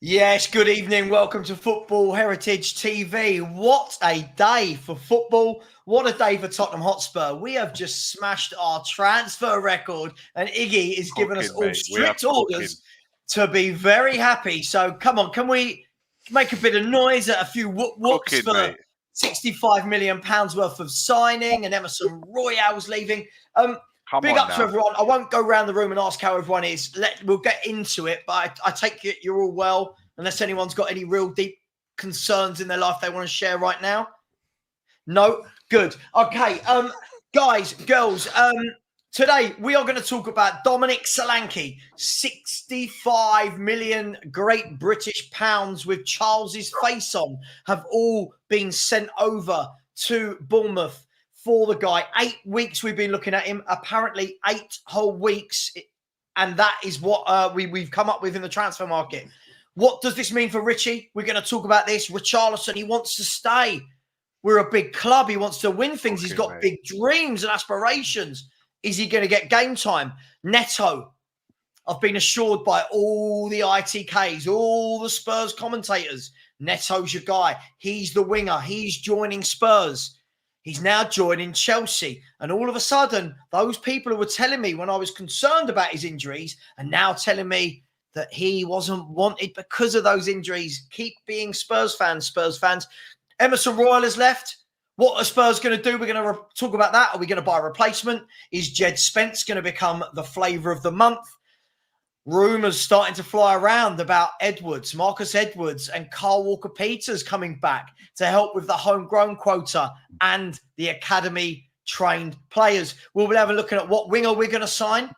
Yes, good evening. Welcome to Football Heritage TV. What a day for football. What a day for Tottenham Hotspur. We have just smashed our transfer record, and Iggy is giving us all strict orders to be very happy. So come on, can we make a bit of noise at a few whoops for £65 million worth of signing, and Emerson Royal's leaving? Big up to everyone. I won't go around the room and ask how everyone is. We'll get into it, but I take it you're all well, unless anyone's got any real deep concerns in their life they want to share right now. No? Good. Okay. Guys, girls, today we are going to talk about Dominic Solanke. 65 million Great British pounds with Charles's face on have all been sent over to Bournemouth for the guy. 8 weeks we've been looking at him. Apparently 8 whole weeks. And that is what we've come up with in the transfer market. What does this mean for Richie? We're going to talk about this. Richarlison, he wants to stay. We're a big club. He wants to win things. He's got big dreams and aspirations. Is he going to get game time? Neto, I've been assured by all the ITKs, all the Spurs commentators, Neto's your guy. He's the winger. He's joining Spurs. He's now joining Chelsea. And all of a sudden, those people who were telling me when I was concerned about his injuries are now telling me that he wasn't wanted because of those injuries. Keep being Spurs fans, Emerson Royal has left. What are Spurs going to do? We're going to talk about that. Are we going to buy a replacement? Is Jed Spence going to become the flavour of the month? Rumours starting to fly around about Marcus Edwards and Carl Walker-Peters coming back to help with the homegrown quota and the academy-trained players. We'll be having a look at what winger we're going to sign.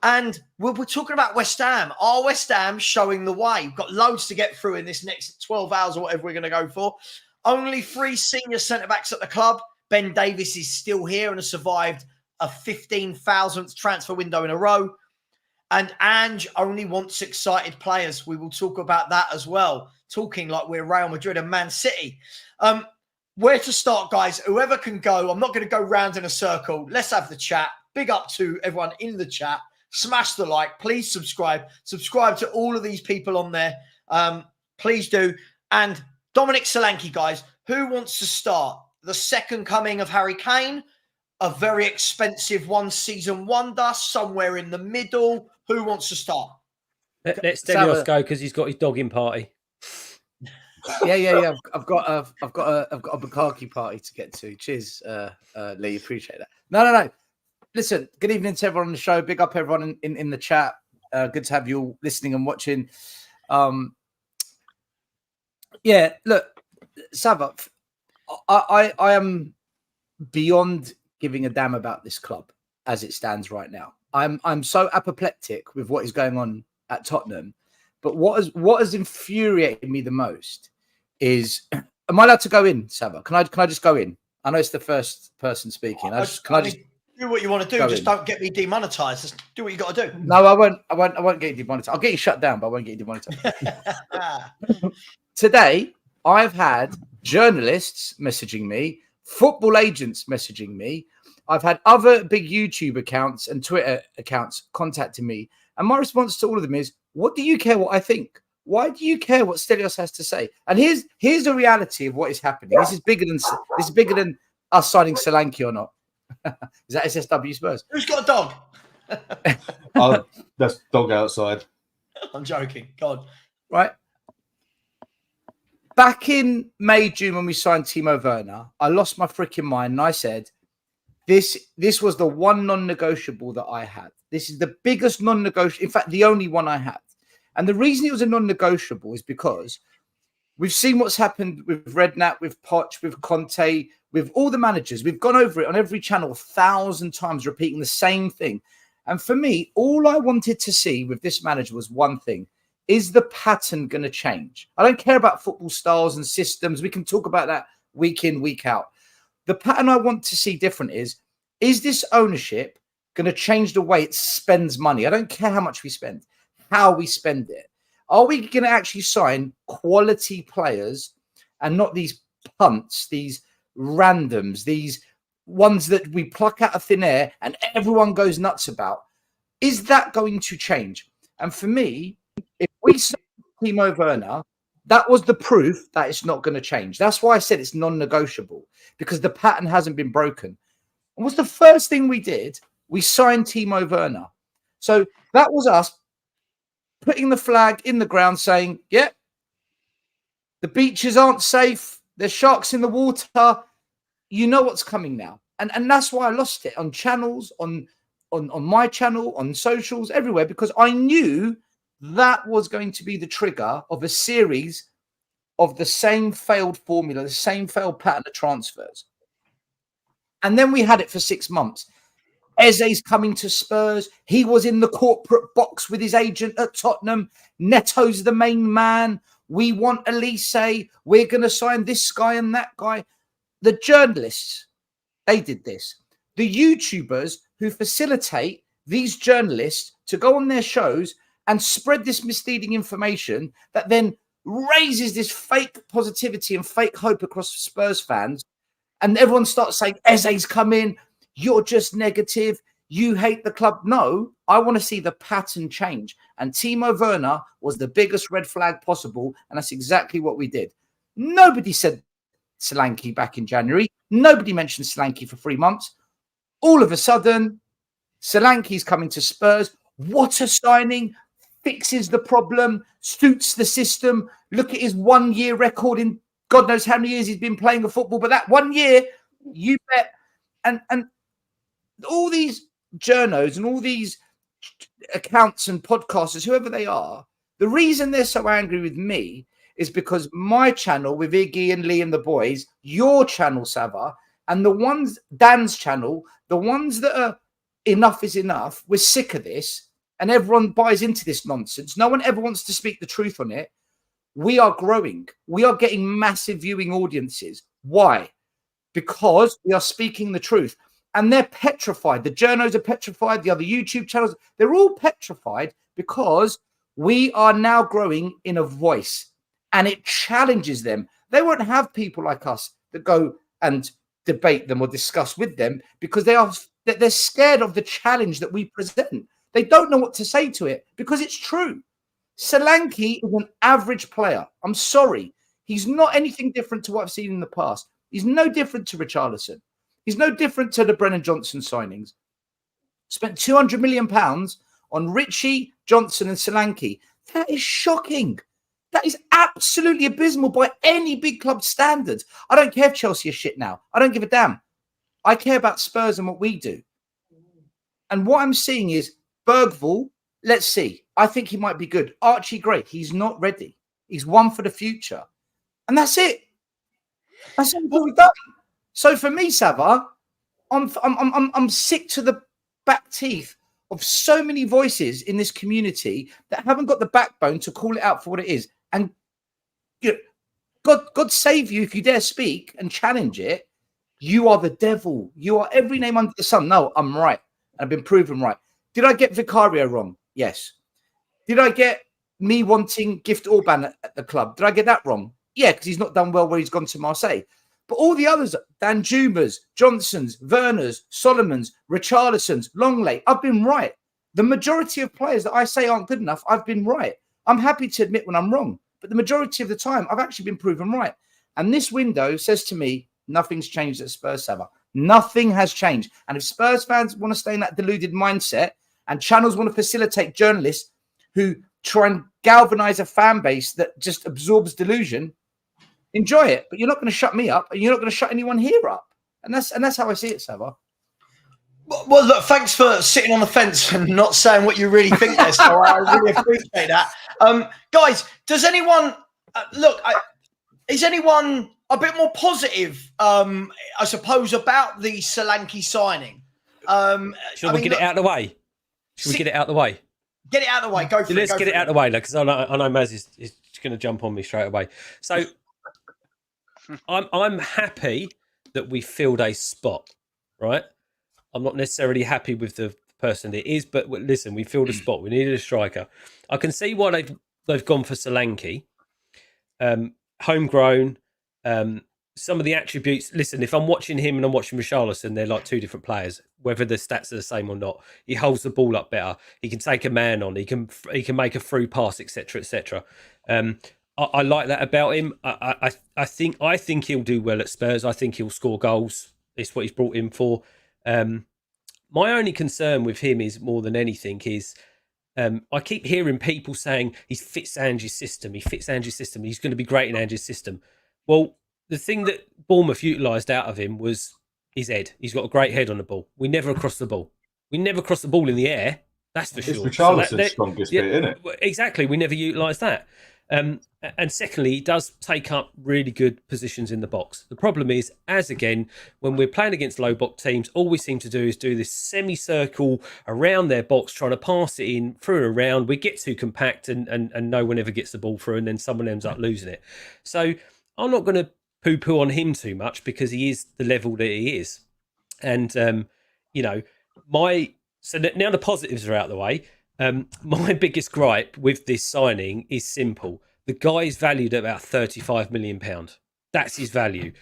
And we're talking about West Ham. Are West Ham showing the way? We've got loads to get through in this next 12 hours or whatever we're going to go for. Only 3 senior centre-backs at the club. Ben Davies is still here and has survived a 15,000th transfer window in a row. And Ange only wants excited players. We will talk about that as well. Talking like we're Real Madrid and Man City. Where to start, guys? Whoever can go. I'm not going to go round in a circle. Let's have the chat. Big up to everyone in the chat. Smash the like. Please subscribe. Subscribe to all of these people on there. Please do. And Dominic Solanke, guys. Who wants to start? The second coming of Harry Kane? A very expensive one-season wonder? Somewhere in the middle? Who wants to start? Let Stelios go because he's got his dogging party. Yeah. I've got a Bukkake party to get to. Cheers, Lee. Appreciate that. No. Listen, good evening to everyone on the show. Big up everyone in the chat. Good to have you all listening and watching. Look, Savva, I am beyond giving a damn about this club as it stands right now. I'm so apoplectic with what is going on at Tottenham. But what has infuriated me the most is, am I allowed to go in, Savva? Can I just go in? I know it's the first person speaking. Can I just do what you want to do? Just don't get me demonetized. Just do what you got to do. No, I won't get you demonetized. I'll get you shut down, but I won't get you demonetized. Today, I've had journalists messaging me, football agents messaging me. I've had other big YouTube accounts and Twitter accounts contacting me. And my response to all of them is, what do you care what I think? Why do you care what Stelios has to say? And here's the reality of what is happening. This is bigger than us signing Solanke or not. Is that SSW Spurs? Who's got a dog? That's dog outside. I'm joking. God. Right. Back in May, June, when we signed Timo Werner, I lost my freaking mind and I said, this was the one non-negotiable that I had. This is the biggest non-negotiable, in fact, the only one I had. And the reason it was a non-negotiable is because we've seen what's happened with Redknapp, with Poch, with Conte, with all the managers. We've gone over it on every channel 1,000 times, repeating the same thing. And for me, all I wanted to see with this manager was one thing. Is the pattern going to change? I don't care about football styles and systems. We can talk about that week in, week out. The pattern I want to see different is this ownership going to change the way it spends money? I don't care how much we spend, how we spend it. Are we going to actually sign quality players and not these punts, these randoms, these ones that we pluck out of thin air and everyone goes nuts about? Is that going to change? And for me, if we sign Timo Werner, that was the proof that it's not going to change. That's why I said it's non-negotiable, because the pattern hasn't been broken. And what's the first thing we did? We signed Timo Werner. So that was us putting the flag in the ground saying, yeah, the beaches aren't safe. There's sharks in the water. You know what's coming now. And that's why I lost it on channels, on my channel, on socials, everywhere, because I knew that was going to be the trigger of a series of the same failed formula, the same failed pattern of transfers. And then we had it for 6 months. Eze's coming to Spurs. He was in the corporate box with his agent at Tottenham. Neto's the main man. We want Elise. We're going to sign this guy and that guy. The journalists, they did this. The YouTubers who facilitate these journalists to go on their shows and spread this misleading information that then raises this fake positivity and fake hope across Spurs fans. And everyone starts saying, Eze's come in. You're just negative. You hate the club. No, I want to see the pattern change. And Timo Werner was the biggest red flag possible. And that's exactly what we did. Nobody said Solanke back in January. Nobody mentioned Solanke for 3 months. All of a sudden, Solanke's coming to Spurs. What a signing. Fixes the problem, suits the system. Look at his 1 year record in God knows how many years he's been playing the football. But that 1 year, you bet. And all these journos and all these accounts and podcasters, whoever they are, the reason they're so angry with me is because my channel with Iggy and Lee and the boys, your channel, Savva, and the ones, Dan's channel, the ones that are enough is enough, we're sick of this, and everyone buys into this nonsense. No one ever wants to speak the truth on it. We are growing. We are getting massive viewing audiences. Why? Because we are speaking the truth. And they're petrified. The journos are petrified. The other YouTube channels, they're all petrified because we are now growing in a voice. And it challenges them. They won't have people like us that go and debate them or discuss with them because they're scared of the challenge that we present. They don't know what to say to it because it's true. Solanke is an average player. I'm sorry. He's not anything different to what I've seen in the past. He's no different to Richarlison. He's no different to the Brennan Johnson signings. Spent £200 million on Richie, Johnson and Solanke. That is shocking. That is absolutely abysmal by any big club standards. I don't care if Chelsea are shit now. I don't give a damn. I care about Spurs and what we do. And what I'm seeing is Bergvall, let's see. I think he might be good. Archie, great. He's not ready. He's one for the future. And that's it. That's all we've done. So for me, Savva, I'm sick to the back teeth of so many voices in this community that haven't got the backbone to call it out for what it is. And you know, God save you if you dare speak and challenge it. You are the devil. You are every name under the sun. No, I'm right. I've been proven right. Did I get Vicario wrong? Yes. Did I get me wanting Gift Orban at the club? Did I get that wrong? Yeah, because he's not done well where he's gone to Marseille. But all the others, Dan Jumas, Johnsons, Werners, Solomons, Richarlisons, Longley, I've been right. The majority of players that I say aren't good enough, I've been right. I'm happy to admit when I'm wrong. But the majority of the time, I've actually been proven right. And this window says to me, nothing's changed at Spurs, Savva. Nothing has changed. And if Spurs fans want to stay in that deluded mindset and channels want to facilitate journalists who try and galvanize a fan base that just absorbs delusion, enjoy it. But you're not going to shut me up and you're not going to shut anyone here up. And that's how I see it, Savva. Well, look, thanks for sitting on the fence and not saying what you really think there. So I really appreciate that. Guys, does anyone is anyone a bit more positive, I suppose, about the Solanke signing? Should we get it out of the way? Should we get it out of the way? Get it out of the way. Go for it. Let's get it out of the way, because I know Maz is going to jump on me straight away. So I'm happy that we filled a spot, right? I'm not necessarily happy with the person it is, but listen, we filled a spot. We needed a striker. I can see why they've gone for Solanke. Homegrown, some of the attributes. Listen, if I'm watching him and I'm watching Richarlison, they're like two different players, whether the stats are the same or not. He holds the ball up better. He can take a man on. He can make a through pass, etc., etc. I like that about him. I think he'll do well at Spurs. I think he'll score goals. It's what he's brought in for. My only concern with him is more than anything is I keep hearing people saying he fits Ange's system. He fits Ange's system. He's going to be great in Ange's system. Well, the thing that Bournemouth utilised out of him was his head. He's got a great head on the ball. We never cross the ball. We never cross the ball in the air. That's for sure. It's Richarlison's strongest bit, isn't it? Exactly. We never utilised that. And secondly, he does take up really good positions in the box. The problem is, as again, when we're playing against low block teams, all we seem to do is do this semicircle around their box, trying to pass it in through and around. We get too compact and no one ever gets the ball through, and then someone ends up losing it. So I'm not going to poo-poo on him too much because he is the level that he is. And, now the positives are out of the way. My biggest gripe with this signing is simple. The guy is valued at about £35 million. That's his value,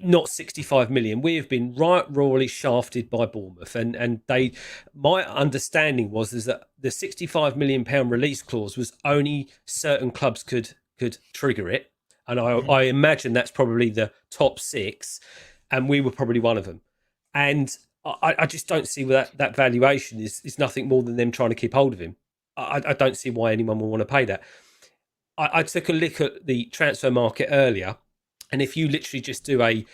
not 65 million. We have been royally shafted by Bournemouth, and my understanding was that the £65 million release clause was only certain clubs could trigger it, and I imagine that's probably the top 6, and we were probably one of them. And I just don't see that valuation is nothing more than them trying to keep hold of him. I don't see why anyone would want to pay that. I took a look at the transfer market earlier, and if you literally just do a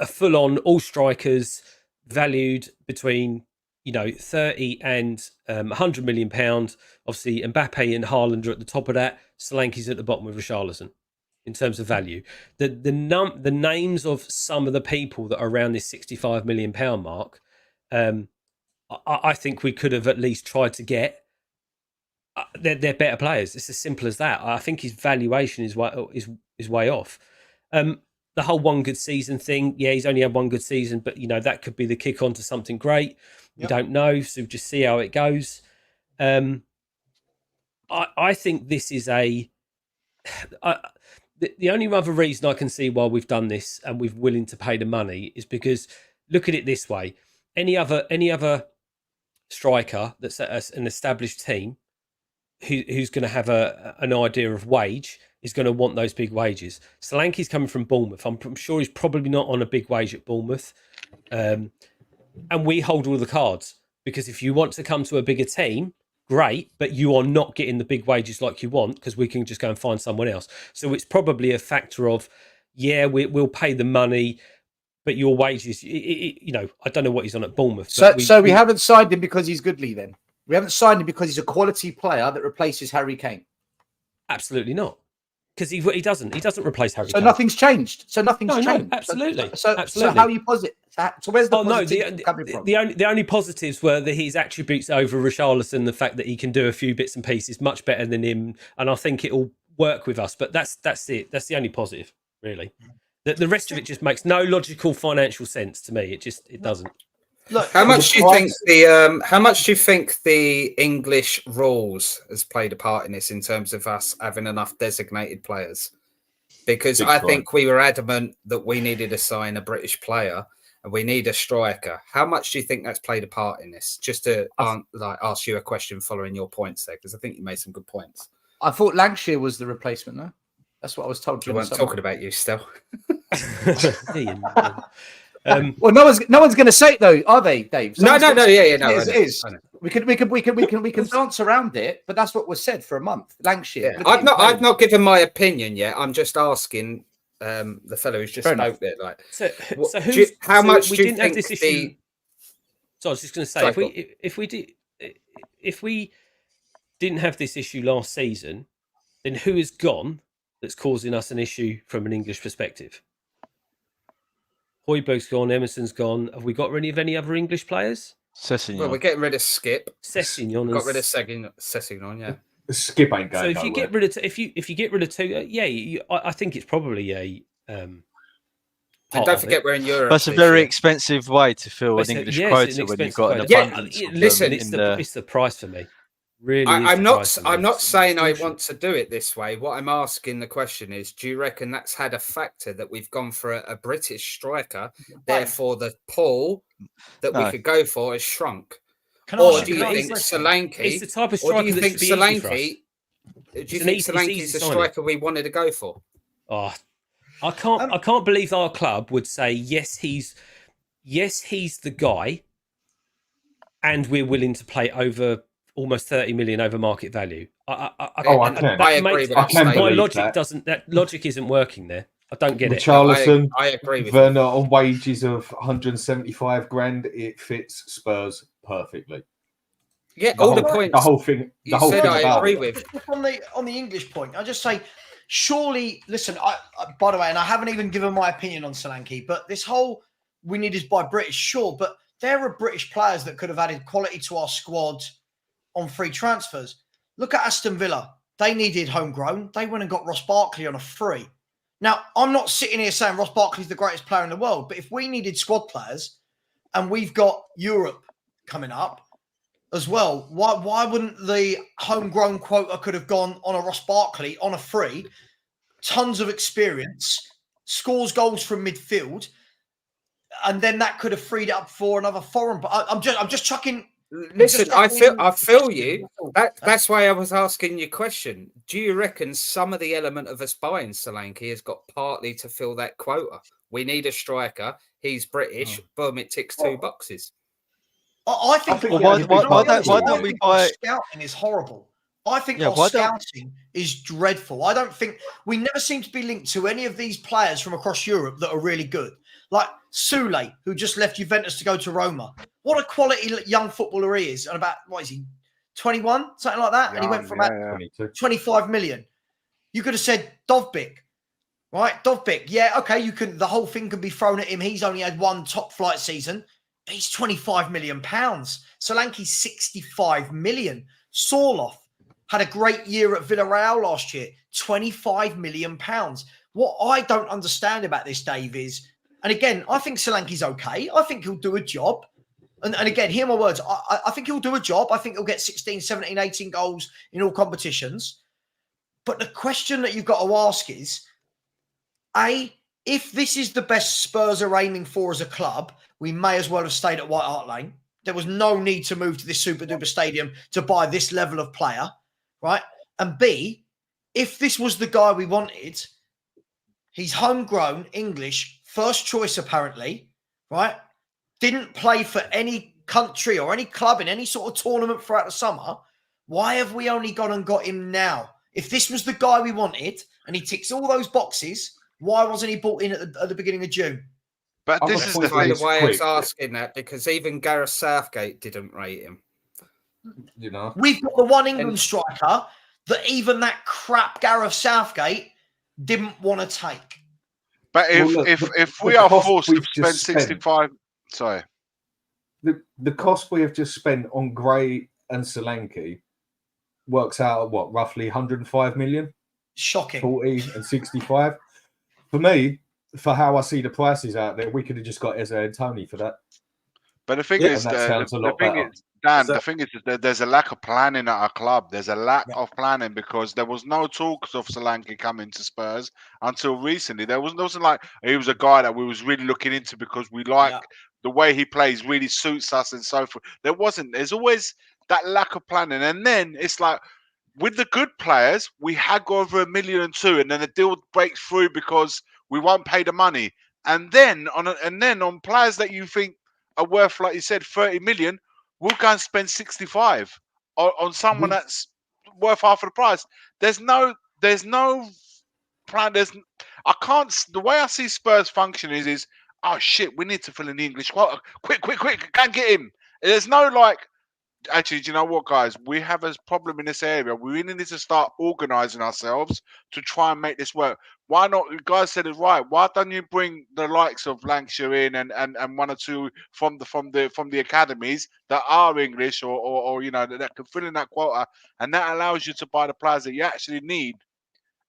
full-on all strikers valued between 30 and £100 million, obviously Mbappe and Haaland are at the top of that. Solanke's at the bottom with Richarlison. In terms of value, the names of some of the people that are around this £65 million mark, I think we could have at least tried to get. They're better players. It's as simple as that. I think his valuation is way off. The whole one good season thing, yeah, he's only had one good season, but that could be the kick on to something great. We don't know, so just see how it goes. I think this is the only other reason I can see why we've done this and we're willing to pay the money is because, look at it this way: any other striker that's at an established team who's going to have an idea of wage is going to want those big wages. Solanke's coming from Bournemouth. I'm sure he's probably not on a big wage at Bournemouth, and we hold all the cards, because if you want to come to a bigger team, great, but you are not getting the big wages like you want, because we can just go and find someone else. So it's probably a factor of, we'll pay the money, but your wages, I don't know what he's on at Bournemouth. So we haven't signed him because he's goodly then? We haven't signed him because he's a quality player that replaces Harry Kane? Absolutely not. Because he doesn't replace Harry Kane. So nothing's changed. Nothing's changed. No, absolutely. So how are you positive? So where's the positive coming from? The only positives were that his attributes over Richarlison, the fact that he can do a few bits and pieces much better than him, and I think it'll work with us. But that's it. That's the only positive, really. The rest of it just makes no logical financial sense to me. It doesn't. Look, how much do you think the English rules has played a part in this, in terms of us having enough designated players? Because I think we were adamant that we needed to sign a British player and we need a striker. How much do you think that's played a part in this? Just to ask you a question following your points there, because I think you made some good points. I thought Lancashire was the replacement, though. That's what I was told. We weren't talking about you still. Well, no one's going to say it though, are they, Dave? No. It is. We can dance around it, but that's what was said for a month. Lancashire. Yeah. I've not given my opinion yet. I'm just asking the fellow who's just spoke there. Like, how much do you think this issue? So I was just going to say, if we didn't have this issue last season, then who is gone that's causing us an issue from an English perspective? Højbjerg's gone, Emerson's gone. Have we got rid of any other English players? Sessegnon. Well, we're getting rid of Skip. Sessegnon. Got rid of Sessegnon, yeah. Skip ain't going. So if you get rid of if you get rid of two, I think it's probably a. And don't forget we're in Europe. That's a very expensive way to fill an English quota when you've got an abundance. Listen, it's the price for me. Really, I'm not surprised me. saying I want to do it this way. What I'm asking the question is, do you reckon that's had a factor that we've gone for a British striker, therefore the pool that we could go for has shrunk? Or do you think Solanke? It's the type of Or do striker you that think should be easy for us. Solanke? Do you It's think Solanke is the striker we wanted to go for? Oh, I can't believe our club would say yes. He's the guy, and we're willing to play over almost 30 million over market value. I agree with that. My logic doesn't. That logic isn't working there. I don't get it. Richarlison, I agree with Werner on wages of 175 grand. It fits Spurs perfectly. Yeah, all the points. The whole thing. The whole thing. I agree with. On the English point, I just say, surely, listen. I by the way, and I haven't even given my opinion on Solanke, but this whole we need is by British, sure, but there are British players that could have added quality to our squad on free transfers. Look at Aston Villa. They needed homegrown. They went and got Ross Barkley on a free. Now, I'm not sitting here saying Ross Barkley's the greatest player in the world, but if we needed squad players and we've got Europe coming up as well, why wouldn't the homegrown quota could have gone on a Ross Barkley on a free? Tons of experience, scores goals from midfield, and then that could have freed it up for another foreign. But I'm just chucking. Listen, I feel you. That's why I was asking you a question. Do you reckon some of the element of us buying Solanke has got partly to fill that quota? We need a striker. He's British. Boom, it ticks 2 boxes. I think why don't we buy? Scouting is horrible. I think our scouting is dreadful. I don't think we never seem to be linked to any of these players from across Europe that are really good. Like Sule, who just left Juventus to go to Roma. What a quality young footballer he is. And about, what is he, 21? Something like that? And he went for about 25 million. You could have said Dovbyk, right? Dovbyk, yeah, okay, you can. The whole thing can be thrown at him. He's only had one top flight season. He's 25 million pounds. Solanke's 65 million. Sorloth had a great year at Villarreal last year. 25 million pounds. What I don't understand about this, Dave, is, and again, I think Solanke's okay. I think he'll do a job. And again, hear my words. I think he'll do a job. I think he'll get 16, 17, 18 goals in all competitions. But the question that you've got to ask is, A, if this is the best Spurs are aiming for as a club, we may as well have stayed at White Hart Lane. There was no need to move to this super duper stadium to buy this level of player, right? And B, if this was the guy we wanted, he's homegrown, English, first choice apparently, right? Didn't play for any country or any club in any sort of tournament throughout the summer. Why have we only gone and got him now? If this was the guy we wanted and he ticks all those boxes, why wasn't he brought in at the beginning of June? But this is the kind of way I was asking that, because even Gareth Southgate didn't rate him. You know, we've got the one England striker that even that crap Gareth Southgate didn't want to take. But if we are forced to spend 65, sorry, the cost we have just spent on Gray and Solanke works out at what, roughly 105 million? Shocking. 40 and 65. For me, for how I see the prices out there, we could have just got Eze and Tony for that. But the thing is, Dan, the thing is that there's a lack of planning at our club. There's a lack of planning because there was no talks of Solanke coming to Spurs until recently. There wasn't like he was a guy that we was really looking into because we like the way he plays, really suits us and so forth. There's always that lack of planning. And then it's like with the good players, we haggle over $1 million and $2 million, and then the deal breaks through because we won't pay the money. And then on players that you think are worth, like you said, 30 million, we'll go and spend 65 on someone that's worth half of the price. There's no plan. The way I see Spurs function is oh shit, we need to fill in the English quota. Quick, go and get him. There's no like, actually, do you know what, guys? We have a problem in this area. We really need to start organizing ourselves to try and make this work. Why not? You guys said it right. Why don't you bring the likes of Lancashire in and one or two from the academies that are English or you know that can fill in that quota, and that allows you to buy the players that you actually need,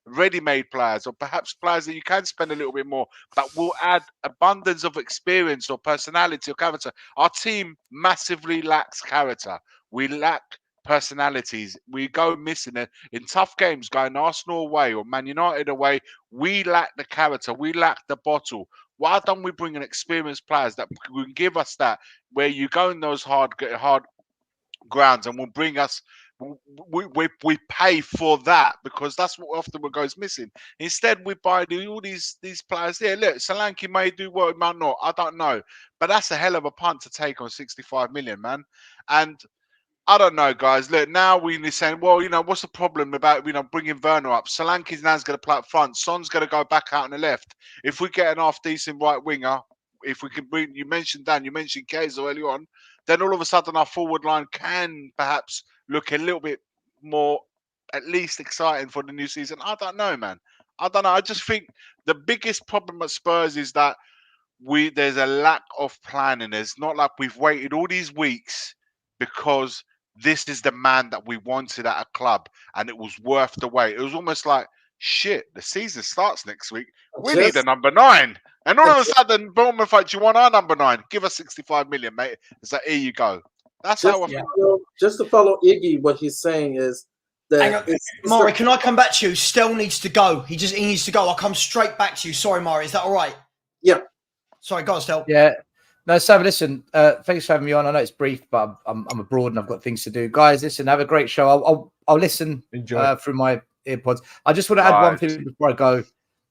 ready-made players, or perhaps players that you can spend a little bit more, but will add abundance of experience or personality or character. Our team massively lacks character. We lack personalities. We go missing it in tough games, going Arsenal away or Man United away. We lack the character. We lack the bottle. Why don't we bring in experienced players that can give us that? Where you go in those hard grounds and will bring us. We pay for that because that's what often what goes missing. Instead, we buy all these players. Yeah, look, Solanke may do well, it might not. I don't know, but that's a hell of a punt to take on 65 million, man. And I don't know, guys. Look, now we're saying, well, what's the problem about bringing Werner up? Solanke's now's going to play up front. Son's going to go back out on the left. If we get an half decent right winger, if we can bring, you mentioned Dan, you mentioned Kaiser earlier on, then all of a sudden our forward line can perhaps look a little bit more, at least exciting for the new season. I don't know, man. I don't know. I just think the biggest problem at Spurs is that there's a lack of planning. It's not like we've waited all these weeks because this is the man that we wanted at a club and it was worth the wait. It was almost like, shit, the season starts next week. We need a number 9. And all of a sudden, Bournemouth, like, do you want our number 9? Give us 65 million, mate. It's like, here you go. That's how I feel. Just to follow Iggy, what he's saying is that... Mari, can I come back to you? Stell needs to go. He needs to go. I'll come straight back to you. Sorry, Mari. Is that all right? Yeah. Sorry, go on, Stell. Yeah. No, Savva, listen, thanks for having me on. I know it's brief, but I'm abroad and I've got things to do. Guys, listen, have a great show. I'll listen through my earpods. I just want to add one thing before I go.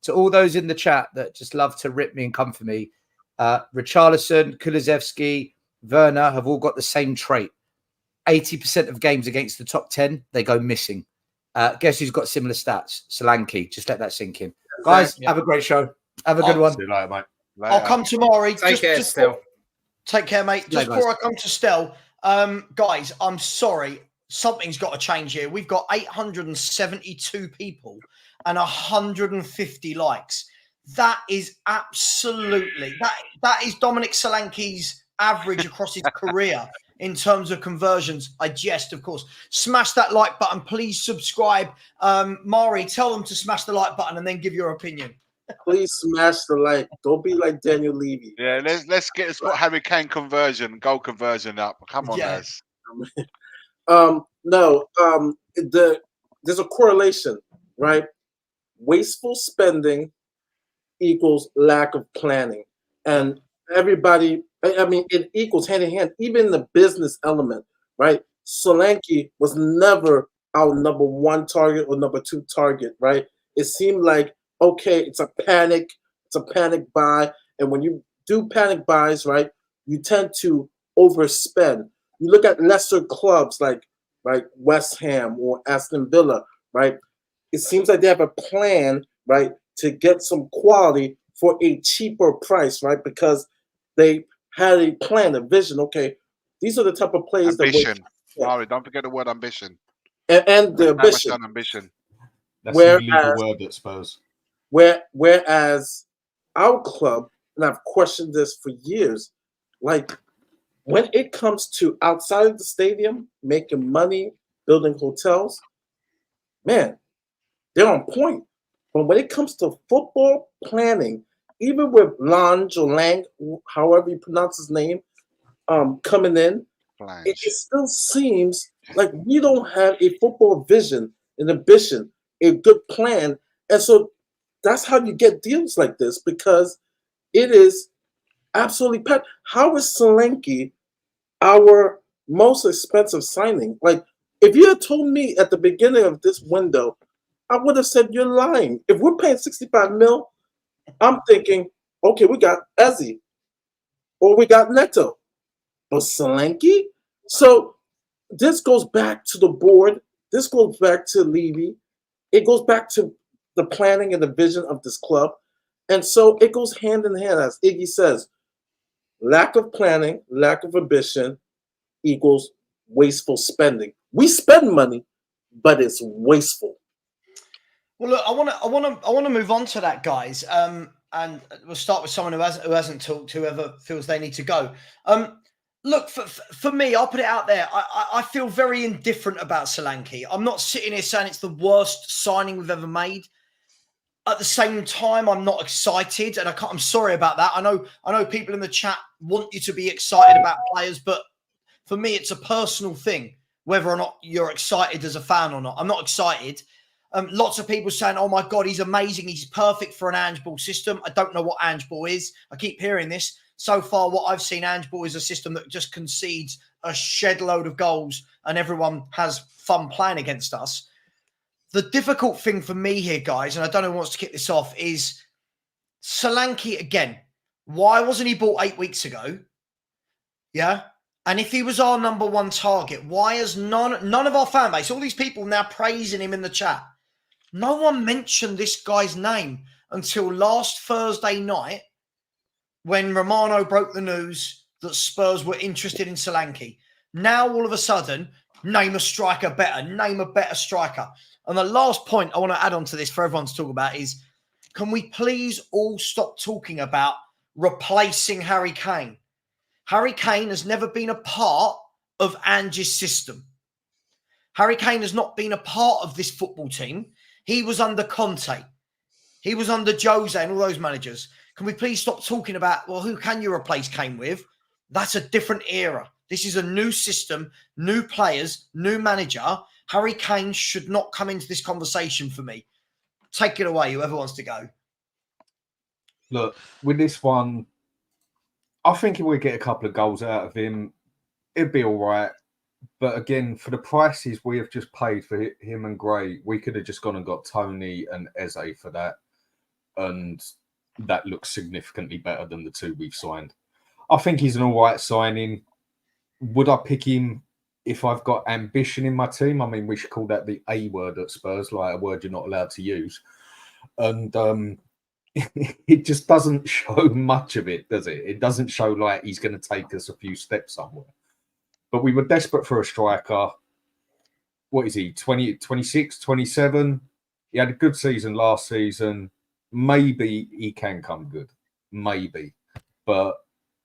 To all those in the chat that just love to rip me and come for me, Richarlison, Kulusevski, Werner have all got the same trait. 80% of games against the top 10, they go missing. Guess who's got similar stats? Solanke. Just let that sink in. Guys, have a great show. Have a good one. See you later, mate. Later. I'll come to Mari. Take care, Stell. Take care, mate. Just before I come to Stell, guys, I'm sorry. Something's got to change here. We've got 872 people and 150 likes. That is absolutely that is Dominic Solanke's average across his career in terms of conversions. I jest, of course. Smash that like button. Please subscribe. Mari, tell them to smash the like button and then give your opinion. Please smash the like. Don't be like Daniel Levy. Yeah, let's get Harry Kane goal conversion up. Come on, guys. There's a correlation, right? Wasteful spending equals lack of planning, and everybody. I mean, it equals hand in hand. Even the business element, right? Solanke was never our number 1 target or number 2 target, right? It seemed like, okay, it's a panic buy, and when you do panic buys, right, you tend to overspend. You look at lesser clubs like West Ham or Aston Villa, right? It seems like they have a plan, right, to get some quality for a cheaper price, right? Because they had a plan, a vision. Okay, these are the type of players ambition. Sorry, don't forget the word ambition. And the ambition. Ambition. That's the legal word at Spurs. Whereas our club, and I've questioned this for years, like when it comes to outside of the stadium, making money, building hotels, man, they're on point. But when it comes to football planning, even with Lange or Lang, however you pronounce his name, coming in, it still seems like we don't have a football vision, an ambition, a good plan. And so that's how you get deals like this, because it is absolutely packed. How is Solanke our most expensive signing? Like, if you had told me at the beginning of this window, I would have said you're lying. If we're paying 65 mil, I'm thinking, okay, we got Ezzy or we got Neto. But Solanke? So this goes back to the board. This goes back to Levy. It goes back to the planning and the vision of this club. And so it goes hand in hand, as Iggy says. Lack of planning, lack of ambition equals wasteful spending. We spend money, but it's wasteful. Well, look, I want to move on to that, guys. And we'll start with someone who hasn't talked, whoever feels they need to go. Look, for me, I'll put it out there. I feel very indifferent about Solanke. I'm not sitting here saying it's the worst signing we've ever made. At the same time, I'm not excited, and I'm sorry about that. I know people in the chat want you to be excited about players, but for me, it's a personal thing. whether or not you're excited as a fan or not. I'm not excited. Lots of people saying, oh my God, he's amazing. He's perfect for an Ange Ball system. I don't know what Ange Ball is. I keep hearing this. So far, what I've seen, Ange Ball is a system that just concedes a shed load of goals and everyone has fun playing against us. The difficult thing for me here, guys, and I don't know who wants to kick this off, is Solanke again. Why wasn't he bought 8 weeks ago? Yeah. And if he was our number one target, why has none of our fan base, all these people now praising him in the chat, no one mentioned this guy's name until last Thursday night when Romano broke the news that Spurs were interested in Solanke. Now, all of a sudden, name a striker better, name a better striker. And the last point I want to add on to this for everyone to talk about is, can we please all stop talking about replacing Harry Kane? Harry Kane has never been a part of Ange's system. Harry Kane has not been a part of this football team. He was under Conte. He was under Jose and all those managers. Can we please stop talking about, well, who can you replace Kane with? That's a different era. This is a new system, new players, new manager. Harry Kane should not come into this conversation for me. Take it away, whoever wants to go. Look, with this one, I think if we get a couple of goals out of him, it'd be all right. But again, for the prices we have just paid for him and Gray, we could have just gone and got Tony and Eze for that. And that looks significantly better than the two we've signed. I think he's an all right signing. Would I pick him if I've got ambition in my team? I mean, we should call that the A word at Spurs, like a word you're not allowed to use. And it just doesn't show much of it, does it? It doesn't show like he's going to take us a few steps somewhere. But we were desperate for a striker. What is he, 26, 27? He had a good season last season. Maybe he can come good. Maybe. But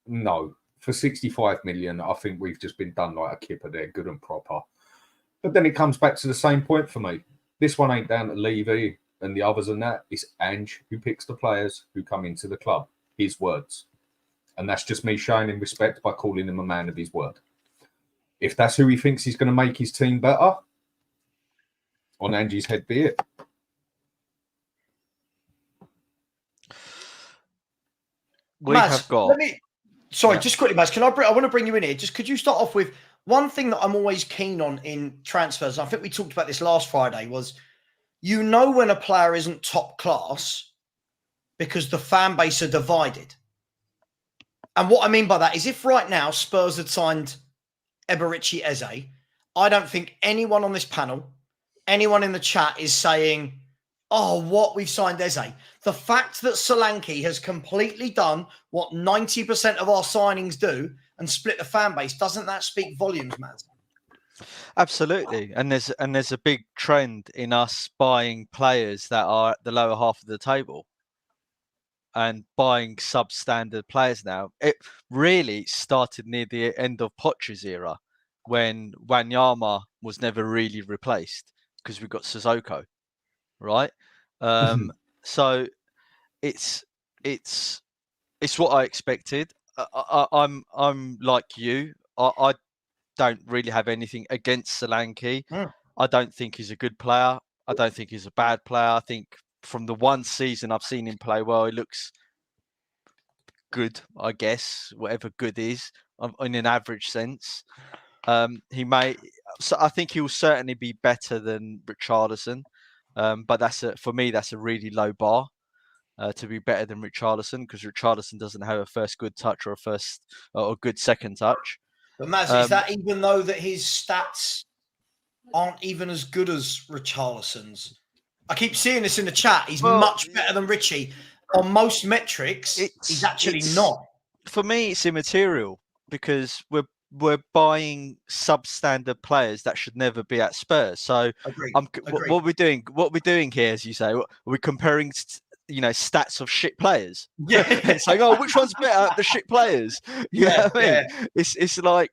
no, for 65 million, I think we've just been done like a kipper there, good and proper. But then it comes back to the same point for me. This one ain't down to Levy and the others and that. It's Ange who picks the players who come into the club. His words. And that's just me showing him respect by calling him a man of his word. If that's who he thinks he's going to make his team better, on Ange's head be it. We have got... Just quickly, Maz, I want to bring you in here. Just could you start off with one thing that I'm always keen on in transfers? I think we talked about this last Friday, was you know when a player isn't top class because the fan base are divided. And what I mean by that is if right now Spurs had signed Eberici Eze, I don't think anyone on this panel, anyone in the chat is saying, oh, what, we've signed Eze. The fact that Solanke has completely done what 90% of our signings do and split the fan base, doesn't that speak volumes, man? Absolutely. And there's a big trend in us buying players that are at the lower half of the table and buying substandard players now. It really started near the end of Poch's era when Wanyama was never really replaced because we got Sissoko, right? So it's what I expected. I'm like you. I don't really have anything against Solanke. I don't think he's a good player. I don't think he's a bad player. I think from the one season I've seen him play well, he looks good, I guess, whatever good is in an average sense. So I think he'll certainly be better than Richarlison. But for me, that's a really low bar to be better than Richarlison, because Richarlison doesn't have a first good touch or a good second touch. But Maz, is that even though that his stats aren't even as good as Richarlison's? I keep seeing this in the chat. He's much better than Richie. On most metrics, he's actually not. For me, it's immaterial because we're buying substandard players that should never be at Spurs. So what we're doing here, as you say, we're comparing stats of shit players. Yeah. It's like, oh, which one's better? The shit players. You know what I mean? Yeah. It's like,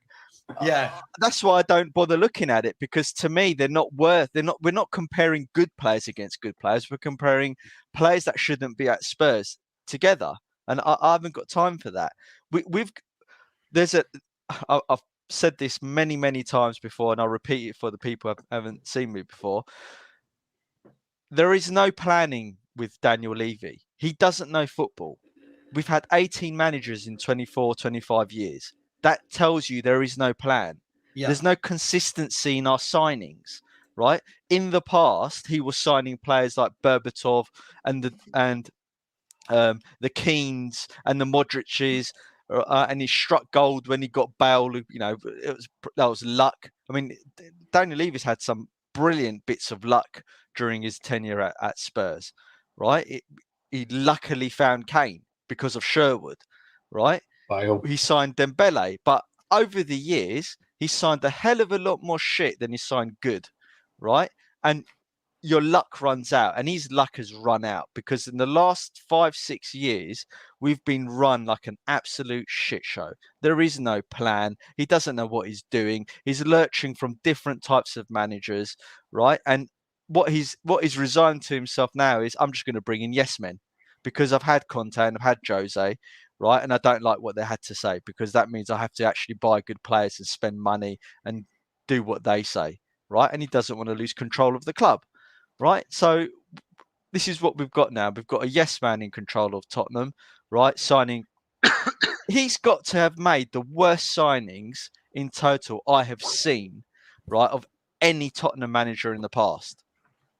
that's why I don't bother looking at it, because to me we're not comparing good players against good players. We're comparing players that shouldn't be at Spurs together, and I haven't got time for that. I've said this many, many times before, and I'll repeat it for the people who haven't seen me before. There is no planning with Daniel Levy. He doesn't know football. We've had 18 managers in 24, 25 years. That tells you there is no plan. Yeah. There's no consistency in our signings, right? In the past, he was signing players like Berbatov and the Keanes and the Modric's, and he struck gold when he got Bale. You know, that was luck. I mean, Daniel Levy's had some brilliant bits of luck during his tenure at Spurs, right? He luckily found Kane because of Sherwood, right? Bale. He signed Dembele, but over the years, he signed a hell of a lot more shit than he signed good, right? And your luck runs out, and his luck has run out because in the last 5-6 years, we've been run like an absolute shit show. There is no plan. He doesn't know what he's doing. He's lurching from different types of managers, right? And what he's resigned to himself now is, I'm just going to bring in yes men because I've had Conte and I've had Jose, right? And I don't like what they had to say because that means I have to actually buy good players and spend money and do what they say, right? And he doesn't want to lose control of the club. Right, so this is what we've got now. We've got a yes man in control of Tottenham, right? Signing, he's got to have made the worst signings in total I have seen, right, of any Tottenham manager in the past,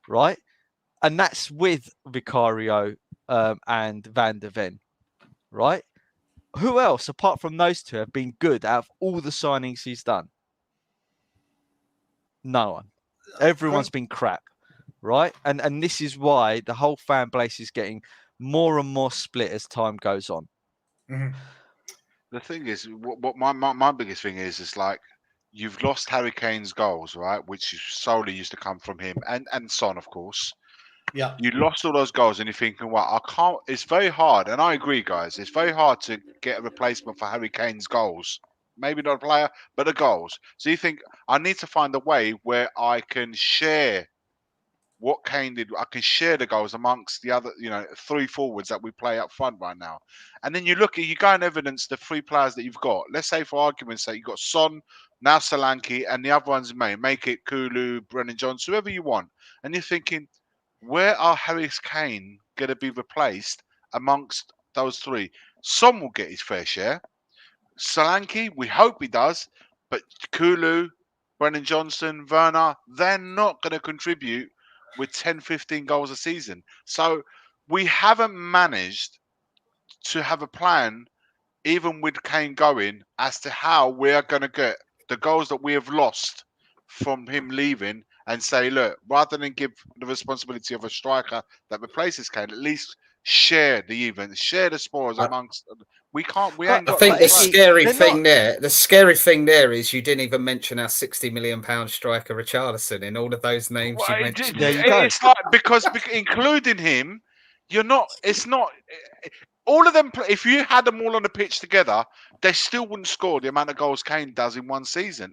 right? And that's with Vicario and Van der Ven, right? Who else apart from those two have been good out of all the signings he's done? No one. Everyone's been crap. Right, and this is why the whole fan base is getting more and more split as time goes on. Mm-hmm. The thing is, what my biggest thing is like you've lost Harry Kane's goals, right, which solely used to come from him and Son, of course. Yeah, you lost all those goals, and you're thinking, well, I can't. It's very hard, and I agree, guys. It's very hard to get a replacement for Harry Kane's goals. Maybe not a player, but the goals. So you think I need to find a way where I can share what Kane did. I can share the goals amongst the other, three forwards that we play up front right now. And then you go and evidence the three players that you've got. Let's say, for argument's sake, you've got Son, now Solanke, and the other ones make it Kulu, Brennan Johnson, whoever you want. And you're thinking, where are Harry Kane going to be replaced amongst those three? Son will get his fair share. Solanke, we hope he does, but Kulu, Brennan Johnson, Werner, they're not going to contribute with 10, 15 goals a season. So we haven't managed to have a plan, even with Kane going, as to how we are going to get the goals that we have lost from him leaving and say, look, rather than give the responsibility of a striker that replaces Kane, at least share the events, share the spoils amongst. We ain't got. I think the scary thing there is you didn't even mention our £60 million striker Richarlison in all of those names you mentioned. It's like because including him, you're not. It's not. All of them. If you had them all on the pitch together, they still wouldn't score the amount of goals Kane does in one season.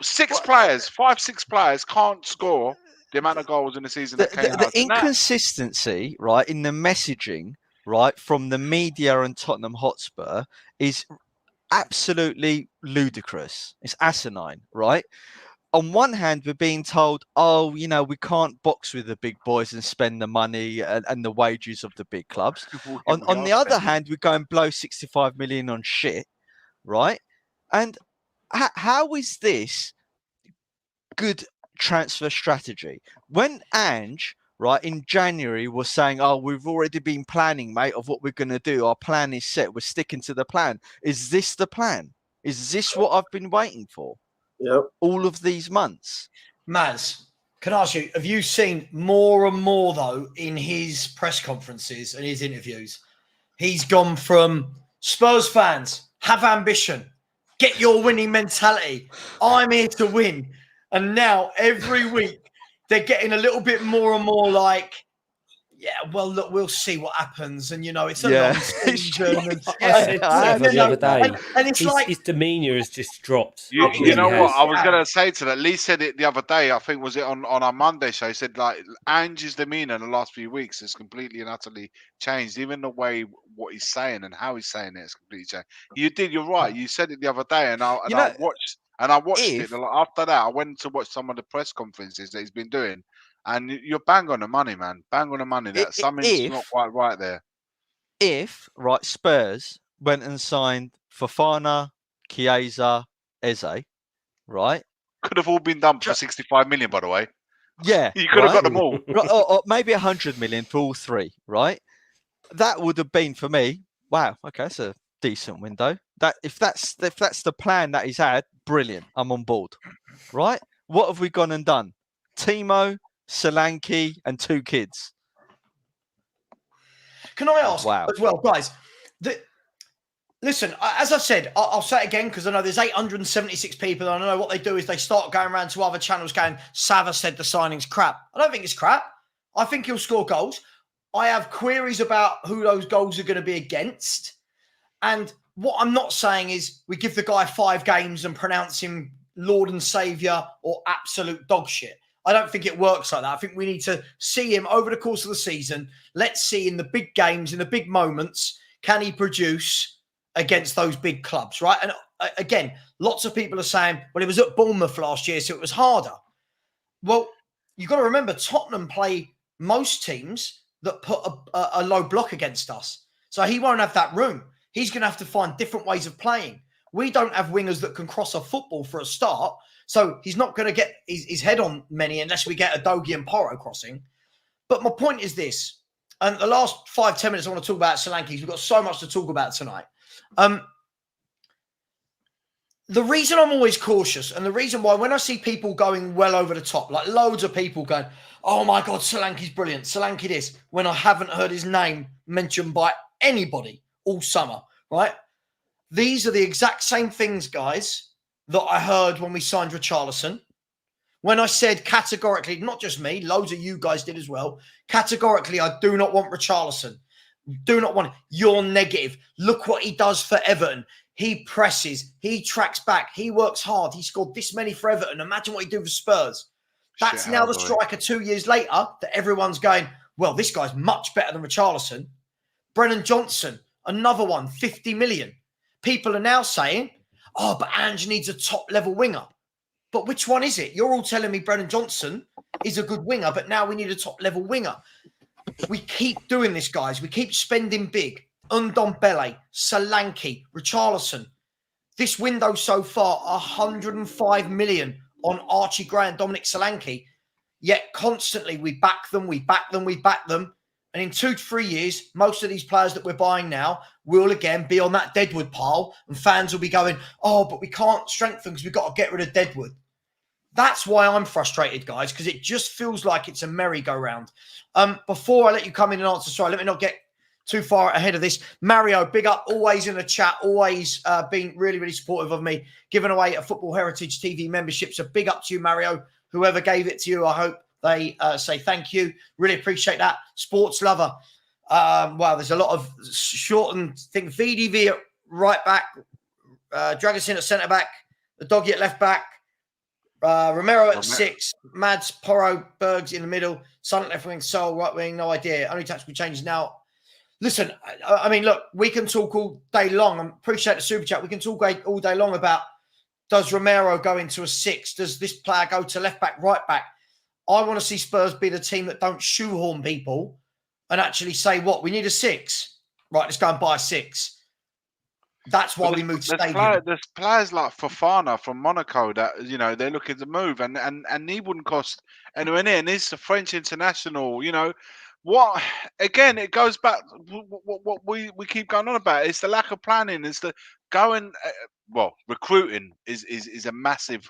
6 players can't score the amount of goals in a season that Kane has. The inconsistency, right, in the messaging, right, from the media and Tottenham Hotspur is absolutely ludicrous. It's asinine, right? On one hand, we're being told, we can't box with the big boys and spend the money and the wages of the big clubs. On the other hand, we go and blow 65 million on shit, right? And how is this good transfer strategy? When Ange, right, in January was saying, we've already been planning, mate, of what we're going to do. Our plan is set. We're sticking to the plan. Is this the plan? Is this what I've been waiting for? Yep. All of these months. Maz, can I ask you, have you seen more and more, though, in his press conferences and his interviews? He's gone from Spurs fans, have ambition, get your winning mentality. I'm here to win. And now every week they're getting a little bit more and more like, Yeah, well, look, we'll see what happens, and it's a long season. And, I said to Savva the other day, and it's his demeanor has just dropped. You know what? I was has. going to say to that. Lee said it the other day. I think was it on our Monday show. He said like Ange's demeanor in the last few weeks has completely and utterly changed. Even the way what he's saying and how he's saying it has completely changed. You're right. You said it the other day, and I watched it. After that, I went to watch some of the press conferences that he's been doing, and you're bang on the money, man. Bang on the money. That something's not quite right there. If Spurs went and signed Fofana, Chiesa, Eze, right? Could have all been done for 65 million, by the way. Yeah, you could have got them all. or maybe 100 million for all three, right? That would have been for me. Wow, okay, that's a decent window. That if that's the plan that he's had, brilliant. I'm on board, right? What have we gone and done? Timo, Solanke, and 2 kids. Can I ask as well, guys? Listen, as I said, I'll say it again because I know there's 876 people. And I know what they do is they start going around to other channels going, Savva said the signing's crap. I don't think it's crap. I think he'll score goals. I have queries about who those goals are going to be against. And what I'm not saying is we give the guy 5 games and pronounce him Lord and Saviour or absolute dog shit. I don't think it works like that. I think we need to see him over the course of the season. Let's see in the big games, in the big moments, can he produce against those big clubs, right? And again, lots of people are saying, well, it was at Bournemouth last year, so it was harder. Well, you've got to remember, Tottenham play most teams that put a low block against us. So he won't have that room. He's going to have to find different ways of playing. We don't have wingers that can cross a football for a start. So he's not going to get his head on many unless we get a Dogi and Porro crossing. But my point is this, and the last 5-10 minutes I want to talk about Solanke. We've got so much to talk about tonight. The reason I'm always cautious and the reason why when I see people going well over the top, like loads of people going, oh my God, Solanke's brilliant, Solanke this, when I haven't heard his name mentioned by anybody all summer, right? These are the exact same things, guys, that I heard when we signed Richarlison. When I said categorically, not just me, loads of you guys did as well, categorically, I do not want Richarlison. Do not want it. You're negative. Look what he does for Everton. He presses. He tracks back. He works hard. He scored this many for Everton. Imagine what he did for Spurs. That's now the striker 2 years later that everyone's going, well, this guy's much better than Richarlison. Brennan Johnson, another one, 50 million. People are now saying, oh, but Ange needs a top-level winger. But which one is it? You're all telling me Brennan Johnson is a good winger, but now we need a top-level winger. We keep doing this, guys. We keep spending big. Ndombele, Solanke, Richarlison. This window so far, 105 million on Archie Gray and Dominic Solanke. Yet constantly we back them. And in 2 to 3 years, most of these players that we're buying now will again be on that Deadwood pile. And fans will be going, oh, but we can't strengthen because we've got to get rid of Deadwood. That's why I'm frustrated, guys, because it just feels like it's a merry-go-round. Before I let you come in and answer, sorry, let me not get too far ahead of this. Mario, big up, always in the chat, always been really, really supportive of me, giving away a Football Heritage TV membership. So big up to you, Mario. Whoever gave it to you, I hope they say thank you. Really appreciate that. Sports lover. Wow, there's a lot of shortened thing. VDV at right back, Dragosin at centre back, the doggy at left back, Romero at 6, Mads, Porro, Bergs in the middle, Sun at left wing, Sol right wing, no idea. Only tactical changes now. Listen, I mean, look, we can talk all day long. I appreciate the super chat. We can talk all day long about, does Romero go into a 6? Does this player go to left back, right back? I want to see Spurs be the team that don't shoehorn people and actually say, what, we need a 6? Right, let's go and buy a 6. That's why we moved stadium. There's players like Fofana from Monaco that, they're looking to move and he wouldn't cost anywhere near. And he's a French international, What, again, it goes back what we keep going on about. It's the lack of planning. It's the going, recruiting is a massive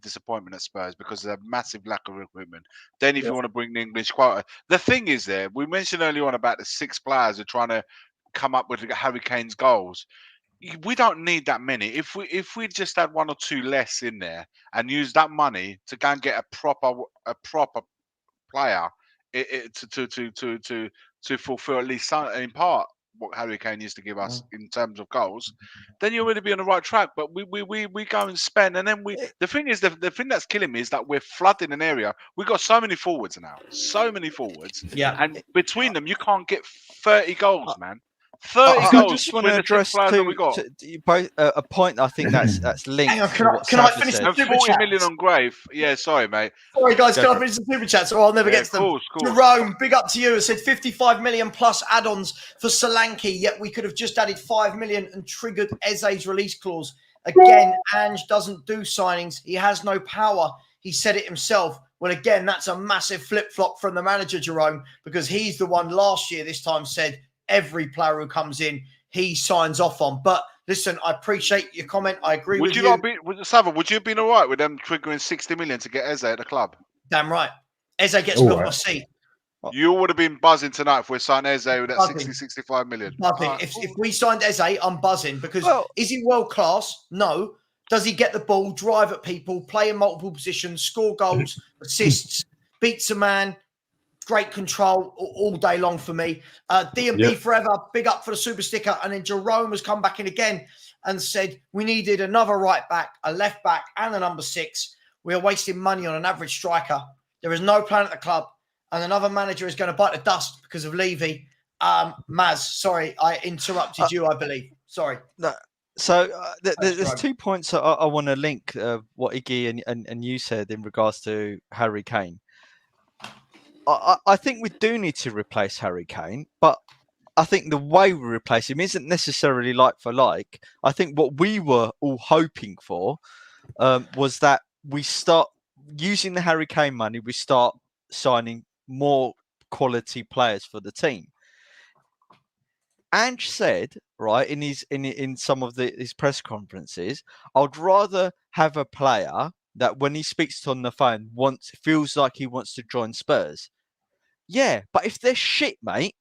disappointment at Spurs because there's a massive lack of recruitment. Then if you want to bring the English quota, the thing is we mentioned earlier on about the 6 players who are trying to come up with Harry Kane's goals. We don't need that many. If we just had 1 or 2 less in there and use that money to go and get a proper player to fulfill at least some, in part, what Harry Kane used to give us in terms of goals, then you'll really be on the right track. But we go and spend, and then the thing is, the thing that's killing me is that we're flooding an area. We've got so many forwards now, and between them, you can't get 30 goals, man. 30 I goals just want between to the address players that we got. a point. I think that's linked. Hang on, to what can I Savva finish said. the And super 40 chats? million on Grave. Yeah, sorry, mate. Sorry, guys, Go can I for it. finish the super chats or I'll never get to them? Course. Jerome, big up to you. It said 55 million plus add-ons for Solanke, yet we could have just added 5 million and triggered Eze's release clause. Again, Ange doesn't do signings. He has no power. He said it himself. Well, again, that's a massive flip-flop from the manager, Jerome, because he's the one last year, this time, said every player who comes in, he signs off on. But listen, I appreciate your comment. I agree with you. Savva, would you have been all right with them triggering 60 million to get Eze at the club? Damn right. Eze gets me off my seat. You would have been buzzing tonight if we signed Eze with that 60, 65 million. Buzzing. If we signed Eze, I'm buzzing because is he world class? No. Does he get the ball, drive at people, play in multiple positions, score goals, assists, beats a man? Great control all day long for me. D&B forever, big up for the super sticker. And then Jerome has come back in again and said we needed another right back, a left back, and a number 6. We are wasting money on an average striker. There is no plan at the club, and another manager is going to bite the dust because of Levy. Maz, sorry, I interrupted you, I believe. Sorry. No. So there's 2 points I want to link what Iggy and you said in regards to Harry Kane. I think we do need to replace Harry Kane, but I think the way we replace him isn't necessarily like for like. I think what we were all hoping for was that we start using the Harry Kane money, we start signing more quality players for the team. Ange said, right, in some of his press conferences, I'd rather have a player that when he speaks on the phone feels like he wants to join Spurs. Yeah, but if they're shit, mate,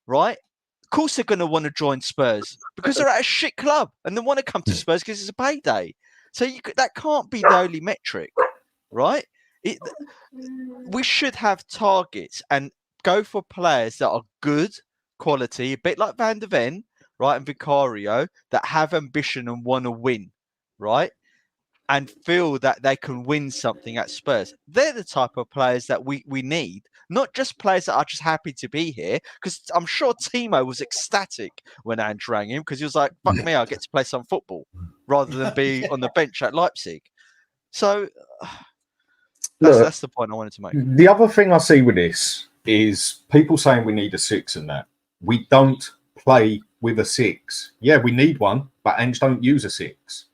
right? Of course they're going to want to join Spurs because they're at a shit club and they want to come to Spurs because it's a payday. So that can't be the only metric, right? We should have targets and go for players that are good quality, a bit like Van der Ven, right, and Vicario, that have ambition and want to win, right? And feel that they can win something at Spurs. They're the type of players that we need, not just players that are just happy to be here. Because I'm sure Timo was ecstatic when Ange rang him because he was like, fuck me, I get to play some football rather than be on the bench at Leipzig. So that's the point I wanted to make. The other thing I see with this is people saying we need a 6 and that. We don't play with a 6. Yeah, we need one, but Ange don't use a 6.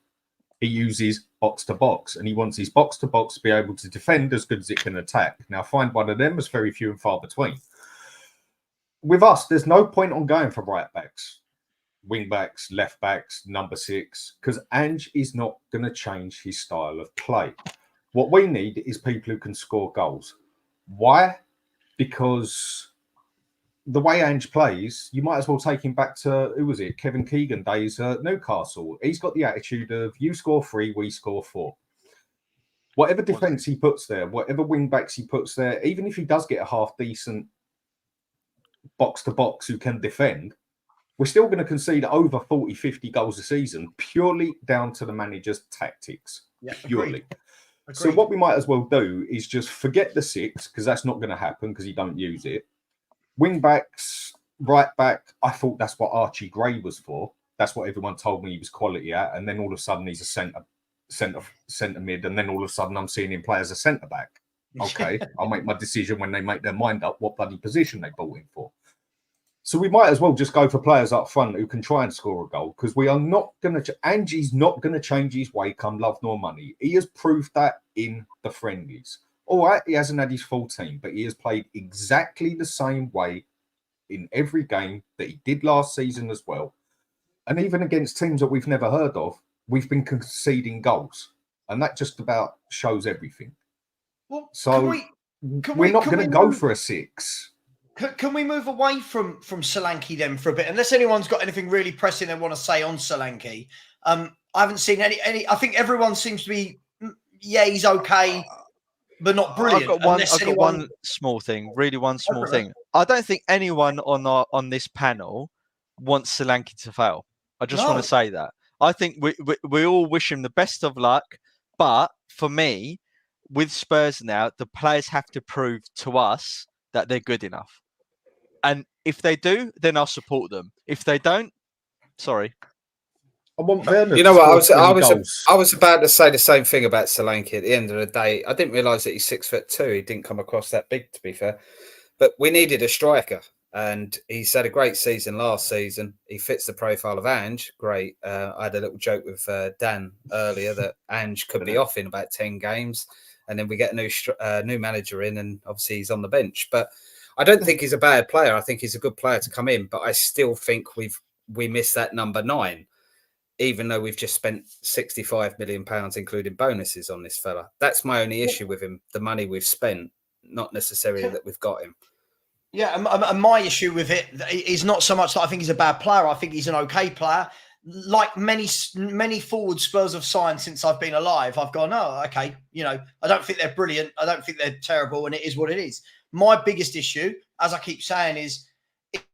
He uses box to box, and he wants his box to box to be able to defend as good as it can attack. Now, find one of them is very few and far between. With us, there's no point on going for right backs, wing backs, left backs, number 6, because Ange is not going to change his style of play. What we need is people who can score goals. Why? Because the way Ange plays, you might as well take him back to, who was it, Kevin Keegan days at Newcastle. He's got the attitude of, you score 3, we score 4. Whatever defence he puts there, whatever wing backs he puts there, even if he does get a half-decent box-to-box who can defend, we're still going to concede over 40, 50 goals a season, purely down to the manager's tactics. Yeah, purely. Agreed. So what we might as well do is just forget the 6, because that's not going to happen because you don't use it. Wing backs, right back, I thought that's what Archie Gray was for. That's what everyone told me he was quality at. And then all of a sudden he's a centre mid. And then all of a sudden I'm seeing him play as a centre back. Okay, I'll make my decision when they make their mind up what bloody position they bought him for. So we might as well just go for players up front who can try and score a goal, because we are not going to... Angie's not going to change his way come love nor money. He has proved that in the friendlies. All right, he hasn't had his full team, but he has played exactly the same way in every game that he did last season as well. And even against teams that we've never heard of, we've been conceding goals. And that just about shows everything. Well, so we're not going to go for a 6. Can we move away from Solanke then for a bit? Unless anyone's got anything really pressing they want to say on Solanke. I haven't seen any. I think everyone seems to be, yeah, he's okay. but not brilliant. I've got one small thing, really one small thing. I don't think anyone on this panel wants Solanke to fail. I just want to say that. I think we all wish him the best of luck, but for me, with Spurs now, the players have to prove to us that they're good enough. And if they do, then I'll support them. If they don't, sorry. I want Werner. You know what? I was about to say the same thing about Solanke. At the end of the day, I didn't realise that he's 6'2". He didn't come across that big, to be fair. But we needed a striker, and he's had a great season last season. He fits the profile of Ange. Great. I had a little joke with Dan earlier that Ange could be off in about 10 games, and then we get a new manager in, and obviously he's on the bench. But I don't think he's a bad player. I think he's a good player to come in, but I still think we missed that number 9. Even though we've just spent £65 million, including bonuses, on this fella. That's my only issue with him, the money we've spent, not necessarily that we've got him. Yeah, and my issue with it is not so much that I think he's a bad player. I think he's an okay player. Like many forward Spurs have signed since I've been alive, I've gone, oh, okay, I don't think they're brilliant. I don't think they're terrible, and it is what it is. My biggest issue, as I keep saying, is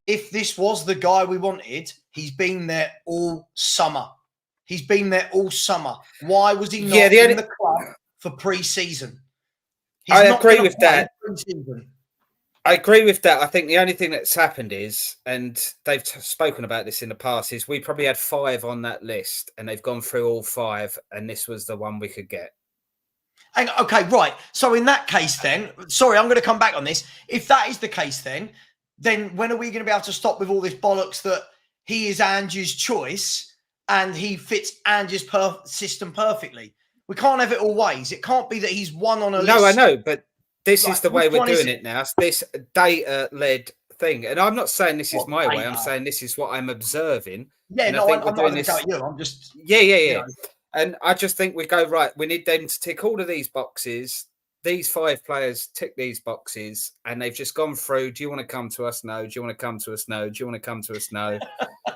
if this was the guy we wanted, he's been there all summer. He's been there all summer. Why was he not in the club for pre-season? I agree with that. I agree with that. I think the only thing that's happened is, and they've spoken about this in the past, is we probably had 5 on that list, and they've gone through all 5, and this was the one we could get. Okay, right. So in that case then, sorry, I'm going to come back on this. If that is the case then when are we going to be able to stop with all this bollocks that he is Ange's choice and he fits Ange's system perfectly? We can't have it all ways. It can't be that he's one on a list. No, I know, but this is the way we're doing it now. It's this data-led thing. And I'm not saying this is my way. I'm saying this is what I'm observing. Yeah, and no, I'm not going to tell you. I'm just... Yeah. And I just think we go, right, we need them to tick all of these boxes. These 5 players tick these boxes, and they've just gone through. Do you want to come to us? No. Do you want to come to us? No. Do you want to come to us? No.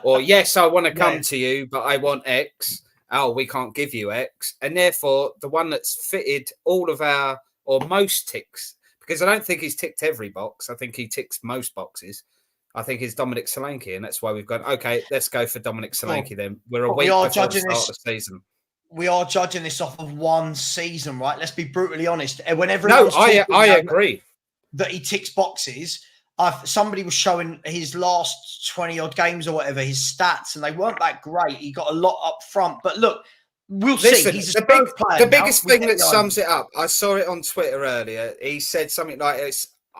Or, yes, I want to come to you, but I want X. Oh, we can't give you X. And therefore, the one that's fitted all of our, or most ticks, because I don't think he's ticked every box. I think he ticks most boxes. I think he's Dominic Solanke, and that's why we've gone, okay, let's go for Dominic Solanke then. We're a week before the start of the season. We are judging this off of one season, right? Let's be brutally honest. Whenever I agree that he ticks boxes. Somebody was showing his last 20 odd games or whatever, his stats, and they weren't that great. He got a lot up front, but look, we'll see. He's the biggest thing that sums it up. I saw it on Twitter earlier. He said something like,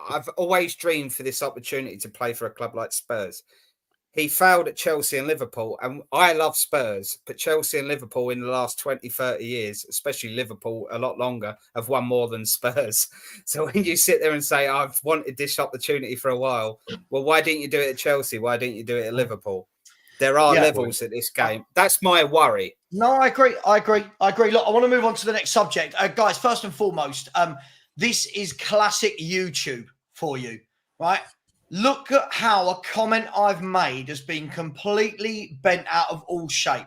"I've always dreamed for this opportunity to play for a club like Spurs." He failed at Chelsea and Liverpool, and I love Spurs, but Chelsea and Liverpool in the last 20, 30 years, especially Liverpool a lot longer, have won more than Spurs. So when you sit there and say, I've wanted this opportunity for a while, well, why didn't you do it at Chelsea? Why didn't you do it at Liverpool? There are levels at this game. That's my worry. No, I agree. Look, I want to move on to the next subject. Guys, first and foremost, this is classic YouTube for you, right? Look at how a comment I've made has been completely bent out of all shape.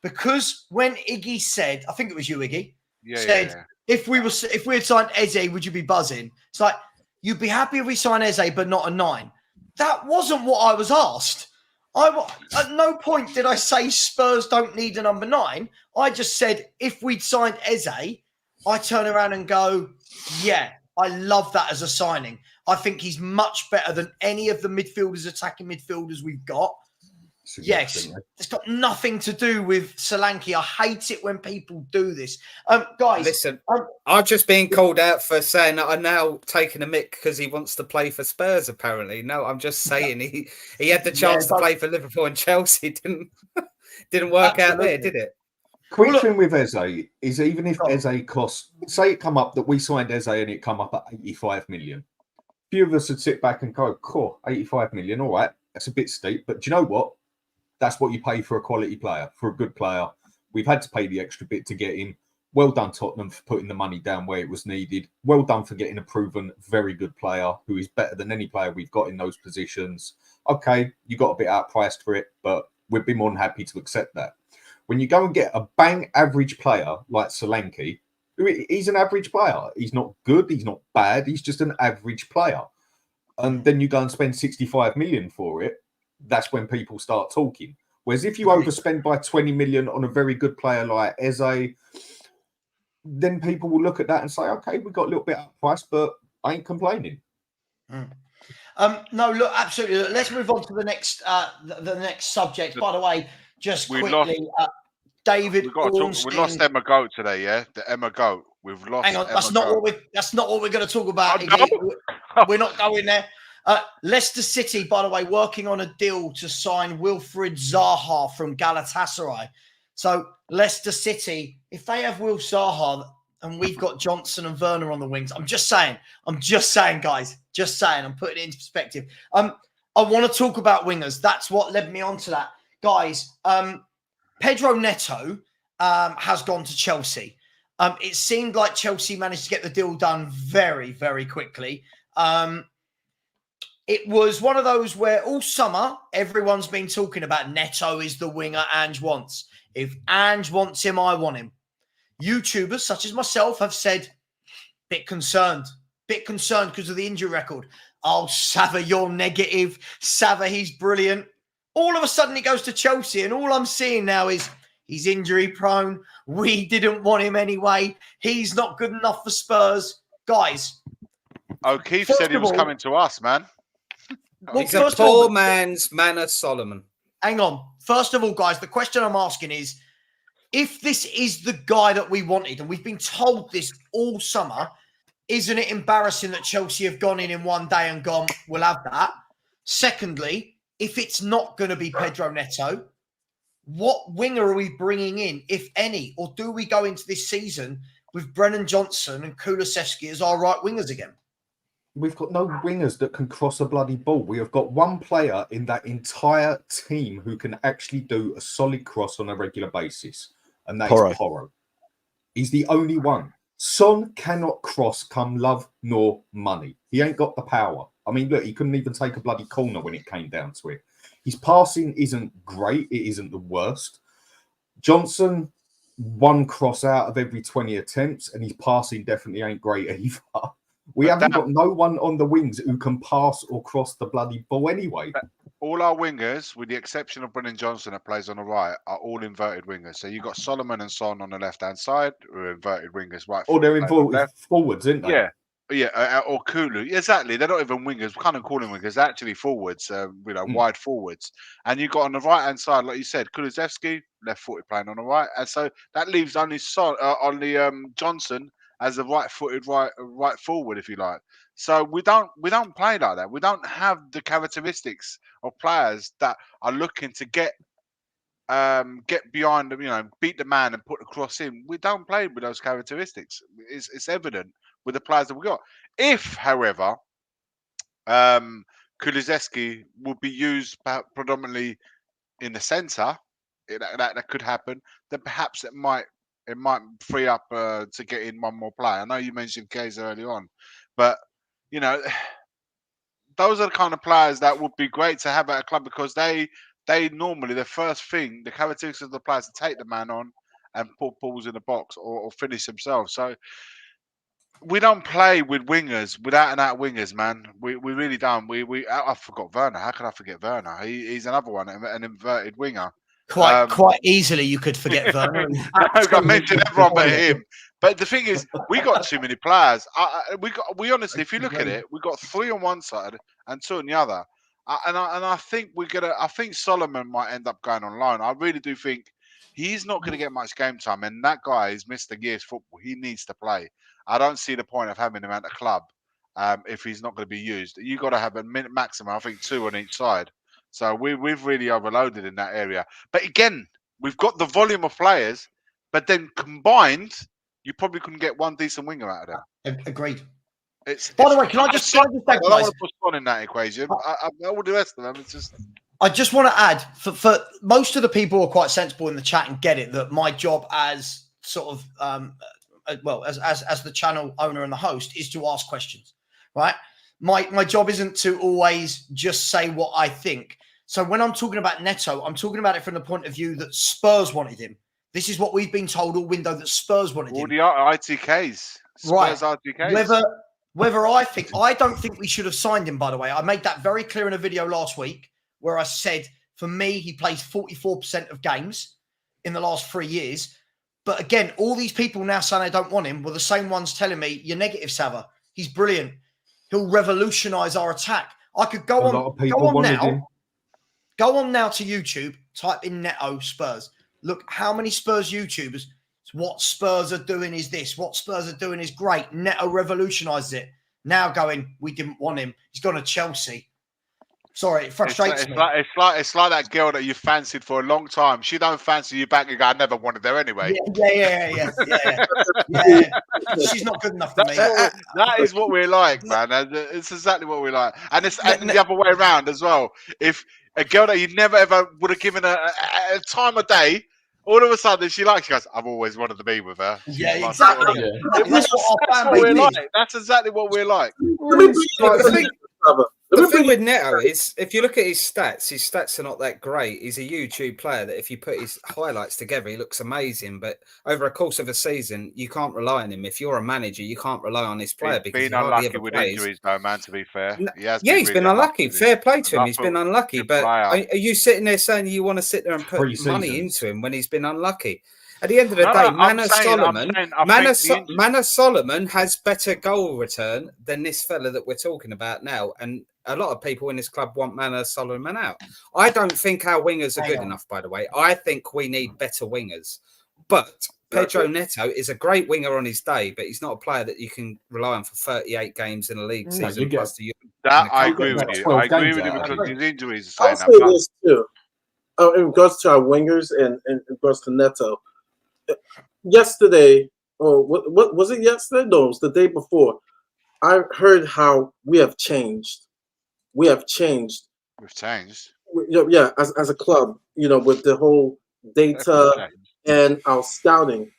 Because when Iggy said, I think it was you, Iggy, if we had signed Eze, would you be buzzing? It's like, you'd be happy if we signed Eze, but not a 9. That wasn't what I was asked. At no point did I say Spurs don't need a number 9. I just said, if we'd signed Eze, I turn around and go, yeah, I love that as a signing. I think he's much better than any of the attacking midfielders we've got. Yes, it's got nothing to do with Solanke. I hate it when people do this. Guys, listen, I'm just being called out for saying that I'm now taking a mick because he wants to play for Spurs, apparently. No, I'm just saying he had the chance to play for Liverpool and Chelsea. Didn't work out there, did it? Quick thing with Eze is even if Eze costs, say it come up that we signed Eze and it come up at 85 million. Few of us would sit back and go, cool, 85 million, all right, that's a bit steep. But do you know what? That's what you pay for a quality player, for a good player. We've had to pay the extra bit to get him. Well done, Tottenham, for putting the money down where it was needed. Well done for getting a proven, very good player who is better than any player we've got in those positions. Okay, you got a bit outpriced for it, but we'd be more than happy to accept that. When you go and get a bang average player like Solanke, He's an average player. He's not good. He's not bad. He's just an average player. And then you go and spend 65 million for it. That's when people start talking. Whereas if you overspend by 20 million on a very good player like Eze, then people will look at that and say, okay, we got a little bit out of price, but I ain't complaining. No, look, absolutely. Let's move on to the next subject. By the way, just quickly, David. We lost Emma Goat today, yeah? The Emma Goat. We've lost. Hang on, Emma that's not Goat. what we're going to talk about. We're not going there. Leicester City, by the way, working on a deal to sign Wilfried Zaha from Galatasaray. So Leicester City, if they have Will Zaha and we've got Johnson and Werner on the wings, I'm just saying, guys. Just saying. I'm putting it into perspective. I want to talk about wingers. That's what led me on to that, guys. Pedro Neto has gone to Chelsea. It seemed like Chelsea managed to get the deal done very, very quickly. It was one of those where all summer, everyone's been talking about Neto is the winger Ange wants. If Ange wants him, I want him. YouTubers such as myself have said, bit concerned because of the injury record. Oh, Savva, you're negative. Savva, he's brilliant. All of a sudden, he goes to Chelsea, and all I'm seeing now is he's injury prone. We didn't want him anyway. He's not good enough for Spurs. Guys. O'Keefe said he was coming to us, man. He's a poor man's Manor Solomon. Hang on. First of all, guys, the question I'm asking is, if this is the guy that we wanted, and we've been told this all summer, isn't it embarrassing that Chelsea have gone in one day and gone, we'll have that? Secondly, if it's not going to be Pedro Neto, what winger are we bringing in, if any? Or do we go into this season with Brennan Johnson and Kulusevski as our right wingers again? We've got no wingers that can cross a bloody ball. We have got one player in that entire team who can actually do a solid cross on a regular basis, and that is Porro. He's the only one. Son cannot cross come love nor money. He ain't got the power. I mean, look, he couldn't even take a bloody corner when it came down to it. His passing isn't great. It isn't the worst. Johnson, one cross out of every 20 attempts, and his passing definitely ain't great either. We haven't got no one on the wings who can pass or cross the bloody ball anyway. All our wingers, with the exception of Brennan Johnson that plays on the right, are all inverted wingers. So you've got Solomon and Son on the left-hand side, who are inverted wingers. Right? Oh, they're inverted forwards, aren't they? Yeah, or Kulu. Exactly. They're not even wingers. We can't call them wingers. They're actually forwards, wide forwards. And you've got on the right-hand side, like you said, Kulusevski, left-footed playing on the right. And so that leaves only Son, Johnson as a right-footed right forward, if you like. So we don't play like that. We don't have the characteristics of players that are looking to get behind them, beat the man and put the cross in. We don't play with those characteristics. It's evident with the players that we got. If, however, Kulusevski will be used predominantly in the centre, that could happen. Then perhaps it might free up to get in one more player. I know you mentioned Keza early on, but those are the kind of players that would be great to have at a club, because they normally, the first thing, the characteristics of the players to take the man on and put balls in the box or finish themselves. So we don't play with wingers, without and out wingers, man. We really don't. I forgot Werner. How could I forget Werner? He's another one, an inverted winger. Quite easily, you could forget Werner. I mentioned everyone but him. But the thing is, we got too many players. We honestly, if you look at it, we got 3 on one side and 2 on the other. I think I think Solomon might end up going on loan. I really do think he's not going to get much game time, and that guy has missed a year's football. He needs to play. I don't see the point of having him at the club if he's not going to be used. You got to have a maximum, I think, 2 on each side. So we've really overloaded in that area. But again, we've got the volume of players, but then combined, you probably couldn't get one decent winger out of them. Agreed. By the way, can I just add, I don't want to put Son in that equation. All the rest of them, it's just. I just want to add, for most of the people who are quite sensible in the chat and get it, that my job as sort of as the channel owner and the host is to ask questions, right? My job isn't to always just say what I think. So when I'm talking about Neto, I'm talking about it from the point of view that Spurs wanted him. This is what we've been told all window that Spurs wanted All him. the ITKs. Right. Spurs ITKs. Whether I don't think we should have signed him, by the way. I made that very clear in a video last week where I said, for me, he plays 44% of games in the last 3 years. But again, all these people now saying they don't want him were the same ones telling me, you're negative, Savva. He's brilliant. He'll revolutionise our attack. I could go on now to YouTube, type in Neto Spurs. Look, how many Spurs YouTubers, what Spurs are doing is this, what Spurs are doing is great. Neto revolutionised it. Now going, we didn't want him. He's gone to Chelsea. Sorry, it frustrates me. It's like that girl that you fancied for a long time. She don't fancy you back. You go, I never wanted her anyway. Yeah. She's not good enough for me. That is what we're like, man. It's exactly what we're like. And it's the other way around as well. If a girl that you never ever would have given a time of day, all of a sudden she likes, she goes, I've always wanted to be with her. Yeah, exactly. That's what we're like. That's exactly what we're like. The thing with Neto is, if you look at his stats are not that great. He's a YouTube player that if you put his highlights together, he looks amazing. But over a course of a season, you can't rely on him. If you're a manager, you can't rely on this player because he's been unlucky with injuries, though, man, to be fair. He's been unlucky. Fair play to him. He's been unlucky. But are you sitting there saying you want to sit there and put money into him when he's been unlucky? At the end of the day, Manor Solomon has better goal return than this fella that we're talking about now. And a lot of people in this club want Manor Solomon out. I don't think our wingers are good enough, by the way. I think we need better wingers. But Pedro Neto is a great winger on his day, but he's not a player that you can rely on for 38 games in a league season. I agree with you. I agree with you because his injuries are I'll say this too. In regards to our wingers and in regards to Neto. Yesterday, what was it yesterday? No, it was the day before. I heard how we have changed. We've changed. Yeah, as a club, with the whole data and our scouting.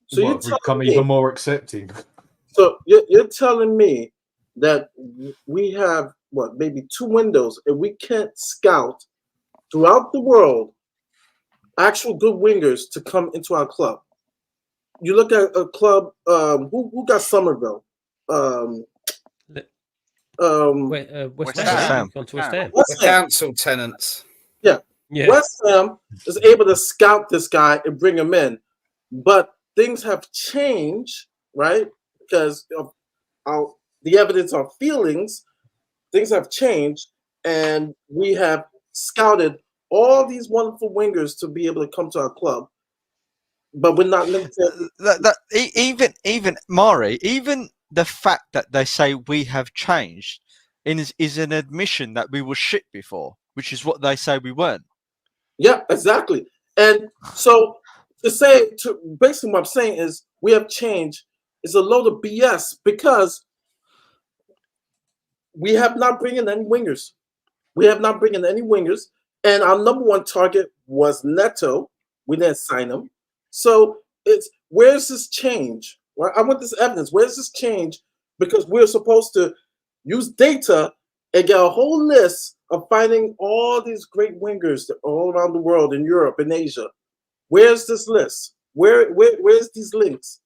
So you've become even more accepting. So you're telling me that we have maybe 2 windows, and we can't scout throughout the world actual good wingers to come into our club. You look at a club who got Somerville. West Ham. Gone to West Ham. Council tenants. Yeah. West Ham is able to scout this guy and bring him in, but things have changed, right? Because of the evidence of feelings, things have changed, and we have scouted all these wonderful wingers to be able to come to our club, but we're not limited. Even Mari, even the fact that they say we have changed is an admission that we were shit before, which is what they say we weren't. Yeah, exactly. And so basically what I'm saying is we have changed is a load of BS because we have not bringing any wingers. And our number one target was Neto. We didn't sign him. So where's this change? Well, I want this evidence. Where's this change? Because we're supposed to use data and get a whole list of finding all these great wingers all around the world, in Europe, in Asia. Where's this list? Where's these links?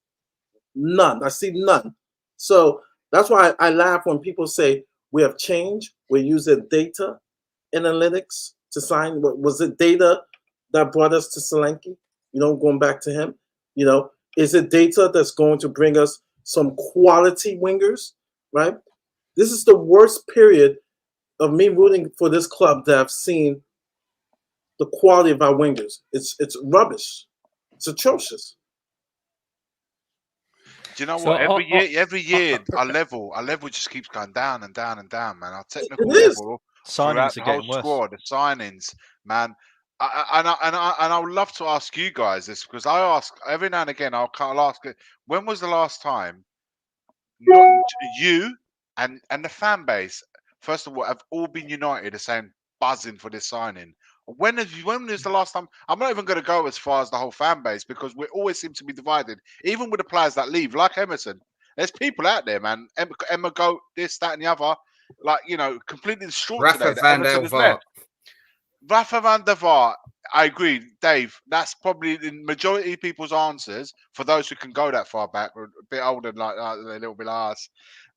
None. I see none. So that's why I laugh when people say we have changed. We're using data analytics to sign. Was it data that brought us to Solanke? Going back to him. Is it data that's going to bring us some quality wingers, right? This is the worst period of me rooting for this club that I've seen the quality of our wingers. It's rubbish. It's atrocious. Do you know what? Every year, our level just keeps going down and down and down, man. Our technical level, signings are getting worse. Squad, the signings, man. I would love to ask you guys this because I ask every now and again. I'll ask it. When was the last time you and the fan base, first of all, have all been united, the same buzzing for this signing? When is the last time? I'm not even going to go as far as the whole fan base because we always seem to be divided, even with the players that leave, like Emerson. There's people out there, man. Emma go this, that, and the other, completely distraught Rafa today. Van der Vaart. Rafa van der Vaart, I agree, Dave. That's probably the majority of people's answers for those who can go that far back, or a bit older, like a little bit like us.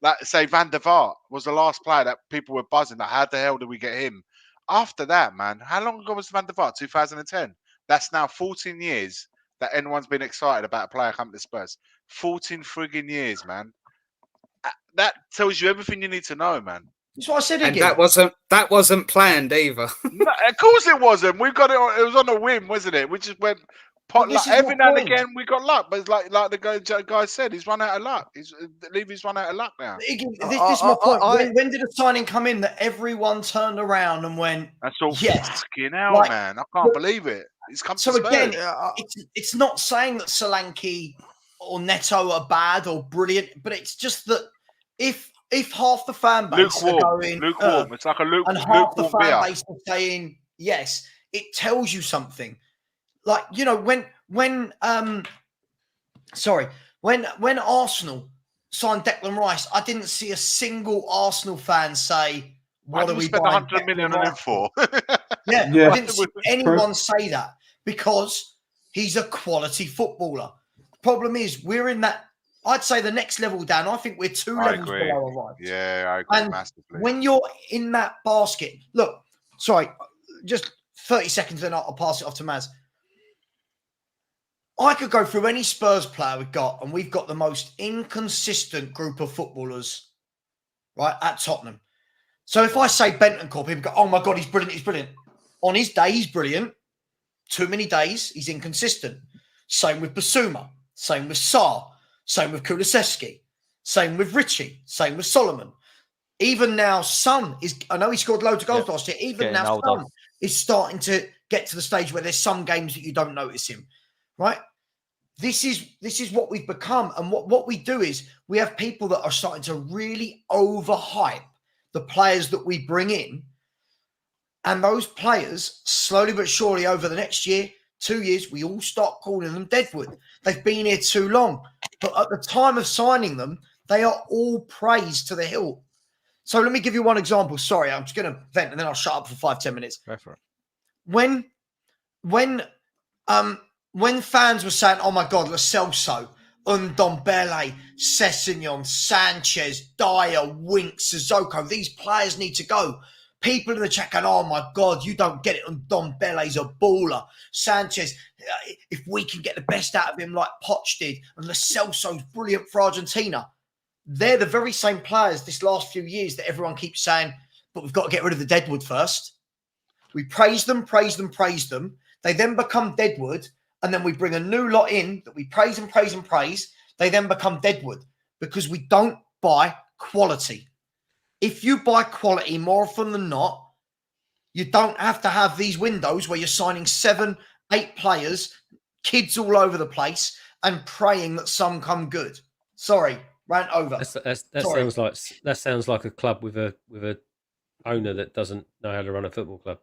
Like, say Van der Vaart was the last player that people were buzzing. Like, how the hell did we get him? After that, man, how long ago was Van der Vaart? 2010. That's now 14 years that anyone's been excited about a player coming to Spurs. 14 frigging years, man. That tells you everything you need to know, man. That's what I said And again. that wasn't planned either. No, of course it wasn't. We got it. It was on a whim, wasn't it? We just went pot luck. Every now and again we got luck, but it's like the guy said, he's run out of luck. Levy's run out of luck now. This is my point. When did a signing come in that everyone turned around and went, "That's all yes, fucking hell, man! I can't believe it. He's come so to Spurs." Again, it's not saying that Solanke or Neto are bad or brilliant, but it's just that if half the fan base are going lukewarm, it's like a and half the fan base are saying yes, it tells you something. Like, you know, when Arsenal signed Declan Rice, I didn't see a single Arsenal fan say, "What are we spend buying 100 million on him for?" Yeah, I didn't see anyone say that because he's a quality footballer. The problem is we're in that. I'd say the next level down. I think we're two levels below arrived. Yeah, I agree and massively. When you're in that basket, look, sorry, just 30 seconds and I'll pass it off to Maz. I could go through any Spurs player we've got, and we've got the most inconsistent group of footballers, right, at Tottenham. So if I say Bentancur, people go, "Oh my God, he's brilliant, he's brilliant." On his day, he's brilliant. Too many days, he's inconsistent. Same with Basuma. Same with Sarr. Same with Kulusevski. Same with Richie. Same with Solomon. Even now, Son is. I know he scored loads of goals last year. Even now, Son is starting to get to the stage where there's some games that you don't notice him. Right? This is what we've become. And what we do is we have people that are starting to really overhype the players that we bring in. And those players, slowly but surely over the next year, 2 years, we all start calling them deadwood. They've been here too long. But at the time of signing them, they are all praised to the hilt. So let me give you one example. Sorry, I'm just going to vent and then I'll shut up for 5-10 minutes. Go for it. When fans were saying, "Oh my God, Lo Celso, Ndombele, Sessegnon, Sanchez, Dyer, Winks, Sissoko, these players need to go." People in the chat going, "Oh my God, you don't get it. Ndombele's a baller. Sanchez, if we can get the best out of him like Poch did, and Lo Celso's brilliant for Argentina." They're the very same players this last few years that everyone keeps saying, "But we've got to get rid of the deadwood first." We praise them. They then become deadwood. And then we bring a new lot in that we praise. They then become deadwood because we don't buy quality. If you buy quality more often than not, you don't have to have these windows where you're signing 7, 8 players, kids all over the place, and praying that some come good. Sorry, rant over. That sounds like a club with a owner that doesn't know how to run a football club.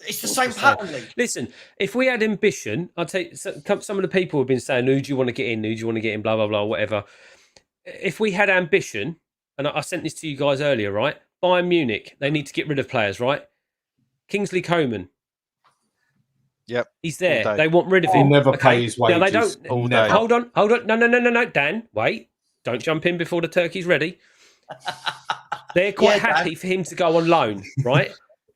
It's the same pattern, Lee. Listen, if we had ambition, I'll tell you, some of the people have been saying, "Who do you want to get in? Who do you want to get in? Blah, blah, blah, whatever." If we had ambition, and I sent this to you guys earlier, right? Bayern Munich, they need to get rid of players, right? Kingsley Coman. Yep. He's there. They want rid of him. He'll never pay his wages. No, they don't. Never. Hold on. No, Dan, wait. Don't jump in before the turkey's ready. They're quite happy for him to go on loan, right?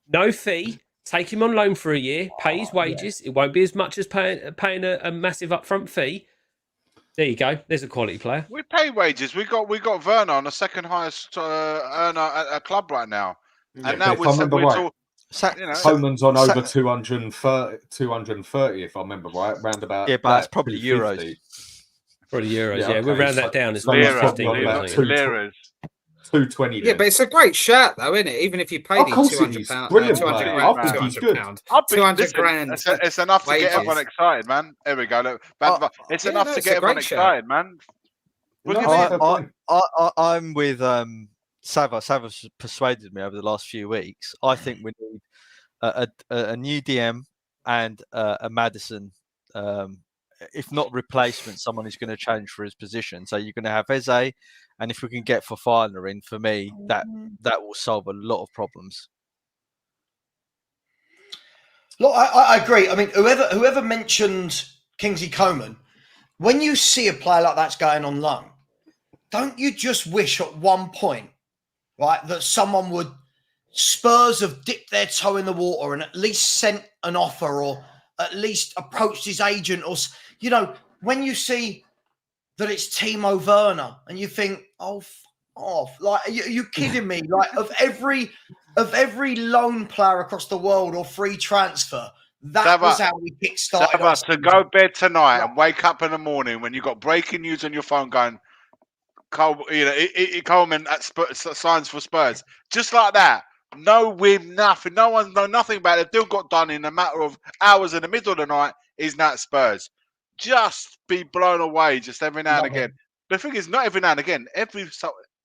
No fee. Take him on loan for a year, pay his wages. It won't be as much as paying a massive upfront fee. There you go. There's a quality player. We pay wages. We got Werner on the second highest earner at a club right now. And now we're Coleman's on over 230, if I remember right, round about. Yeah, but that's probably euros. Probably euros. Yeah, we'll round that down as well. Liras. 220. Yeah, but it's a great shout, though, isn't it? Even if you paid him £200, brilliant. 200 grand. It's enough to get everyone excited, man. Here we go. Look, it's enough to get everyone excited, man. I'm with Savva. Savva's persuaded me over the last few weeks. I think we need a new DM and a Maddison. If not replacement, someone who's going to challenge for his position. So you're going to have Eze, and if we can get Fofana in, for me, that will solve a lot of problems. Look, I agree. I mean, whoever mentioned Kingsley Coman, when you see a player like that's going on loan, don't you just wish at one point, right, that someone would Spurs have dipped their toe in the water and at least sent an offer or at least approached his agent, or when you see that it's Timo Werner and you think, oh, off, like you kidding me? Like of every loan player across the world or free transfer, that was how we kick-started. Savva, to go bed tonight and wake up in the morning when you got breaking news on your phone going, Coleman at signs for Spurs, just like that. No whim, nothing. No one know nothing about it. Deal got done in a matter of hours in the middle of the night. He's not Spurs. Just be blown away just every now and again. The thing is, not every now and again. Every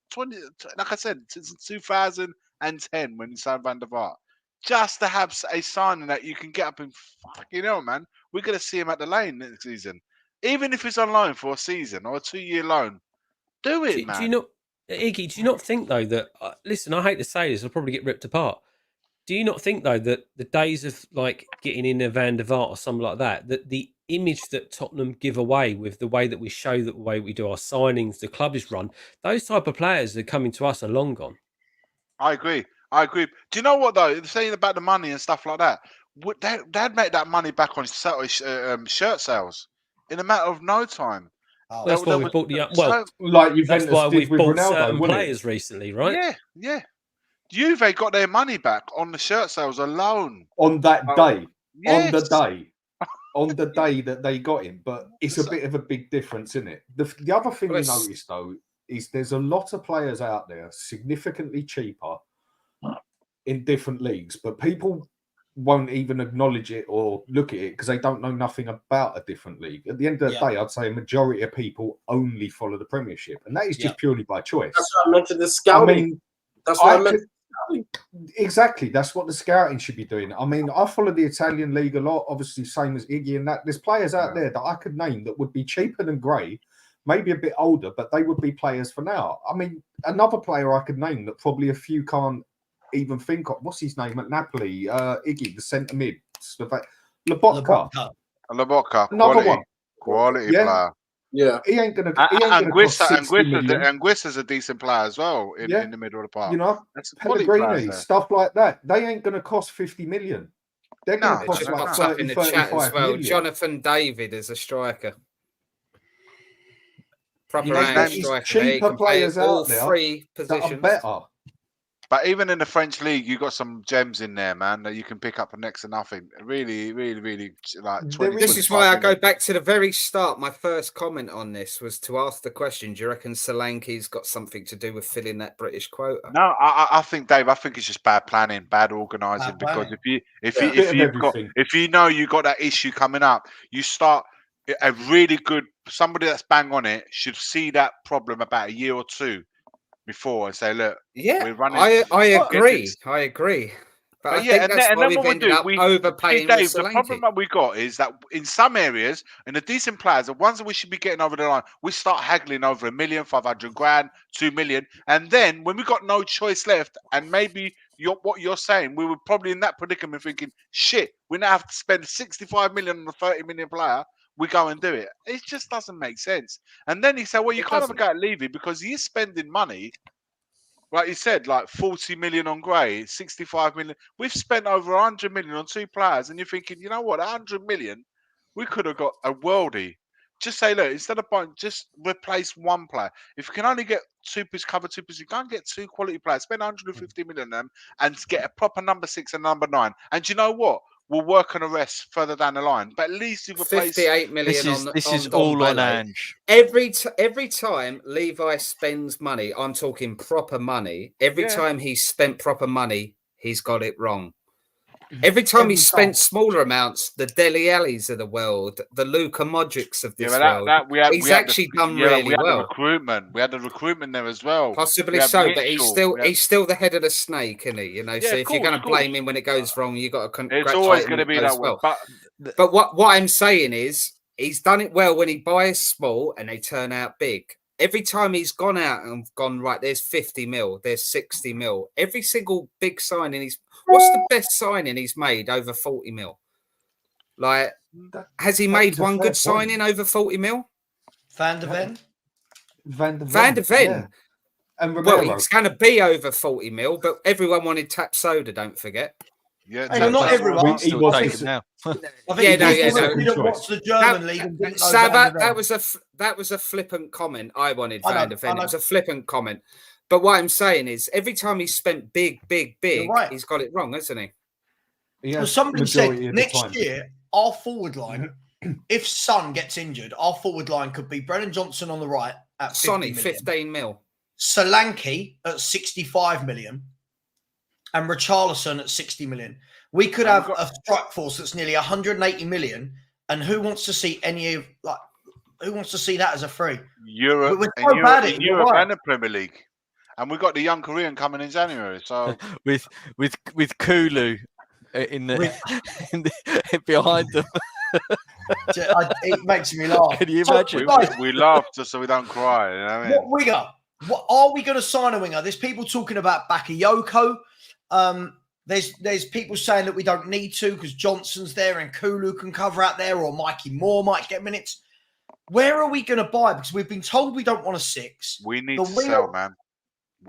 20, like I said, since 2010 when he signed Van der Vaart, just to have a signing that you can get up and fucking hell, man. We're gonna see him at the lane next season, even if he's on loan for a season or a 2-year loan. Do it, man. Do you not, Iggy? Do you not think though that listen? I hate to say this, I'll probably get ripped apart. Do you not think though that the days of like getting in a Van der Vaart or something like that, that the image that Tottenham give away with the way that we show that the way we do our signings, the club is run, those type of players that are coming to us are long gone. I agree. Do you know what though? Saying about the money and stuff like that, they'd make that money back on shirt sales in a matter of no time. Oh, that's why we bought like Juventus that's why we've with bought Ronaldo, certain players recently, right? Yeah. Juve got their money back on the shirt sales alone on that day. Yes. On the day that they got him. But it's a bit of a big difference, isn't it? The other thing you notice though is there's a lot of players out there significantly cheaper in different leagues, but people won't even acknowledge it or look at it because they don't know nothing about a different league. At the end of the day, I'd say a majority of people only follow the Premiership, and that is just purely by choice. That's what I mentioned, the scouting. That's what I meant. Exactly, that's what the scouting should be doing. I mean, I follow the Italian league a lot, obviously same as Iggy and that. There's players out there that I could name that would be cheaper than Gray, maybe a bit older, but they would be players for now. I mean, another player I could name that probably a few can't even think of. What's his name at Napoli? Iggy, the centre mid, Lobotka. Another one. Quality player. Yeah, he ain't gonna. Anguissa's a decent player as well in the middle of the park. You know, that's Pellegrini, stuff like that. They ain't gonna cost 50 million. They're gonna cost like 30, in the chat as well. Million. Jonathan David is a striker. Proper striker. Cheaper players out there. Three positions that are better. But even in the French league, you got some gems in there, man, that you can pick up for next to nothing. Really, really, really like 20. This is why I go back to the very start. My first comment on this was to ask the question: do you reckon Solanke's got something to do with filling that British quota? No, I think, Dave. I think it's just bad planning, bad organising. Because if you know you got that issue coming up, you start a really good somebody that's bang on it should see that problem about a year or two before and say, look, we're running. I agree. But I think that's why we've ended up overpaying. Dave, the problem that we got is that in some areas, in the decent players, the ones that we should be getting over the line, we start haggling over $1 million, 500,000, 2 million, and then when we got no choice left, and maybe what you're saying, we were probably in that predicament, thinking, shit, we now have to spend 65 million on a 30 million player. We go and do it. It just doesn't make sense. And then he said, well, you can't have a go at Levy because he's spending money. Like you said, like 40 million on Gray, 65 million. We've spent over 100 million on two players. And you're thinking, you know what, 100 million, we could have got a worldie. Just say, look, instead of buying, just replace one player. If you can only get cover two positions, you can't get two quality players. Spend 150 million on them and get a proper number 6 and number 9. And you know what? We'll work on the rest further down the line. But at least you've replaced 58 million. This is all on Ange. Every time Levi spends money, I'm talking proper money. Every time he's spent proper money, he's got it wrong. Every time he's spent smaller amounts, the Dele Allis of the world, the Luka Modrics of this world, he's actually done really well. We had the recruitment there as well. Possibly so, but he's still the head of the snake, isn't he? You know, so if you're going to blame him when it goes wrong, you got to congratulate him. It's always going to be that way. But what I'm saying is, he's done it well when he buys small and they turn out big. Every time he's gone out and gone, right, there's 50 mil, there's 60 mil. Every single big signing what's the best signing he's made over 40 mil? Like, has he made one good point. signing over 40 mil? Van der Ven? Van der Ven. Yeah. And Well, Romero. it's going to be over 40 mil, but everyone wanted Tap Soda, don't forget. Yeah, Hey, not everyone. Still was taken now. I think no. didn't watch the German league and didn't know Savva, Van der Ven. that was a flippant comment. I wanted I know, Van der Ven. I know. It was a flippant comment. But what I'm saying is, every time he's spent big, You're right. he's got it wrong, hasn't he? Well, somebody said next year, our forward line, if Son gets injured, our forward line could be Brennan Johnson on the right at 50 Sonny, million, 15 mil. Solanke at 65 million, and Richarlison at 60 million. We could have a strike force that's nearly 180 million. And who wants to see who wants to see that as a free? Europe, We're so bad at it, you're right. and the Premier League. And we've got the young Korean coming in January. So with Kulu in the behind them. It makes me laugh. Can you imagine? we laugh just so we don't cry. You know what I mean? What winger? What are we going to sign a winger? There's people talking about Bakayoko. There's people saying that we don't need to because Johnson's there and Kulu can cover out there, or Mikey Moore might get minutes. Where are we going to buy? Because we've been told we don't want a 6. We need to sell, man.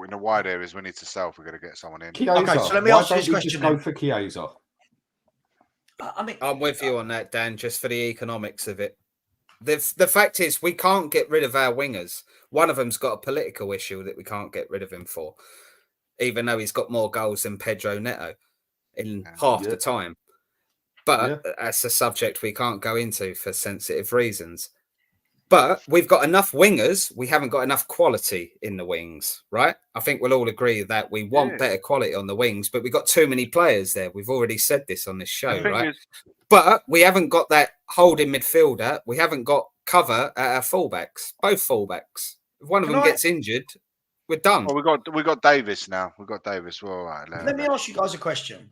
In the wide areas, we need to sell if we're going to get someone in. Chiesa. Okay, so let me ask you this Why don't we question. just go for Chiesa? I mean, I'm with you on that, Dan, just for the economics of it. The fact is, we can't get rid of our wingers. One of them's got a political issue that we can't get rid of him for, even though he's got more goals than Pedro Neto in half the time. But that's a subject we can't go into for sensitive reasons. But we've got enough wingers. We haven't got enough quality in the wings, right? I think we'll all agree that we want better quality on the wings, but we've got too many players there. We've already said this on this show, right? But we haven't got that holding midfielder. We haven't got cover at our fullbacks, both fullbacks. If one of them gets injured, we're done. Well, we got Davis now. We've got Davis. We're all right. Let me ask you guys a question.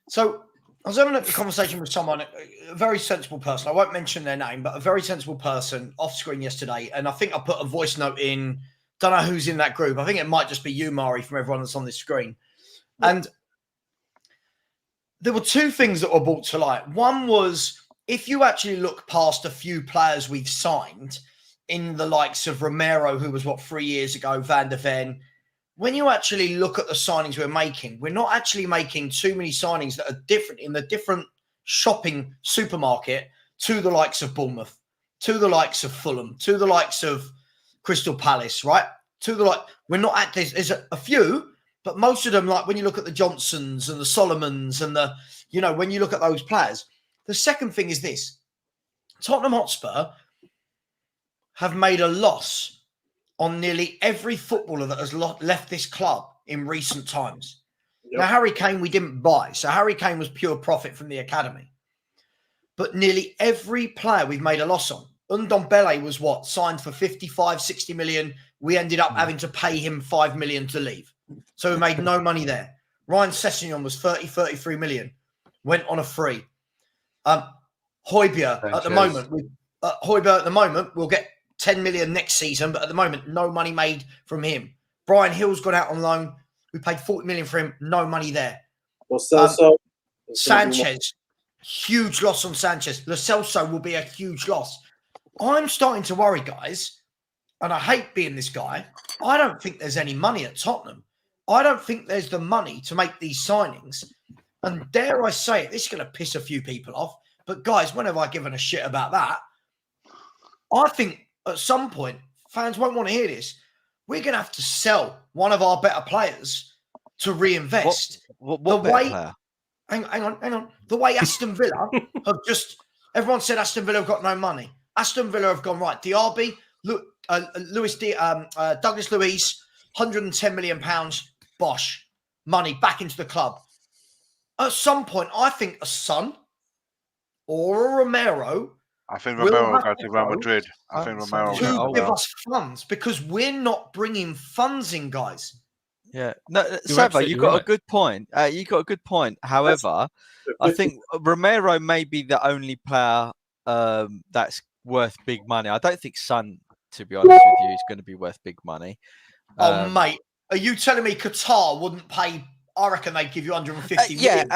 So I was having a conversation with someone, a very sensible person. I won't mention their name, but a very sensible person off screen yesterday. And I think I put a voice note in. Don't know who's in that group. I think it might just be you, Mari, from everyone that's on this screen. And there were two things that were brought to light. One was, if you actually look past a few players we've signed in the likes of Romero, who was 3 years ago, Van der Ven, when you actually look at the signings we're making, we're not actually making too many signings that are different in the different shopping supermarket to the likes of Bournemouth, to the likes of Fulham, to the likes of Crystal Palace, right? We're not at this. There's a few, but most of them, like when you look at the Johnsons and the Solomons and when you look at those players. The second thing is this: Tottenham Hotspur have made a loss on nearly every footballer that has left this club in recent times. Yep. Now, Harry Kane, we didn't buy. So Harry Kane was pure profit from the academy. But nearly every player we've made a loss on. Ndombele was signed for 55, 60 million. We ended up having to pay him 5 million to leave. So we made no money there. Ryan Sessegnon was 30, 33 million. Went on a free. Højbjerg at the moment, we'll get 10 million next season, but at the moment, no money made from him. Brian Hill's gone out on loan. We paid 40 million for him. No money there. Sanchez, huge loss on Sanchez. Lo Celso will be a huge loss. I'm starting to worry, guys, and I hate being this guy. I don't think there's any money at Tottenham. I don't think there's the money to make these signings. And dare I say it, this is going to piss a few people off. But guys, when have I given a shit about that? I think at some point, fans won't want to hear this. We're going to have to sell one of our better players to reinvest. What better player? Hang on. The way Aston Villa have everyone said Aston Villa have got no money. Aston Villa have gone, right, Diaby, Douglas Luiz, £110 million, bosh, money back into the club. At some point, I think a Son or a Romero. I think Romero will go to Real Madrid. I think Romero will give us funds because we're not bringing funds in, guys. Yeah, no, Savva, you got a good point. However, I think Romero may be the only player that's worth big money. I don't think Son, to be honest with you, is going to be worth big money. Mate, are you telling me Qatar wouldn't pay I reckon they'd give you 150 million.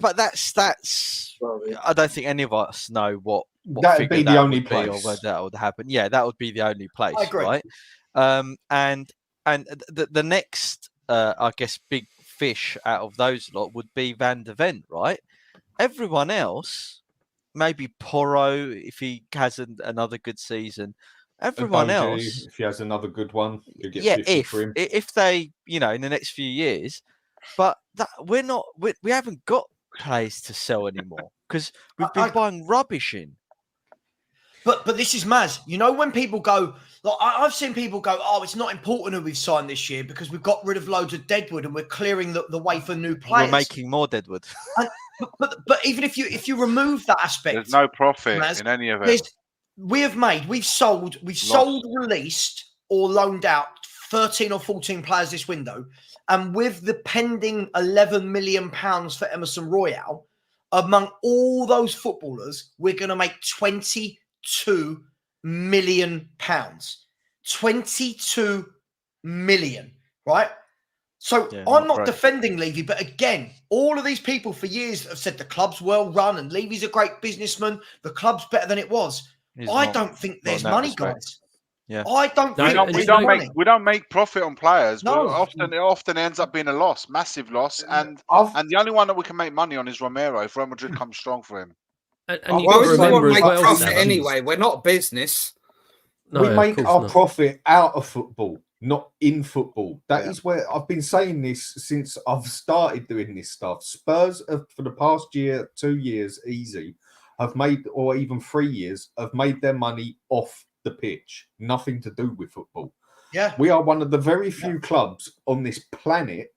But that's. I don't think any of us know what That'd be the only place, or whether that would happen. Yeah, that would be the only place, I agree. right? And the next, I guess, big fish out of those lot would be Van de Ven, right? Everyone else, maybe Porro if he has another good season. Everyone else, if he has another good one, you get 50 for him. If they, in the next few years, but we haven't got players to sell anymore because we've been buying rubbish in. But this is Maz. When people go, like I've seen people go, oh, it's not important who we've signed this year because we've got rid of loads of deadwood and we're clearing the way for new players. We're making more deadwood. But even if you remove that aspect, there's no profit Maz, in any of it. We've sold, released, or loaned out 13 or 14 players this window, and with the pending £11 million for Emerson Royal, among all those footballers, we're going to make £22 million. 22 million, right? So I'm not defending Levy, but again, all of these people for years have said the club's well run and Levy's a great businessman. The club's better than it was. I don't think there's money, guys. Yeah, I don't think we don't make profit on players. No. It often ends up being a loss, massive loss, and the only one that we can make money on is Romero if Real Madrid comes strong for him. And you got to remember as well, profit anyway. We're not business. We make our profit out of football, not in football. That is where I've been saying this since I've started doing this stuff. Spurs have, for the past year, 2 years, easy, have made, or even 3 years, have made their money off the pitch. Nothing to do with football. Yeah. We are one of the very few clubs on this planet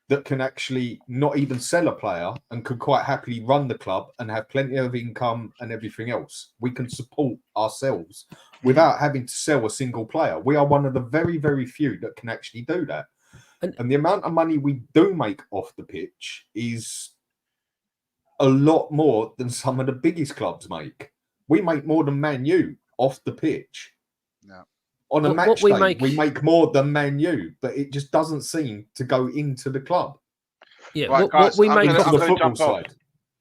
that can actually not even sell a player and could quite happily run the club and have plenty of income and everything else. We can support ourselves without having to sell a single player. We are one of the very, very few that can actually do that. And the amount of money we do make off the pitch is a lot more than some of the biggest clubs make. We make more than Man U off the pitch. Yeah. On a match day, we make more than Man U, but it just doesn't seem to go into the club. Yeah, right, guys, what we make on the football side.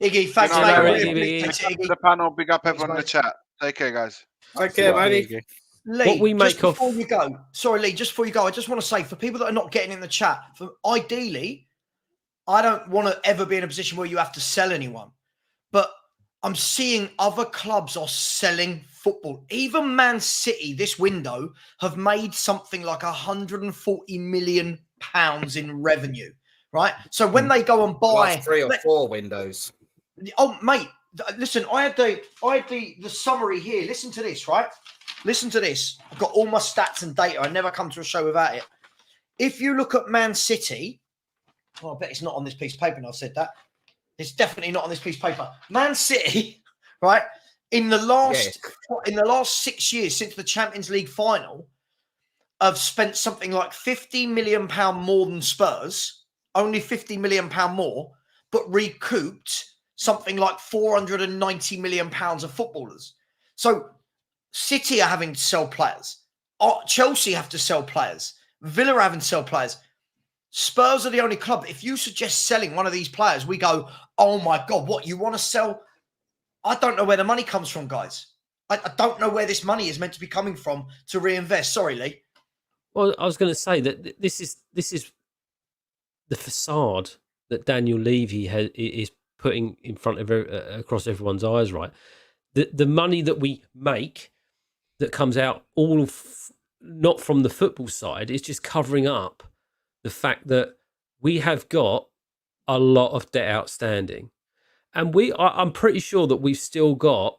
Iggy, thanks, mate. The panel, big up everyone in the chat. Take care, guys. Take care, buddy. Lee, what we make just before you go, sorry, Lee, just before you go, I just want to say for people that are not getting in the chat, ideally, I don't want to ever be in a position where you have to sell anyone, but I'm seeing other clubs are selling football. Even Man City this window have made something like £140 million in revenue, right? So when they go and buy 3 or 4 windows. Oh, mate, listen, I had the summary here. Listen to this, right? Listen to this. I've got all my stats and data. I never come to a show without it. If you look at Man City, I bet it's not on this piece of paper, and I've said that. It's definitely not on this piece of paper. Man City, right? In the last 6 years since the Champions League final, have spent something like £50 million more than Spurs, only £50 million more, but recouped something like £490 million of footballers. So City are having to sell players. Chelsea have to sell players. Villa are having to sell players. Spurs are the only club. If you suggest selling one of these players, we go, oh my God, what, you want to sell? I don't know where the money comes from, guys. I don't know where this money is meant to be coming from to reinvest. Sorry, Lee. Well, I was going to say that this is the facade that Daniel Levy is putting in front of across everyone's eyes, right? The money that we make that comes out not from the football side is just covering up the fact that we have got a lot of debt outstanding. And I'm pretty sure that we've still got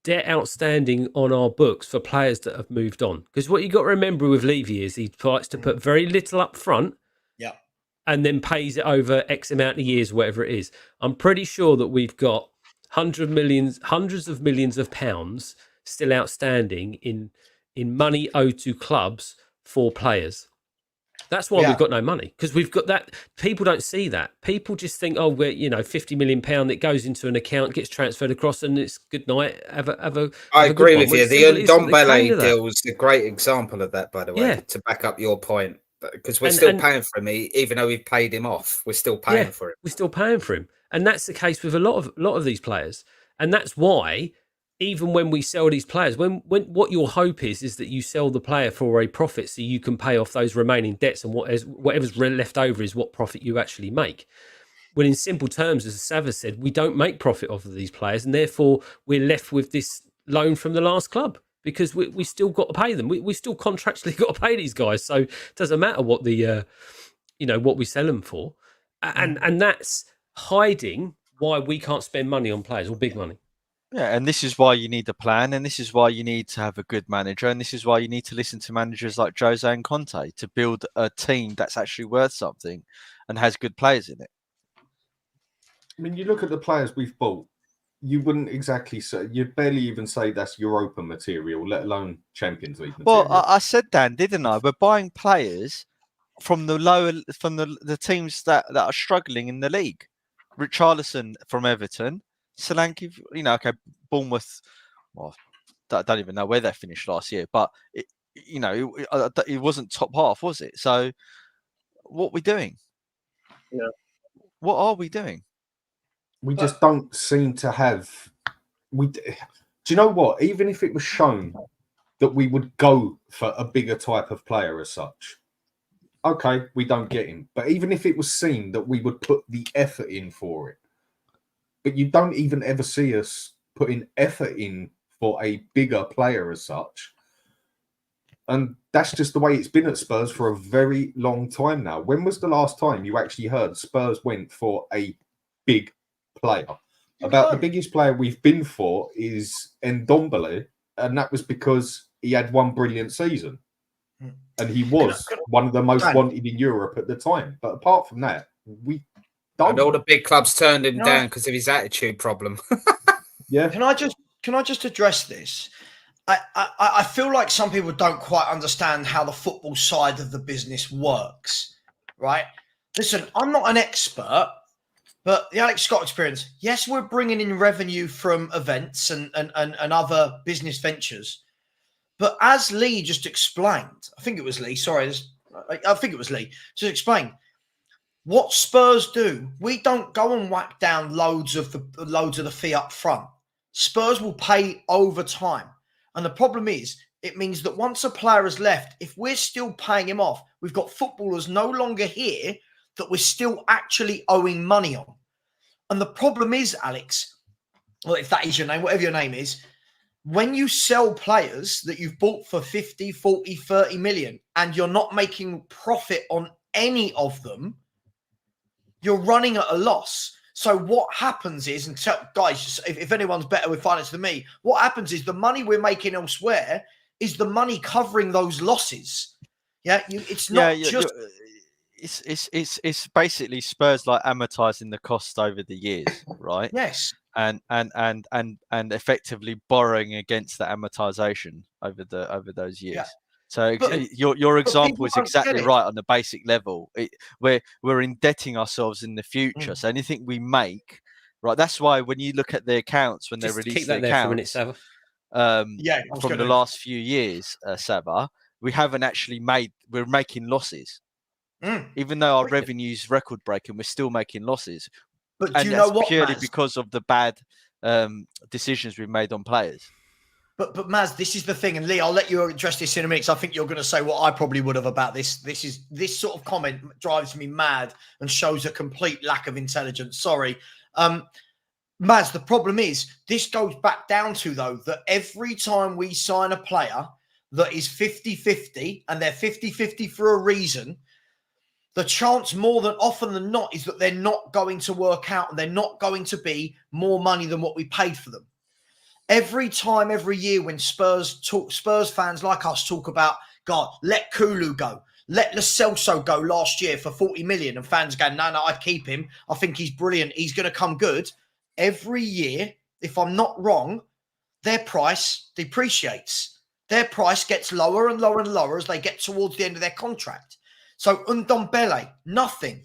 debt outstanding on our books for players that have moved on. Because what you got to remember with Levy is he likes to put very little up front, and then pays it over X amount of years, whatever it is. I'm pretty sure that we've got hundreds of millions of pounds still outstanding in money owed to clubs for players. That's why we've got no money, because we've got that. People don't see that. People just think, oh, we're £50 million that goes into an account, gets transferred across, and it's good night. I agree with you. The Ndombele deal was a great example of that, by the way, to back up your point. because we're still paying for him, even though we've paid him off. We're still paying for him. We're still paying for him, and that's the case with a lot of these players. And that's why, even when we sell these players, when what your hope is that you sell the player for a profit, so you can pay off those remaining debts, and whatever's left over is what profit you actually make. Well, in simple terms, as Savva said, we don't make profit off of these players, and therefore we're left with this loan from the last club, because we still got to pay them. We still contractually got to pay these guys, so it doesn't matter what the what we sell them for, and that's hiding why we can't spend money on players, or big money. Yeah, and this is why you need a plan, and this is why you need to have a good manager, and this is why you need to listen to managers like Jose and Conte to build a team that's actually worth something and has good players in it. I mean, you look at the players we've bought, you wouldn't exactly say, you'd barely even say that's Europa material, let alone Champions League material. Well, I said, Dan, didn't I? We're buying players from the teams that are struggling in the league. Richarlison from Everton, Solanke, okay, Bournemouth. Well, I don't even know where they finished last year, but it wasn't top half, was it? So, what are we doing? Yeah. What are we doing? We just don't seem to have. Do you know what? Even if it was shown that we would go for a bigger type of player as such, okay, we don't get him. But even if it was seen that we would put the effort in for it, but you don't even ever see us putting effort in for a bigger player as such. And that's just the way it's been at Spurs for a very long time now. When was the last time you actually heard Spurs went for a big player? About the biggest player we've been for is Ndombele, and that was because he had one brilliant season. And he was one of the most wanted in Europe at the time. But apart from that, we don't. And all the big clubs turned him down because of his attitude problem. Yeah. Can I just address this? I feel like some people don't quite understand how the football side of the business works, right? Listen, I'm not an expert, but the Alex Scott experience, yes, we're bringing in revenue from events and other business ventures. But as Lee just explained, I think it was Lee, just explained, what Spurs do, we don't go and whack down loads of the fee up front. Spurs will pay over time. And the problem is, it means that once a player has left, if we're still paying him off, we've got footballers no longer here that we're still actually owing money on. And the problem is, Alex, well, if that is your name, whatever your name is, when you sell players that you've bought for 50, 40, 30 million, and you're not making profit on any of them, you're running at a loss. So what happens is, and guys, if anyone's better with finance than me, what happens is the money we're making elsewhere is the money covering those losses. Yeah, it's not just. It's basically Spurs like amortizing the cost over the years, right? Yes. And effectively borrowing against the amortization over those years. Yeah. So your example is exactly right on the basic level. We're indebting ourselves in the future. So anything we make, right? That's why when you look at the accounts, when they release the accounts, from the last few years, Savva, we haven't actually we're making losses. Even though our revenue's record breaking, we're still making losses. But do you know what? Purely because of the bad decisions we've made on players. But Maz, this is the thing, and Lee, I'll let you address this in a minute, because I think you're going to say what I probably would have about this. This sort of comment drives me mad and shows a complete lack of intelligence. Sorry. Maz, the problem is, this goes back down to, though, that every time we sign a player that is 50-50, and they're 50-50 for a reason, the chance more than often than not is that they're not going to work out, and they're not going to be more money than what we paid for them. Every time, every year when Spurs fans like us talk about, God, let Kulu go, let Lo Celso go last year for 40 million, and fans go, no, I'd keep him. I think he's brilliant. He's going to come good. Every year, if I'm not wrong, their price depreciates. Their price gets lower and lower and lower as they get towards the end of their contract. So Ndombele, nothing.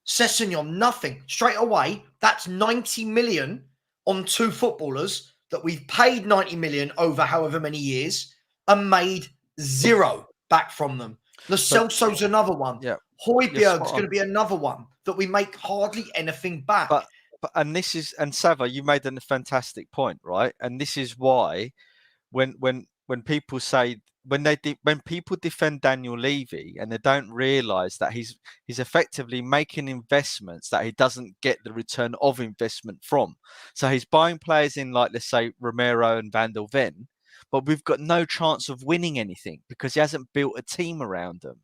Sessegnon, nothing. Straight away, that's 90 million on two footballers that we've paid 90 million over however many years and made zero back from them. Lo Celso's another one. Yeah. Højbjerg's going to be another one that we make hardly anything back. But and Savva, you made a fantastic point, right? And this is why when people say when people defend Daniel Levy and they don't realise that he's effectively making investments that he doesn't get the return of investment from. So he's buying players in, like, let's say Romero and Van der Ven, but we've got no chance of winning anything because he hasn't built a team around them,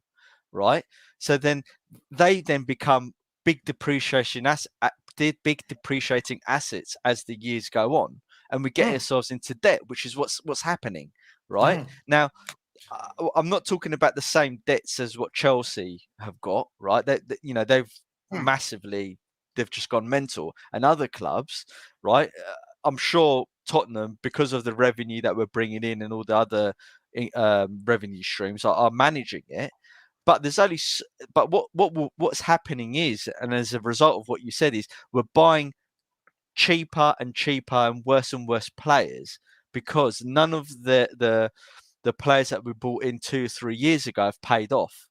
right? So then they become big depreciating assets as the years go on, and we get ourselves into debt, which is what's happening. Right now, I'm not talking about the same debts as what Chelsea have got. Right, they've massively, they've just gone mental, and other clubs, right? I'm sure Tottenham, because of the revenue that we're bringing in and all the other revenue streams, are managing it. But what's happening is, and as a result of what you said, is we're buying cheaper and cheaper and worse players, because none of the players that we bought in 2 or 3 years ago have paid off,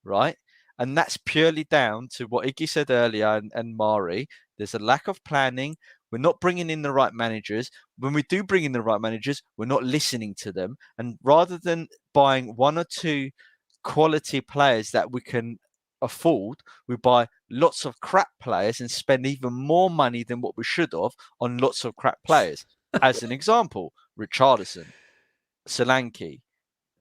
right? And that's purely down to what Iggy said earlier and Mari. There's a lack of planning. We're not bringing in the right managers. When we do bring in the right managers, we're not listening to them. And rather than buying 1 or 2 quality players that we can afford, we buy lots of crap players and spend even more money than what we should have on lots of crap players. As an example, Richarlison, Solanke,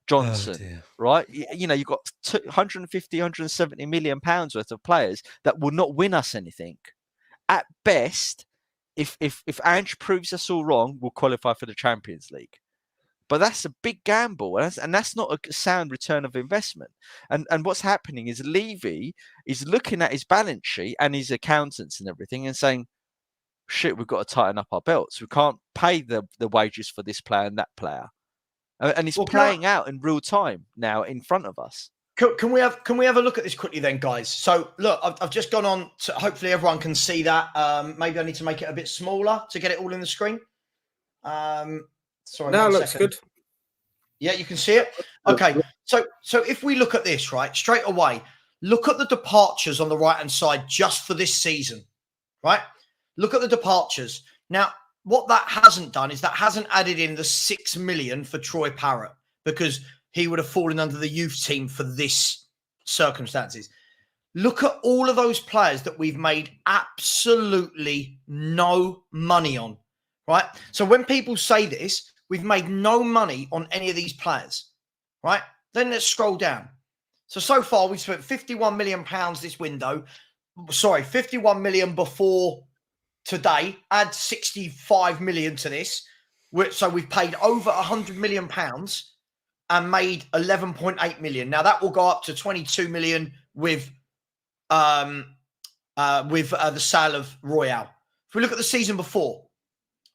Johnson, right? You've got 150, 170 million pounds worth of players that will not win us anything. At best, if Ange proves us all wrong, we'll qualify for the Champions League. But that's a big gamble, and that's not a sound return of investment. And what's happening is Levy is looking at his balance sheet and his accountants and everything and saying, shit, we've got to tighten up our belts. We can't pay the wages for this player and that player. And it's playing out in real time now in front of us. Can we have a look at this quickly then, guys? So look, I've just gone on to, hopefully everyone can see that. Maybe I need to make it a bit smaller to get it all in the screen. Sorry. No, it looks good. Yeah, you can see it. Okay. So if we look at this, right, straight away, look at the departures on the right-hand side just for this season, right? Look at the departures. Now, what that hasn't done is that hasn't added in the 6 million for Troy Parrott, because he would have fallen under the youth team for this circumstances. Look at all of those players that we've made absolutely no money on, right? So when people say this, we've made no money on any of these players, right? Then let's scroll down. So far we've spent 51 million pounds this window. Sorry, 51 million before today. Add 65 million to this. So we've paid over 100 million pounds and made 11.8 million. Now that will go up to 22 million with the sale of Royal. If we look at the season before,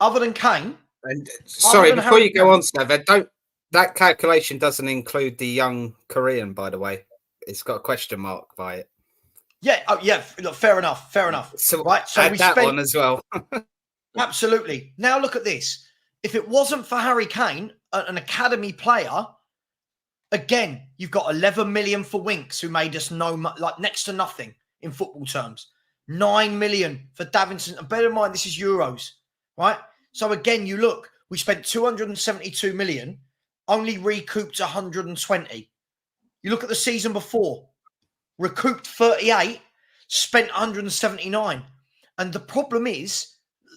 other than Kane. And sorry, before you go on, Savva, that calculation doesn't include the young Korean, by the way. It's got a question mark by it. Yeah, look, fair enough. So, right, so we that spent one as well. Absolutely. Now look at this. If it wasn't for Harry Kane, an academy player, again, you've got 11 million for Winks, who made us next to nothing in football terms. 9 million for Davinson. And bear in mind, this is euros, right? So again, you look, we spent 272 million, only recouped 120. You look at the season before, recouped 38, spent 179. And the problem is,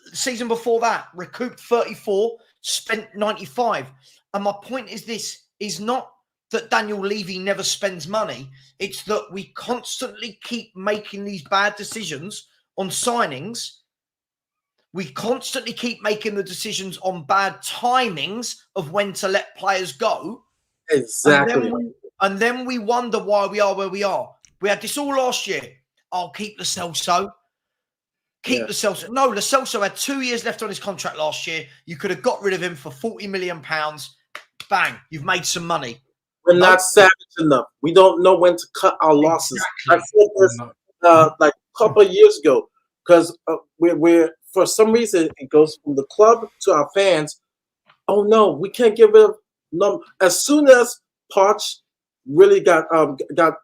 the season before that, recouped 34, spent 95. And my point is this, is not that Daniel Levy never spends money. It's that we constantly keep making these bad decisions on signings. We constantly keep making the decisions on bad timings of when to let players go. Exactly. And then we wonder why we are where we are. We had this all last year. I'll keep Lo Celso. Lo Celso. No, Lo Celso had 2 years left on his contract last year. You could have got rid of him for £40 million. Bang, you've made some money. We're not savage enough. We don't know when to cut our losses. Exactly. I said this like a couple of years ago, because we're for some reason it goes from the club to our fans. Oh no, we can't get rid of no. As soon as Poch really got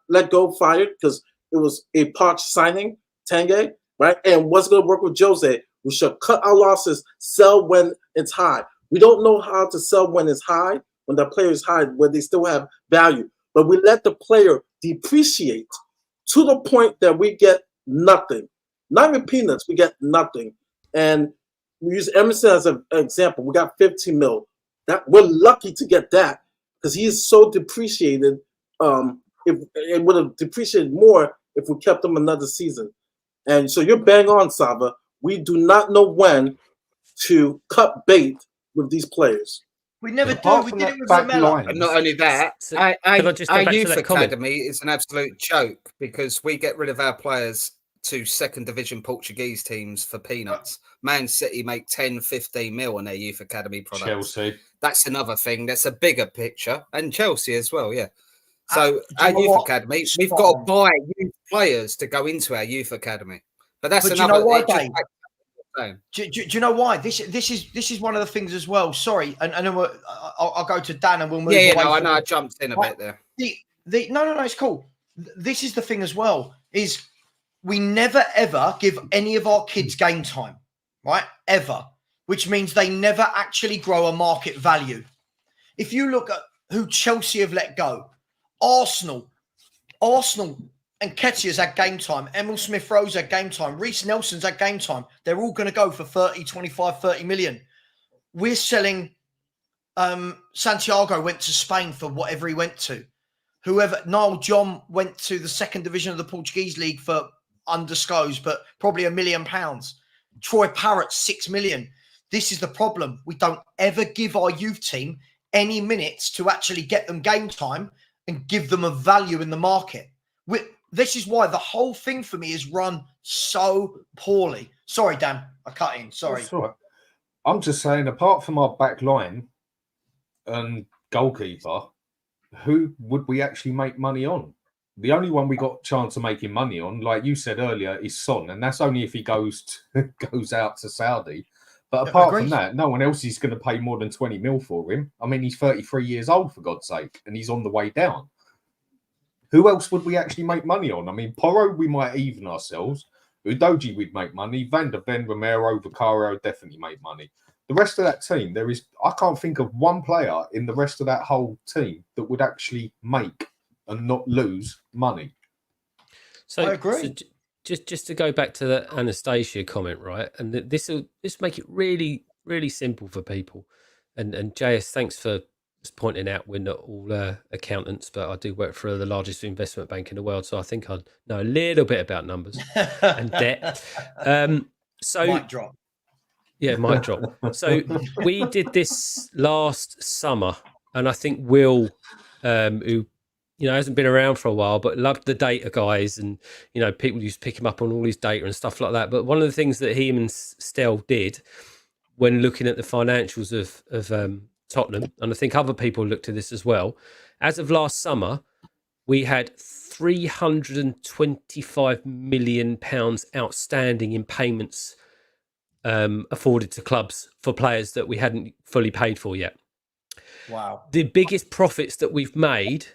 let go, fired because it was a Park signing, Tanguy, right? And what's going to work with Jose? We should cut our losses, sell when it's high. We don't know how to sell when it's high, when the player is high, where they still have value. But we let the player depreciate to the point that we get nothing. Not even peanuts, we get nothing. And we use Emerson as an example. We got 15 mil. That we're lucky to get that because he is so depreciated. If it would have depreciated more if we kept him another season. And so you're bang on, Savva. We do not know when to cut bait with these players. We never do. We did it with Lamella. And not only that, So, our youth academy is an absolute joke because we get rid of our players to second division Portuguese teams for peanuts. Man City make 10, 15 mil on their youth academy products. Chelsea. That's another thing. That's a bigger picture. And Chelsea as well, yeah. So our youth academy, we've got to buy youth players to go into our youth academy. But that's another. You know why, Dave? Do you know why? This is one of the things as well. Sorry, and then I'll go to Dan and we'll move. Yeah, no, I know I jumped in a bit there. No, it's cool. This is the thing as well. Is we never ever give any of our kids game time, right? Ever, which means they never actually grow a market value. If you look at who Chelsea have let go, Arsenal and Kettia's had game time. Emil Smith-Rowe's had game time. Reece Nelson's had game time. They're all going to go for 30, 25, 30 million. We're selling Santiago went to Spain for whatever he went to. Niall John went to the second division of the Portuguese league for undisclosed, but probably £1 million. Troy Parrott, 6 million. This is the problem. We don't ever give our youth team any minutes to actually get them game time and give them a value in the market. This is why the whole thing for me is run so poorly. Sorry, Dan, I cut in. Sorry. That's all right. I'm just saying, apart from our back line and goalkeeper, who would we actually make money on? The only one we got a chance of making money on, like you said earlier, is Son, and that's only if he goes out to Saudi. But apart from that, no one else is going to pay more than 20 mil for him. I mean, he's 33 years old, for God's sake, and he's on the way down. Who else would we actually make money on? I mean, Porro, we might even ourselves. Udoji, we'd make money. Van der Ven, Romero, Vicario definitely make money. The rest of that team, I can't think of one player in the rest of that whole team that would actually make and not lose money. So I agree. So just to go back to that Anastasia comment, right? And this make it really, really simple for people. And JS, thanks for pointing out we're not all accountants, but I do work for the largest investment bank in the world, so I think I know a little bit about numbers and debt. So mic drop. Yeah, mic drop. So we did this last summer, and I think Will, who hasn't been around for a while, but loved the data guys, and people used to pick him up on all his data and stuff like that. But one of the things that he and Stel did when looking at the financials of Tottenham, and I think other people looked at this as well, as of last summer, we had £325 million outstanding in payments afforded to clubs for players that we hadn't fully paid for yet. Wow. The biggest profits that we've made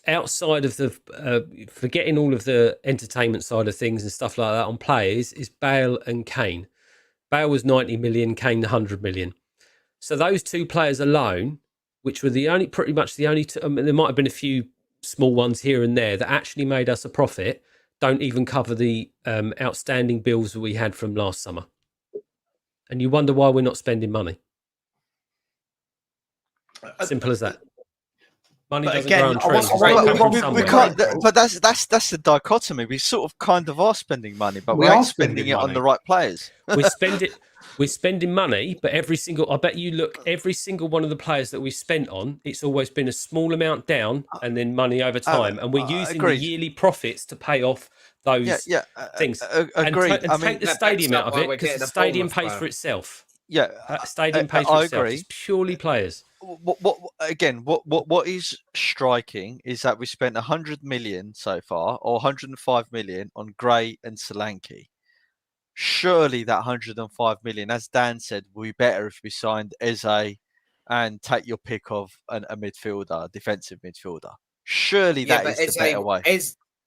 outside of the forgetting all of the entertainment side of things and stuff like that on players is Bale and Kane. Bale was 90 million, Kane 100 million. So those two players alone, which were pretty much the only, there might have been a few small ones here and there that actually made us a profit, don't even cover the outstanding bills that we had from last summer. And you wonder why we're not spending money. Simple as that. Money doesn't grow on trees. We can't, but that's the dichotomy. We sort of kind of are spending money, but we aren't spending it on the right players. We're spending money, but every single one of the players that we spent on, it's always been a small amount down and then money over time. And we're using the yearly profits to pay off those things. Agreed. And take the stadium out of it, because the stadium pays for itself. Yeah, stadium pays for itself. It's purely players. What is striking is that we spent 100 million so far, or 105 million on Gray and Solanke. Surely that 105 million, as Dan said, would be better if we signed Eze and take your pick of a midfielder, a defensive midfielder. Surely that is the better way.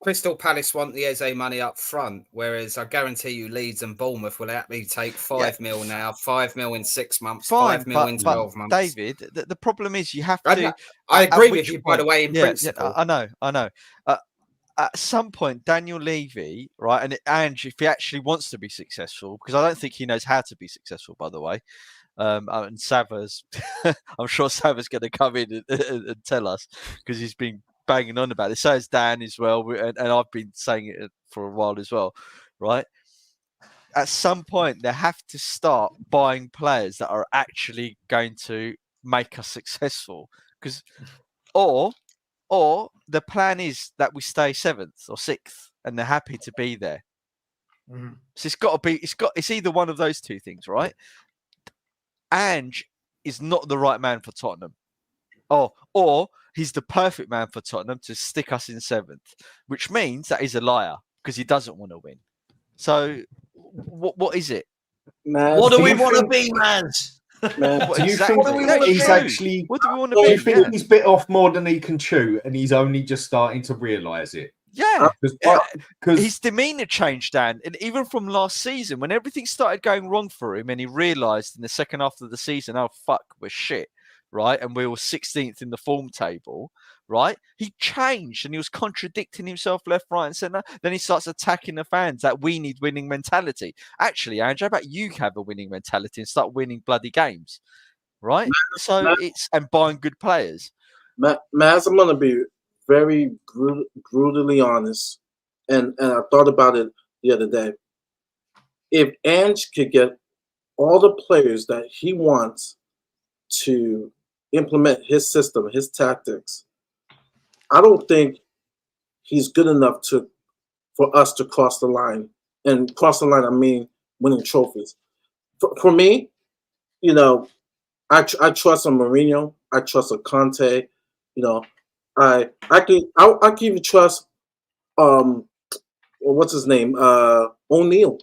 Crystal Palace want the Eze money up front, whereas I guarantee you Leeds and Bournemouth will happily take 5 mil now, 5 mil in 6 months, Fine, 5 mil in 12 months. David, the problem is you have to. I agree with you, by the way, in principle. I know. At some point, Daniel Levy, right, and if he actually wants to be successful, because I don't think he knows how to be successful, by the way. And Savva's, I'm sure Savva's going to come in and tell us, because he's been banging on about it. So has Dan as well, and I've been saying it for a while as well, right? At some point, they have to start buying players that are actually going to make us successful, because or the plan is that we stay 7th or 6th, and they're happy to be there. Mm-hmm. So it's either one of those two things, right? Ange is not the right man for Tottenham. Or he's the perfect man for Tottenham to stick us in 7th, which means that he's a liar because he doesn't want to win. So what is it? Man, what do we want to be, man? Do you think he's actually? What do we want to be? Do you think he's bit off more than he can chew, and he's only just starting to realise it? Yeah, because his demeanor changed, Dan, and even from last season, when everything started going wrong for him, and he realised in the second half of the season, oh fuck, we're shit, right? And we were 16th in the form table, right? He changed and he was contradicting himself left, right, and centre. Then he starts attacking the fans that we need winning mentality. Actually, Andrew, how about you have a winning mentality and start winning bloody games, right? And buying good players. Maz, I'm gonna be very brutally honest, and I thought about it the other day. If Ange could get all the players that he wants to implement his system, his tactics, I don't think he's good enough for us to cross the line. And cross the line, I mean winning trophies. For me, I trust a Mourinho. I trust a Conte. I can even trust what's his name, O'Neal.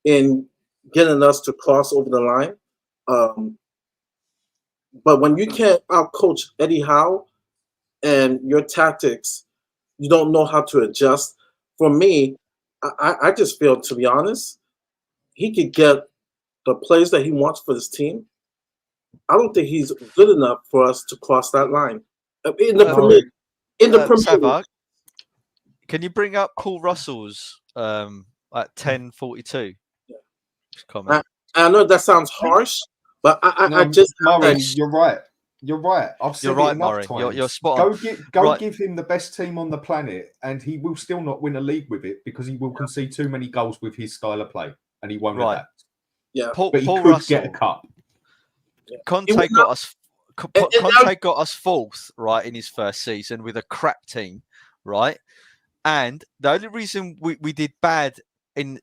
In getting us to cross over the line. But when you can't outcoach Eddie Howe and your tactics, you don't know how to adjust. For me, I just feel, to be honest, he could get the players that he wants for this team. I don't think he's good enough for us to cross that line. In the Premier Savva, can you bring up Paul Russell's at 10:42? Yeah. Comment. I know that sounds harsh, but I just Murray, you're right. You're right. I've said it enough times. You're spot on. Go give him the best team on the planet, and he will still not win a league with it because he will concede too many goals with his style of play, and he won't adapt. Yeah, but he could get a cup. Conte got us 4th, right, in his first season with a crap team, right? And the only reason we did bad in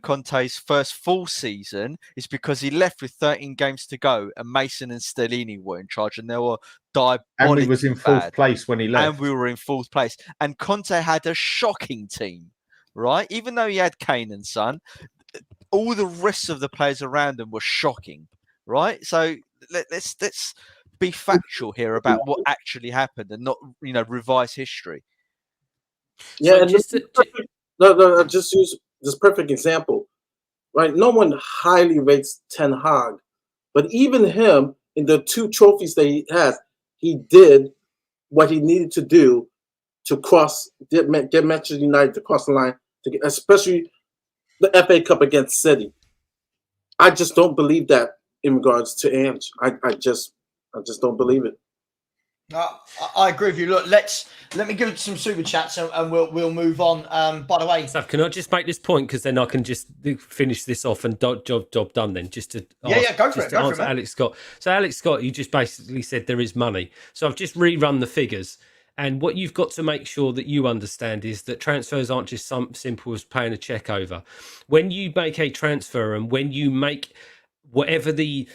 Conte's first full season is because he left with 13 games to go, and Mason and Stellini were in charge, and they were diabolically And we was in 4th place when he left. And we were in 4th place. And Conte had a shocking team, right? Even though he had Kane and Son, all the rest of the players around him were shocking, right? So let's be factual here about what actually happened and not, revise history. Yeah, so just use this perfect example, right? No one highly rates Ten Hag, but even him, in the 2 trophies that he has, he did what he needed to do to get Manchester United to cross the line, especially the FA Cup against City. I just don't believe that in regards to Ange. I just don't believe it. I agree with you. Look, let me give some super chats and we'll move on. By the way, Sav, can I just make this point, because then I can just finish this off and job done. Then just to go for it. Answer Alex Scott. So Alex Scott, you just basically said there is money. So I've just rerun the figures, and what you've got to make sure that you understand is that transfers aren't just simple as paying a check over. When you make a transfer and when you make whatever the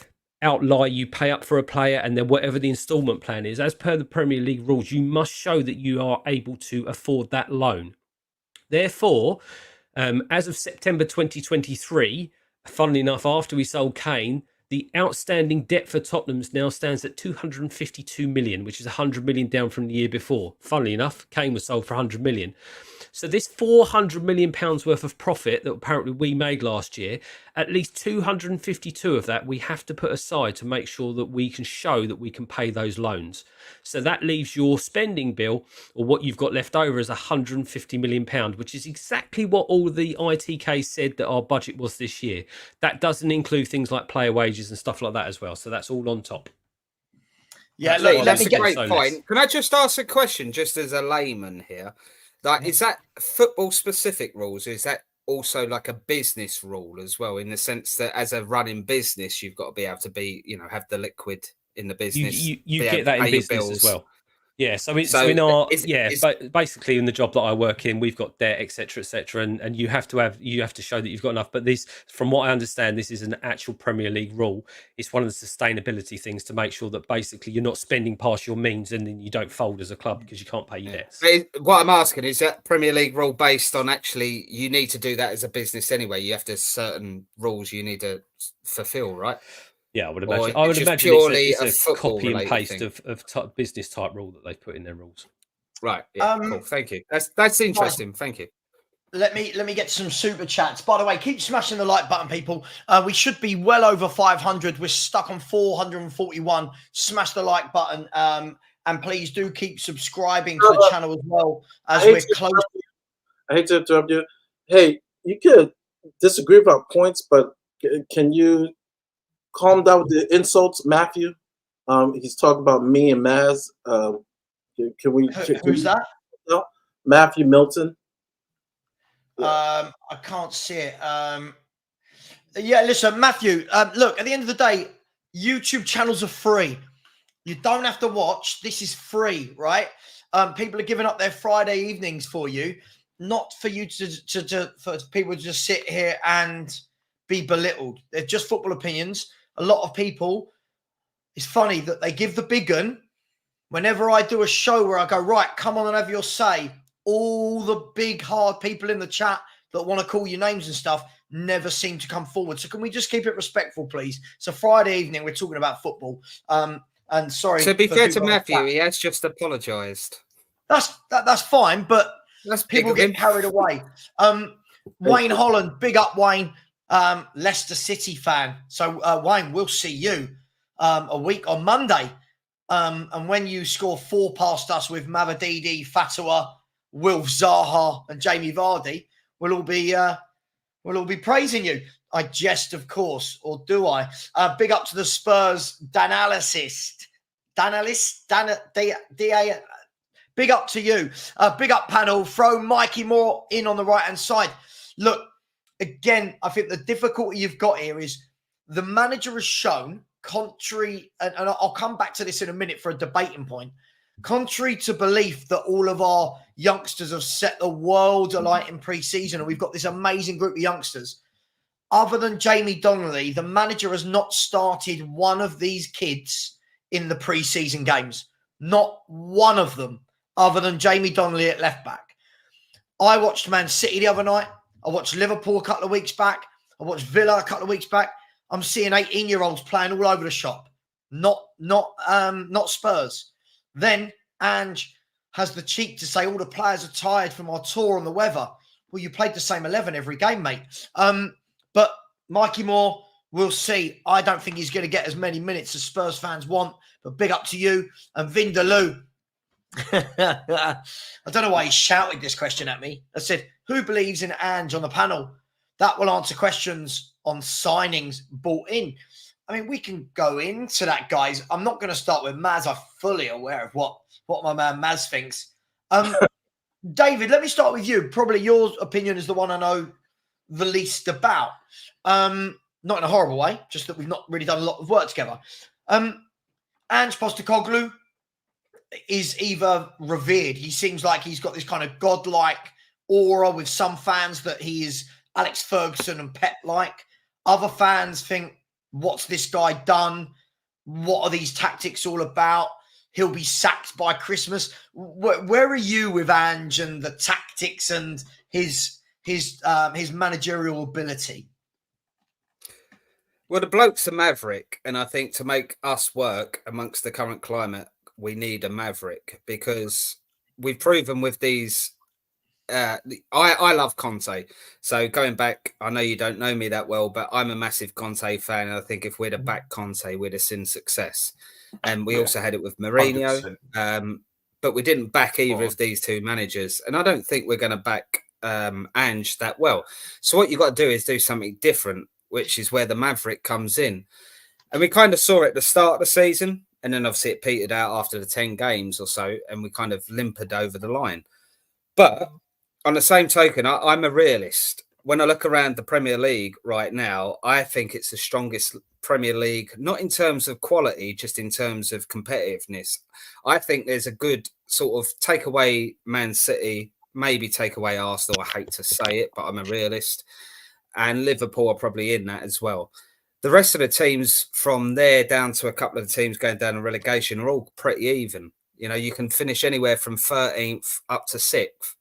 outlay you pay up for a player, and then whatever the instalment plan is, as per the Premier League rules, you must show that you are able to afford that loan. Therefore, as of September 2023, funnily enough, after we sold Kane, The outstanding debt for Tottenham's now stands at 252 million, which is 100 million down from the year before. Funnily enough, Kane was sold for 100 million. So this 400 million pounds worth of profit that apparently we made last year, at least 252 of that we have to put aside to make sure that we can show that we can pay those loans. So that leaves your spending bill, or what you've got left over, as 150 million pounds, which is exactly what all the ITK said that our budget was this year. That doesn't include things like player wages and stuff like that as well. So that's all on top. Yeah, that's a great point. Can I just ask a question, just as a layman here? Like, is that football specific rules? Or is that also like a business rule as well, in the sense that as a running business, you've got to be able to be, have the liquid in the business. You get that in business as well. Yeah, so in our but basically in the job that I work in, we've got debt, etc., and you have to show that you've got enough. But this, from what I understand, this is an actual Premier League rule. It's one of the sustainability things to make sure that basically you're not spending past your means and then you don't fold as a club because you can't pay your debts. What I'm asking is that Premier League rule based on actually you need to do that as a business anyway. You have to certain rules you need to fulfill, right? Yeah, I would imagine. It's a copy and paste of business type rule that they've put in their rules. Right. Yeah. Cool. Thank you. That's interesting. Thank you. Let me get some super chats. By the way, keep smashing the like button, people. We should be well over 500. We're stuck on 441. Smash the like button. And please do keep subscribing to the channel as well, as we're close. I hate to interrupt you. Hey, you could disagree about points, but can you calm down with the insults, Matthew? He's talking about me and Maz. Who's that? No? Matthew Milton. I can't see it. Yeah, listen, Matthew. Look, at the end of the day, YouTube channels are free. You don't have to watch. This is free, right? People are giving up their Friday evenings for you, not for you for people to just sit here and be belittled. They're just football opinions. A lot of people, it's funny that they give the big un. Whenever I do a show where I go, right, come on and have your say, all the big, hard people in the chat that want to call you names and stuff never seem to come forward. So can we just keep it respectful, please? So Friday evening, we're talking about football. And sorry. To be fair to Matthew, he has just apologised. That's fine, but people get carried away. Wayne Holland, big up, Wayne. Leicester City fan. So Wayne, we'll see you a week on Monday. And when you score 4 past us with Mavadidi, Fatawa, Wilf Zaha, and Jamie Vardy, we'll all be praising you. I jest, of course, or do I? Big up to the Spurs Danalysist. Big up to you. Big up panel. Throw Mikey Moore in on the right-hand side. Look, again, I think the difficulty you've got here is the manager has shown, contrary, and I'll come back to this in a minute for a debating point, contrary to belief that all of our youngsters have set the world alight in pre-season, and we've got this amazing group of youngsters. Other than Jamie Donnelly, the manager has not started one of these kids in the pre-season games. Not one of them, other than Jamie Donnelly at left back. I watched Man City the other night. I watched Liverpool a couple of weeks back. I watched Villa a couple of weeks back. I'm seeing 18-year-olds playing all over the shop. Not Spurs. Then Ange has the cheek to say all the players are tired from our tour and the weather. Well, you played the same 11 every game, mate. But Mikey Moore, we'll see. I don't think he's going to get as many minutes as Spurs fans want. But big up to you. And Vindaloo. I don't know why he shouted this question at me. I said, who believes in Ange on the panel? That will answer questions on signings bought in. I mean, we can go into that, guys. I'm not going to start with Maz. I'm fully aware of what my man Maz thinks. David, let me start with you. Probably your opinion is the one I know the least about. Not in a horrible way, just that we've not really done a lot of work together. Ange Postecoglou is either revered. He seems like he's got this kind of godlike aura with some fans that he is Alex Ferguson and Pep-like. Other fans think, what's this guy done? What are these tactics all about? He'll be sacked by Christmas. Where are you with Ange and the tactics and his managerial ability? Well, the bloke's a maverick, and I think to make us work amongst the current climate, we need a maverick, because we've proven with these. I love Conte. So going back, I know you don't know me that well, but I'm a massive Conte fan. And I think if we'd have backed Conte, we'd have seen success. And we also had it with Mourinho, but we didn't back either of these two managers. And I don't think we're going to back Ange that well. So what you've got to do is do something different, which is where the maverick comes in. And we kind of saw it at the start of the season, and then obviously it petered out after the 10 games or so, and we kind of limpered over the line. But on the same token, I'm a realist. When I look around the Premier League right now, I think it's the strongest Premier League, not in terms of quality, just in terms of competitiveness. I think there's a good sort of take away Man City, maybe take away Arsenal. I hate to say it, but I'm a realist. And Liverpool are probably in that as well. The rest of the teams from there down to a couple of the teams going down in relegation are all pretty even. You know, you can finish anywhere from 13th up to 6th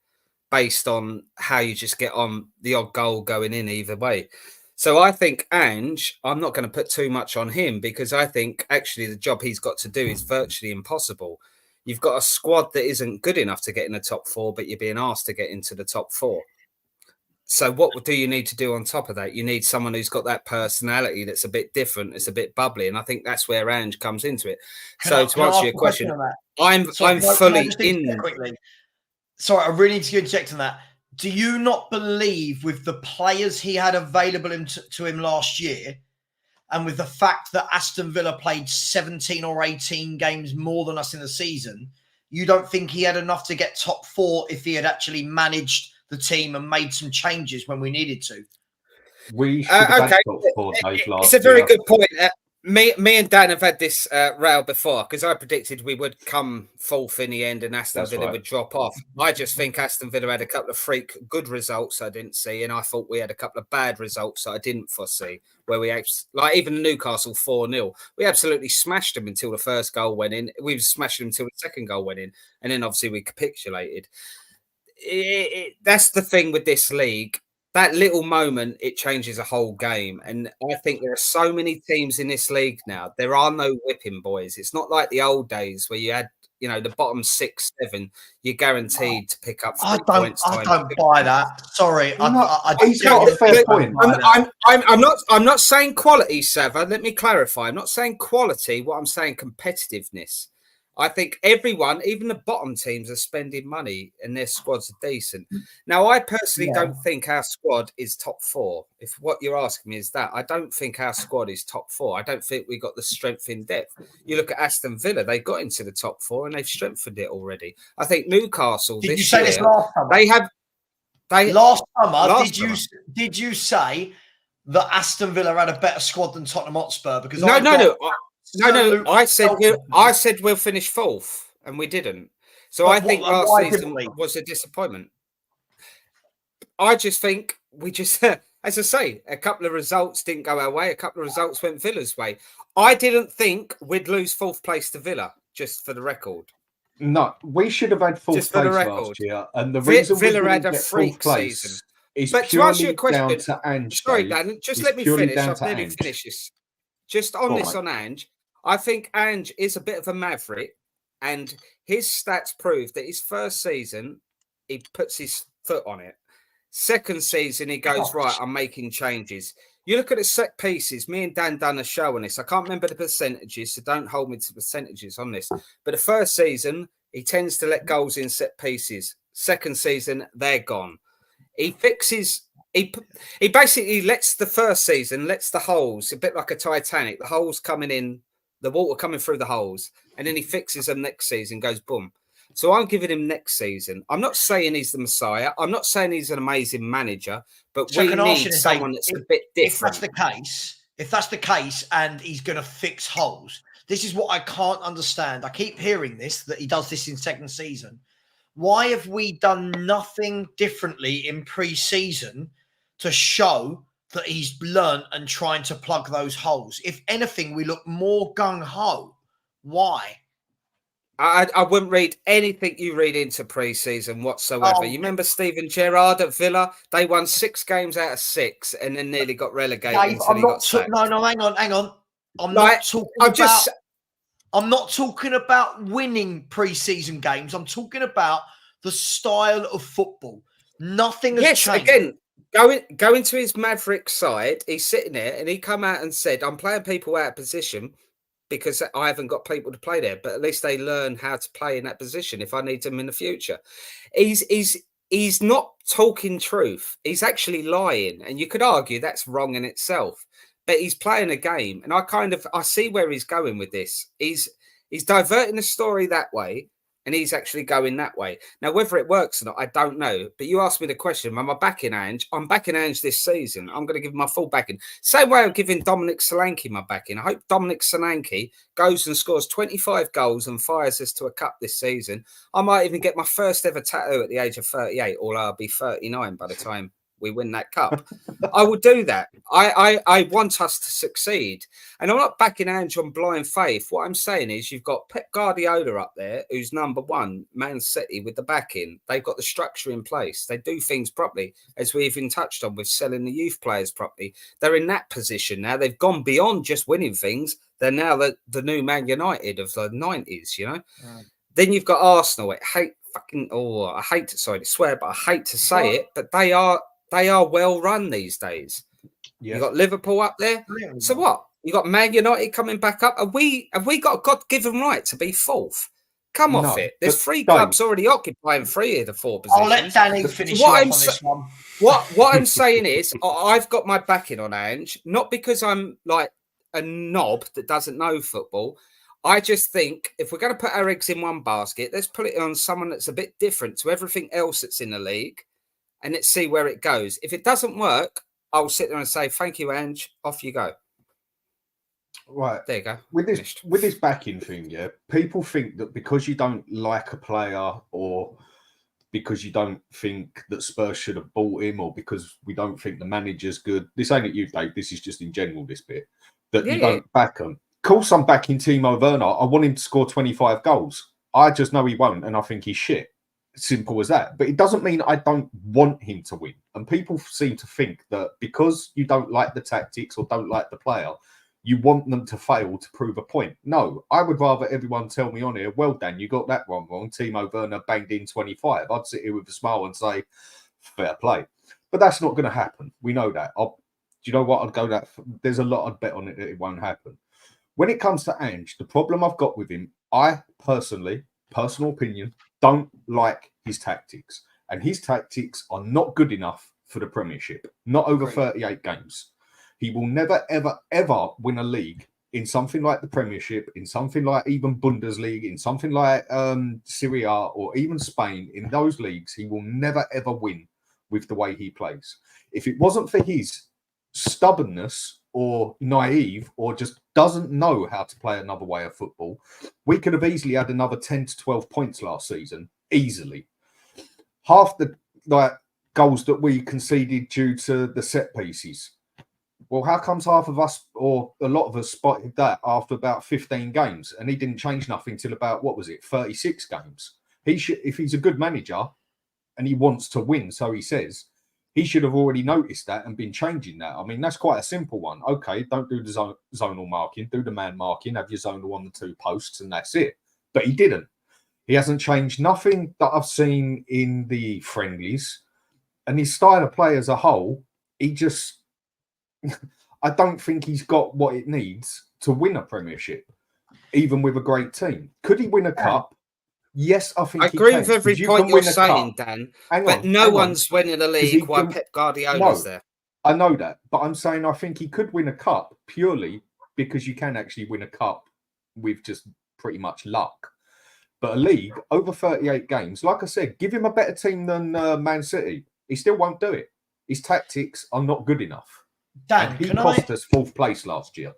based on how you just get on the odd goal going in either way. So I think Ange, I'm not going to put too much on him, because I think actually the job he's got to do is virtually impossible. You've got a squad that isn't good enough to get in the top 4, but you're being asked to get into the top 4. So what do you need to do on top of that? You need someone who's got that personality that's a bit different, it's a bit bubbly, and I think that's where Ange comes into it. To answer your question, I'm fully in. Sorry, I really need to interject on that. Do you not believe, with the players he had available to him last year, and with the fact that Aston Villa played 17 or 18 games more than us in the season, you don't think he had enough to get top 4 if he had actually managed the team and made some changes when we needed to? We should have had top 4 last year. It's a very good point. Me and Dan have had this row before, because I predicted we would come 4th in the end and Aston Villa would drop off. I just think Aston Villa had a couple of freak good results I didn't see, and I thought we had a couple of bad results that I didn't foresee, where we, like even Newcastle 4-0, we absolutely smashed them until the first goal went in. We smashed them until the second goal went in, and then obviously we capitulated. That's the thing with this league. That little moment, it changes a whole game. And I think there are so many teams in this league now. There are no whipping boys. It's not like the old days where you had, you know, the bottom 6, 7, you're guaranteed to pick up 3 points. I don't buy that. Sorry. He's got a fair point. I'm not saying quality, Savva. Let me clarify. I'm not saying quality. What I'm saying, competitiveness. I think everyone, even the bottom teams, are spending money and their squads are decent. Now, I personally don't think our squad is top 4. If what you're asking me is that, I don't think our squad is top 4. I don't think we got the strength in depth. You look at Aston Villa, they got into the top 4 and they've strengthened it already. I think Newcastle did this year, this last summer? Did you say that Aston Villa had a better squad than Tottenham Hotspur? Because No. I said we'll finish 4th, and we didn't. So I think last season was a disappointment. I just think we just, as I say, a couple of results didn't go our way. A couple of results went Villa's way. I didn't think we'd lose 4th place to Villa, just for the record. No, we should have had 4th place last year. And the reason Villa had a freak season. But to answer your question, down to Ange, sorry, Dan, just let me finish. I've nearly finished this. Just on this on Ange. I think Ange is a bit of a maverick, and his stats prove that his first season, he puts his foot on it. Second season, he goes, right, I'm making changes. You look at the set pieces, me and Dan done a show on this. I can't remember the percentages, so don't hold me to percentages on this. But the first season, he tends to let goals in set pieces. Second season, they're gone. He fixes... He basically lets the first season, lets the holes, a bit like a Titanic, the holes coming in, the water coming through the holes, and then he fixes them next season, goes boom. So I'm giving him next season. I'm not saying he's the Messiah. I'm not saying he's an amazing manager, but we need someone that's a bit different. If that's the case and he's going to fix holes, this is what I can't understand. I keep hearing this, that he does this in second season. Why have we done nothing differently in pre-season to show that he's learned and trying to plug those holes? If anything, we look more gung-ho. Why? I wouldn't read anything you read into pre-season whatsoever. You remember Steven Gerrard at Villa? They won 6 games out of 6 and then nearly got relegated Dave, until he got sacked. No, hang on. I'm not talking about winning pre-season games. I'm talking about the style of football. Nothing has changed. Again, going to his Maverick side, he's sitting there and he come out and said, I'm playing people out of position because I haven't got people to play there, but at least they learn how to play in that position if I need them in the future. He's not talking truth. He's actually lying. And you could argue that's wrong in itself. But he's playing a game. And I see where he's going with this. He's diverting the story that way. And he's actually going that way. Now, whether it works or not, I don't know. But you asked me the question, am I backing Ange? I'm backing Ange this season. I'm going to give him my full backing. Same way I'm giving Dominic Solanke my backing. I hope Dominic Solanke goes and scores 25 goals and fires us to a cup this season. I might even get my first ever tattoo at the age of 38, or I'll be 39 by the time we win that cup. I will do that. I want us to succeed. And I'm not backing Ange on blind faith. What I'm saying is you've got Pep Guardiola up there, who's number one, Man City, with the backing. They've got the structure in place. They do things properly, as we've even touched on with selling the youth players properly. They're in that position now. They've gone beyond just winning things. They're now the new Man United of the 90s, you know? Right. Then you've got Arsenal. I hate to swear, but I hate to say it, but they are well run these days. Yeah. You got Liverpool up there. So what? You got Man United coming back up. Have we got a God-given right to be fourth? Come off it. There's 3 clubs already occupying 3 of the 4 positions. I'll let Danny finish off on this one. What I'm saying is, I've got my backing on Ange, not because I'm like a knob that doesn't know football. I just think if we're going to put our eggs in one basket, let's put it on someone that's a bit different to everything else that's in the league. And let's see where it goes. If it doesn't work, I'll sit there and say, thank you, Ange. Off you go. Right. There you go. With this backing thing, yeah, people think that because you don't like a player or because you don't think that Spurs should have bought him or because we don't think the manager's good. This ain't at you, Dave. This is just in general, this bit. That you don't back him. Of course, I'm backing Timo Werner. I want him to score 25 goals. I just know he won't, and I think he's shit. Simple as that. But it doesn't mean I don't want him to win. And people seem to think that because you don't like the tactics or don't like the player, you want them to fail to prove a point. No, I would rather everyone tell me on here, well, Dan, you got that one wrong. Timo Werner banged in 25. I'd sit here with a smile and say, fair play. But that's not going to happen. We know that. Do you know what? I'd go that. There's a lot I'd bet on it that it won't happen. When it comes to Ange, the problem I've got with him, I personally, personal opinion, don't like his tactics. And his tactics are not good enough for the Premiership. Not over 38 games. He will never, ever, ever win a league in something like the Premiership, in something like even Bundesliga, in something like Serie A or even Spain. In those leagues, he will never, ever win with the way he plays. If it wasn't for his stubbornness or naive or just doesn't know how to play another way of football, we could have easily had another 10 to 12 points last season. Easily. Half the goals that we conceded due to the set pieces. Well, how comes half of us or a lot of us spotted that after about 15 games and he didn't change nothing till about, 36 games? He should, if he's a good manager and he wants to win, so he says, he should have already noticed that and been changing that. I mean, that's quite a simple one. Okay, don't do the zonal marking, do the man marking, have your zonal on the 2 posts, and that's it. But he didn't. He hasn't changed nothing that I've seen in the friendlies. And his style of play as a whole, he just... I don't think he's got what it needs to win a Premiership, even with a great team. Could he win a cup? Yes, I think I agree with every point you're saying, Dan. But no one's winning a league while Pep Guardiola's there. I know that, but I'm saying I think he could win a cup purely because you can actually win a cup with just pretty much luck. But a league over 38 games, like I said, give him a better team than Man City. He still won't do it. His tactics are not good enough. Dan, and he cost us 4th place last year.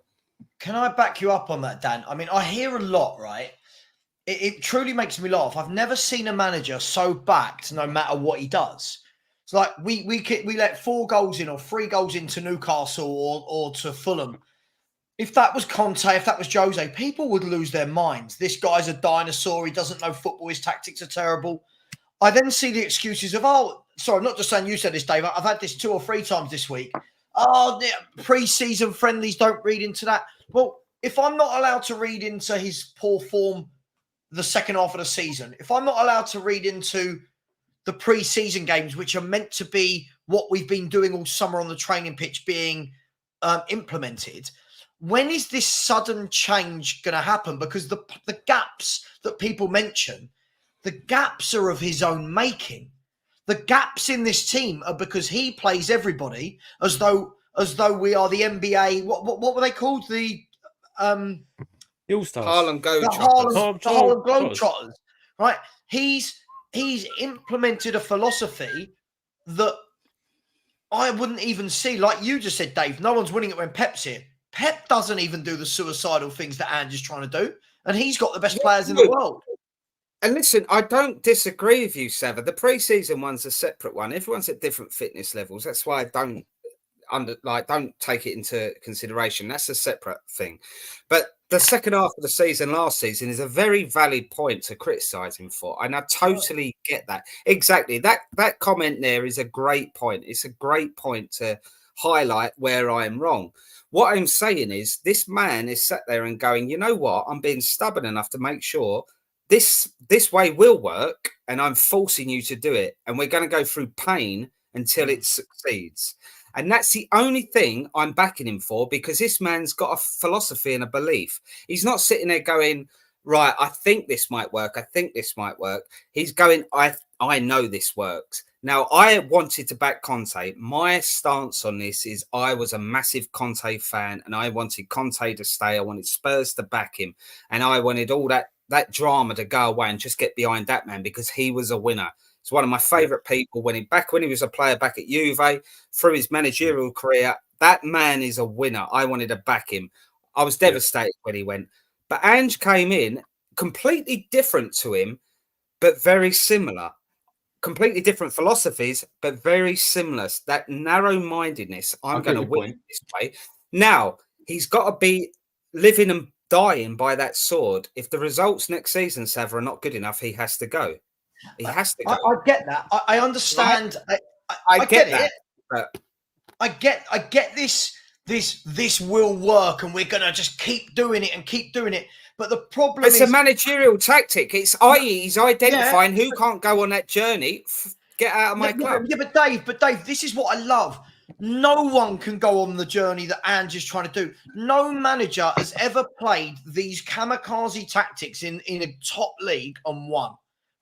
Can I back you up on that, Dan? I mean, I hear a lot, right? It truly makes me laugh. I've never seen a manager so backed no matter what he does. It's like we let 4 goals in or 3 goals into Newcastle or to Fulham. if that was Conte, if that was Jose, people would lose their minds. This guy's a dinosaur. He doesn't know football. His tactics are terrible. I then see the excuses of, oh, sorry, I'm not just saying you said this, Dave. I've had this 2 or 3 times this week. Oh, pre-season friendlies, don't read into that. Well, if I'm not allowed to read into his poor form the second half of the season, if I'm not allowed to read into the pre-season games, which are meant to be what we've been doing all summer on the training pitch being implemented, when is this sudden change going to happen? Because the gaps that people mention, the gaps are of his own making. The gaps in this team are because he plays everybody as though we are the NBA. What were they called? The All-Stars. Harlem Globetrotters. The Harlem Globetrotters. Right? He's implemented a philosophy that I wouldn't even see. Like you just said, Dave, no one's winning it when Pep's here. Pep doesn't even do the suicidal things that Ange's trying to do. And he's got the best players in the world. And listen, I don't disagree with you, Savva. The pre-season one's a separate one. Everyone's at different fitness levels. That's why I don't take it into consideration. That's a separate thing. But the second half of the season last season is a very valid point to criticise him for. And I totally get that. Exactly. That comment there is a great point. It's a great point to highlight where I am wrong. What I'm saying is this man is sat there and going, you know what? I'm being stubborn enough to make sure this way will work, and I'm forcing you to do it. And we're going to go through pain until it succeeds. And that's the only thing I'm backing him for, because this man's got a philosophy and a belief. He's not sitting there going, right, I think this might work. I think this might work. He's going, I know this works. Now, I wanted to back Conte. My stance on this is I was a massive Conte fan, and I wanted Conte to stay. I wanted Spurs to back him. And I wanted all that drama to go away and just get behind that man, because he was a winner. It's one of my favourite people when he was a player back at Juve, through his managerial career. That man is a winner. I wanted to back him. I was devastated when he went. But Ange came in completely different to him, but very similar. Completely different philosophies, but very similar. That narrow-mindedness, I'm going to win this way. Now, he's got to be living and dying by that sword. If the results next season, Savva, are not good enough, he has to go. He has to go. I get that. I understand. Right? I get that. But I get this will work, and we're going to just keep doing it and keep doing it. But the problem is a managerial tactic. It's i.e. he's identifying who can't go on that journey. Get out of my club. But Dave, this is what I love. No one can go on the journey that Ange is trying to do. No manager has ever played these kamikaze tactics in a top league and won,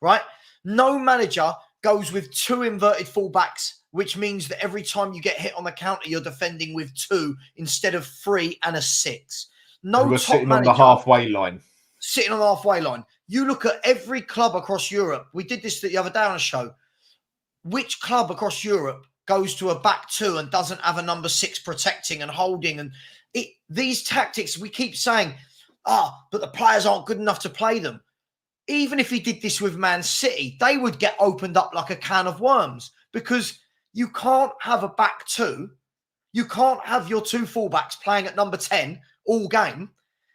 right? No manager goes with 2 inverted fullbacks, which means that every time you get hit on the counter, you're defending with 2 instead of 3 and a 6. No, we're sitting on the halfway line. Sitting on the halfway line. You look at every club across Europe. We did this the other day on a show. Which club across Europe goes to a back 2 and doesn't have a number 6 protecting and holding? And these tactics, we keep saying, but the players aren't good enough to play them. Even if he did this with Man City, they would get opened up like a can of worms, because you can't have a back 2. You can't have your 2 fullbacks playing at number 10 all game.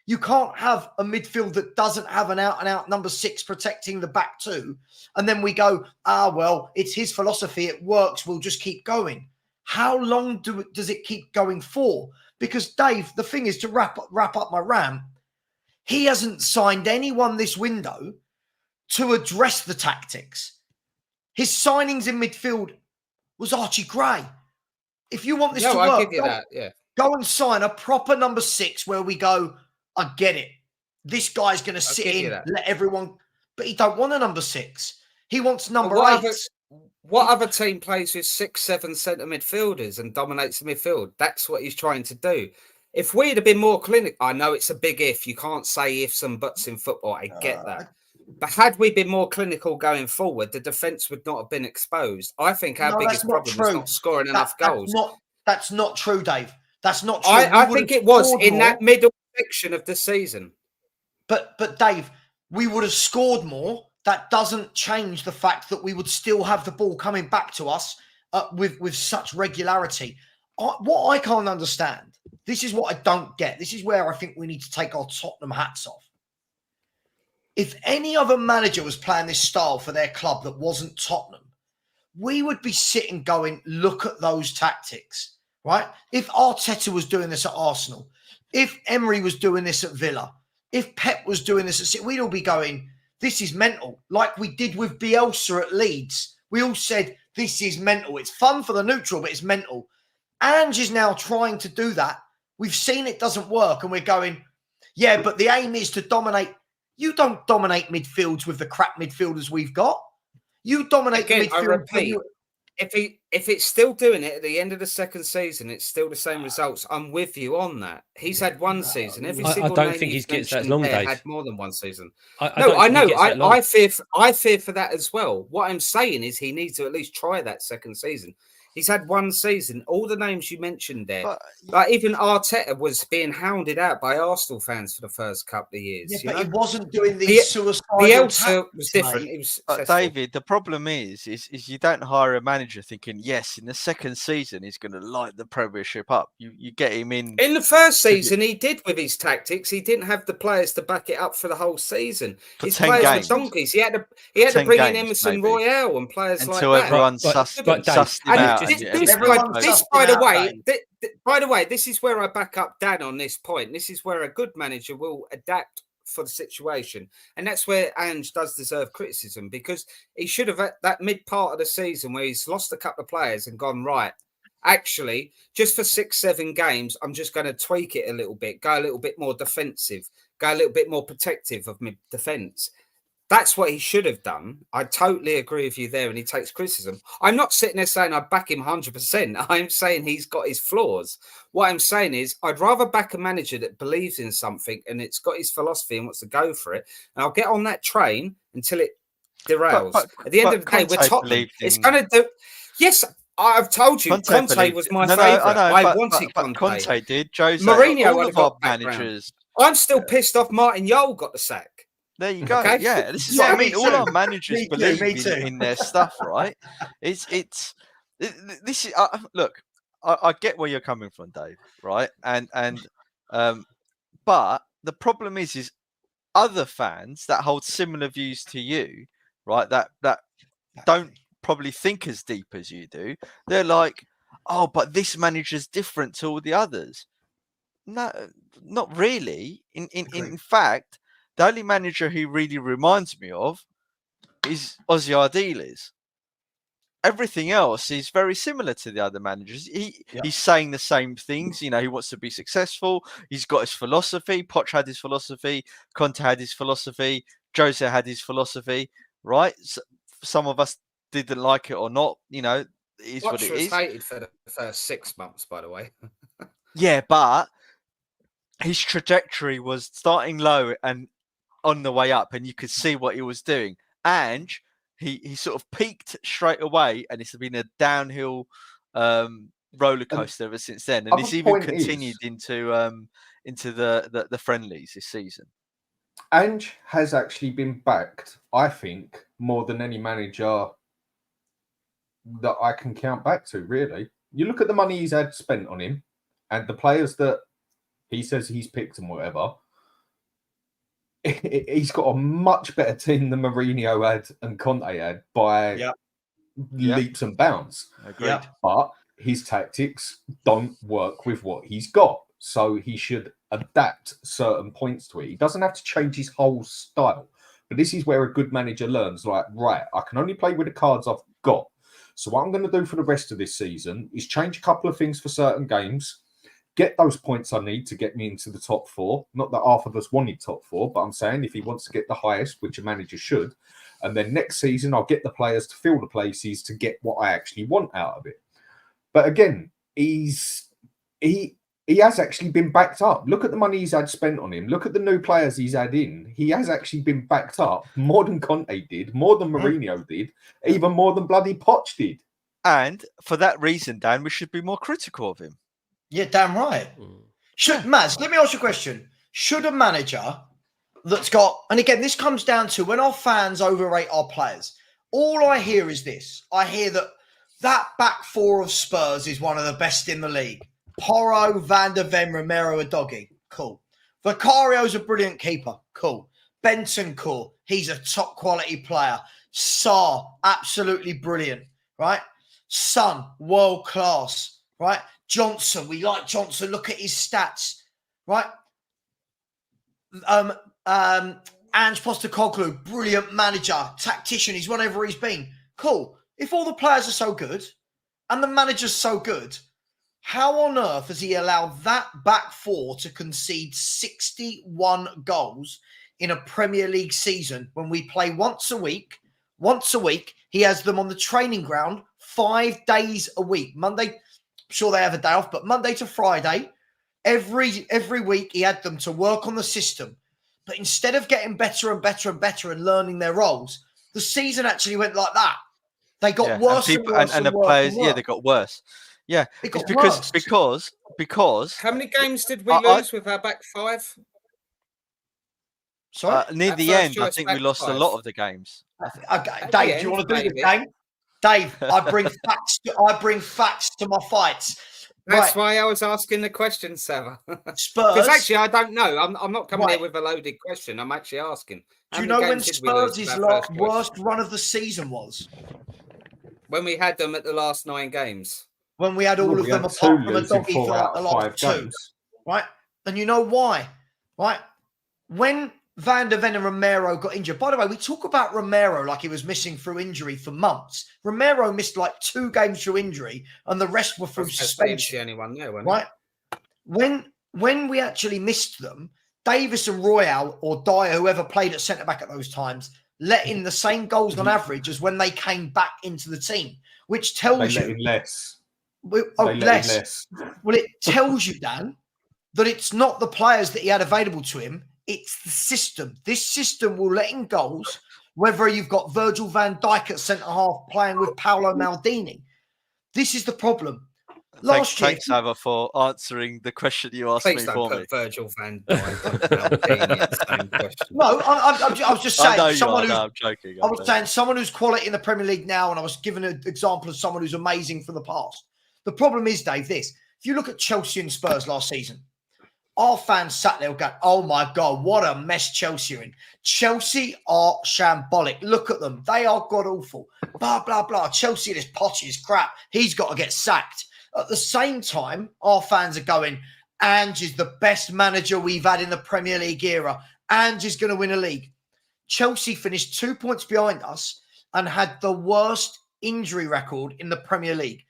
You can't have a midfield that doesn't have an out-and-out number 6 protecting the back 2. And then we go, well, it's his philosophy. It works. We'll just keep going. How long does it keep going for? Because, Dave, the thing is, to wrap up my rant, he hasn't signed anyone this window to address the tactics. His signings in midfield was Archie Gray. If you want this to work, go and sign a proper number 6 where we go, I get it. This guy's going to sit in, let everyone... But he don't want a number 6. He wants number 8. What other team plays with 6, 7 centre midfielders and dominates the midfield? That's what he's trying to do. If we'd have been more clinical... I know it's a big if. You can't say ifs and buts in football. I get that. But had we been more clinical going forward, the defence would not have been exposed. I think our biggest problem is not scoring enough goals. That's not true, Dave. That's not true. I think it was in that middle section of the season. But Dave, we would have scored more. That doesn't change the fact that we would still have the ball coming back to us with such regularity. what I can't understand, this is what I don't get. This is where I think we need to take our Tottenham hats off. If any other manager was playing this style for their club that wasn't Tottenham, we would be sitting going, look at those tactics, right? If Arteta was doing this at Arsenal, if Emery was doing this at Villa, if Pep was doing this at City, we'd all be going, this is mental. Like we did with Bielsa at Leeds. We all said, this is mental. It's fun for the neutral, but it's mental. Ange is now trying to do that. We've seen it doesn't work, and we're going, yeah, but the aim is to dominate. You don't dominate midfields with the crap midfielders we've got. You dominate Again, the midfield. I repeat, if it's still doing it at the end of the second season, it's still the same results. I'm with you on that. He's had one season. Every single I don't name think he he's gets that mentioned long there days. had more than one season. I know. know. I fear for that as well. What I'm saying is he needs to at least try that second season. He's had one season. All the names you mentioned there, like even Arteta was being hounded out by Arsenal fans for the first couple of years. Yeah, but he wasn't doing these suicidal Bielsa was different. He was David, the problem is you don't hire a manager thinking, yes, in the second season he's going to light the Premiership up. You get him in. In the first season, he did with his tactics. He didn't have the players to back it up for the whole season. His players were donkeys. He had to bring in Emerson Royal and players until like that. everyone sussed him out. By the way, this is where I back up Dan on this point. This is where a good manager will adapt for the situation, and that's where Ange does deserve criticism, because he should have at that mid part of the season where he's lost a couple of players and gone, right, actually, just for 6-7 games, I'm just going to tweak it a little bit, go a little bit more defensive, go a little bit more protective of mid defense. That's what he should have done. I totally agree with you there, and he takes criticism. I'm not sitting there saying I back him 100%. I'm saying he's got his flaws. What I'm saying is I'd rather back a manager that believes in something and it's got his philosophy and wants to go for it, and I'll get on that train until it derails. At the end of the day, we're Tottenham. It's going to do... Yes, I've told you, Conte was my favourite. I wanted Conte. Conte did. Jose, Mourinho all of our managers. I'm still pissed off Martin Yole got the sack. There you go. Okay. Yeah, this is what I mean. All our managers believe in their stuff, right? This is look. I get where you're coming from, Dave. Right, but the problem is other fans that hold similar views to you, right? That don't probably think as deep as you do. They're like, oh, but this manager's different to all the others. No, not really. In fact, the only manager who really reminds me of is Ozzy Ardiles. Everything else is very similar to the other managers. He's saying the same things. You know, he wants to be successful. He's got his philosophy. Poch had his philosophy. Conte had his philosophy. Jose had his philosophy. Right? So, some of us didn't like it or not. You know, it is what it is. Poch was hated for the first 6 months, by the way. Yeah, but his trajectory was starting low and on the way up, and you could see what he was doing. And he sort of peaked straight away, and it's been a downhill roller coaster ever since then. And it's even continued into the friendlies this season. Ange has actually been backed, I think, more than any manager that I can count back to, really. You look at the money he's had spent on him and the players that he says he's picked and whatever. He's got a much better team than Mourinho had and Conte had by leaps and bounds. Agreed. But his tactics don't work with what he's got. So he should adapt certain points to it. He doesn't have to change his whole style. But this is where a good manager learns, like, right, I can only play with the cards I've got. So what I'm going to do for the rest of this season is change a couple of things for certain games, get those points I need to get me into the top 4. Not that half of us wanted top 4, but I'm saying if he wants to get the highest, which a manager should, and then next season I'll get the players to fill the places to get what I actually want out of it. But again, he has actually been backed up. Look at the money he's had spent on him. Look at the new players he's had in. He has actually been backed up more than Conte did, more than Mourinho did, even more than bloody Poch did. And for that reason, Dan, we should be more critical of him. Yeah, damn right. Maz, let me ask you a question. Should a manager that's got, and again, this comes down to when our fans overrate our players, all I hear is this. I hear that that back four of Spurs is one of the best in the league. Porro, Van der Ven, Romero, Udogie. Cool. Vicario's a brilliant keeper. Cool. Bentancur, he's a top quality player. Sarr, absolutely brilliant, right? Son, world class, right? Johnson, we like Johnson. Look at his stats, right? Ange Postecoglou, brilliant manager, tactician. He's whatever he's been. Cool. If all the players are so good and the manager's so good, how on earth has he allowed that back four to concede 61 goals in a Premier League season when we play once a week? Once a week, he has them on the training ground 5 days a week. Monday, I'm sure they have a day off, but Monday to Friday, every week he had them to work on the system. But instead of getting better and better and better and learning their roles, the season actually went like that. They got worse and worse. And the players, they got worse. Yeah, it's because how many games did we lose with our back five? Sorry, near the end, I think we lost a lot of the games. Okay, Dave, do you want to do the game? Dave, I bring facts to my fights. That's why I was asking the question, Savva. Spurs. Because actually, I don't know. I'm not coming here with a loaded question. I'm actually asking. Do you know when Spurs' worst run of the season was? When we had them at the last 9 games. When we had all of them apart from Udogie for like the last 2. Right? And you know why? Right? When Van der Ven and Romero got injured. By the way, we talk about Romero like he was missing through injury for months. Romero missed like 2 games through injury and the rest were through suspension. The only one there, right? When we actually missed them, Davis and Royal or Dyer, whoever played at centre-back at those times, let in the same goals on average as when they came back into the team, which tells you... less. Less. Well, it tells you, Dan, that it's not the players that he had available to him. It's the system. This system will let in goals, whether you've got Virgil van Dijk at centre-half playing with Paolo Maldini. This is the problem. Thanks, Savva, for answering the question you asked me for me. Virgil van Dijk. No, I was just saying. I'm joking. I was saying someone who's quality in the Premier League now, and I was giving an example of someone who's amazing from the past. The problem is, Dave, this. If you look at Chelsea and Spurs last season, our fans sat there going, oh my God, what a mess Chelsea are in. Chelsea are shambolic. Look at them. They are god-awful. Blah, blah, blah. Chelsea, this Poch is crap. He's got to get sacked. At the same time, our fans are going, Ange is the best manager we've had in the Premier League era. Ange is going to win a league. Chelsea finished 2 points behind us and had the worst injury record in the Premier League.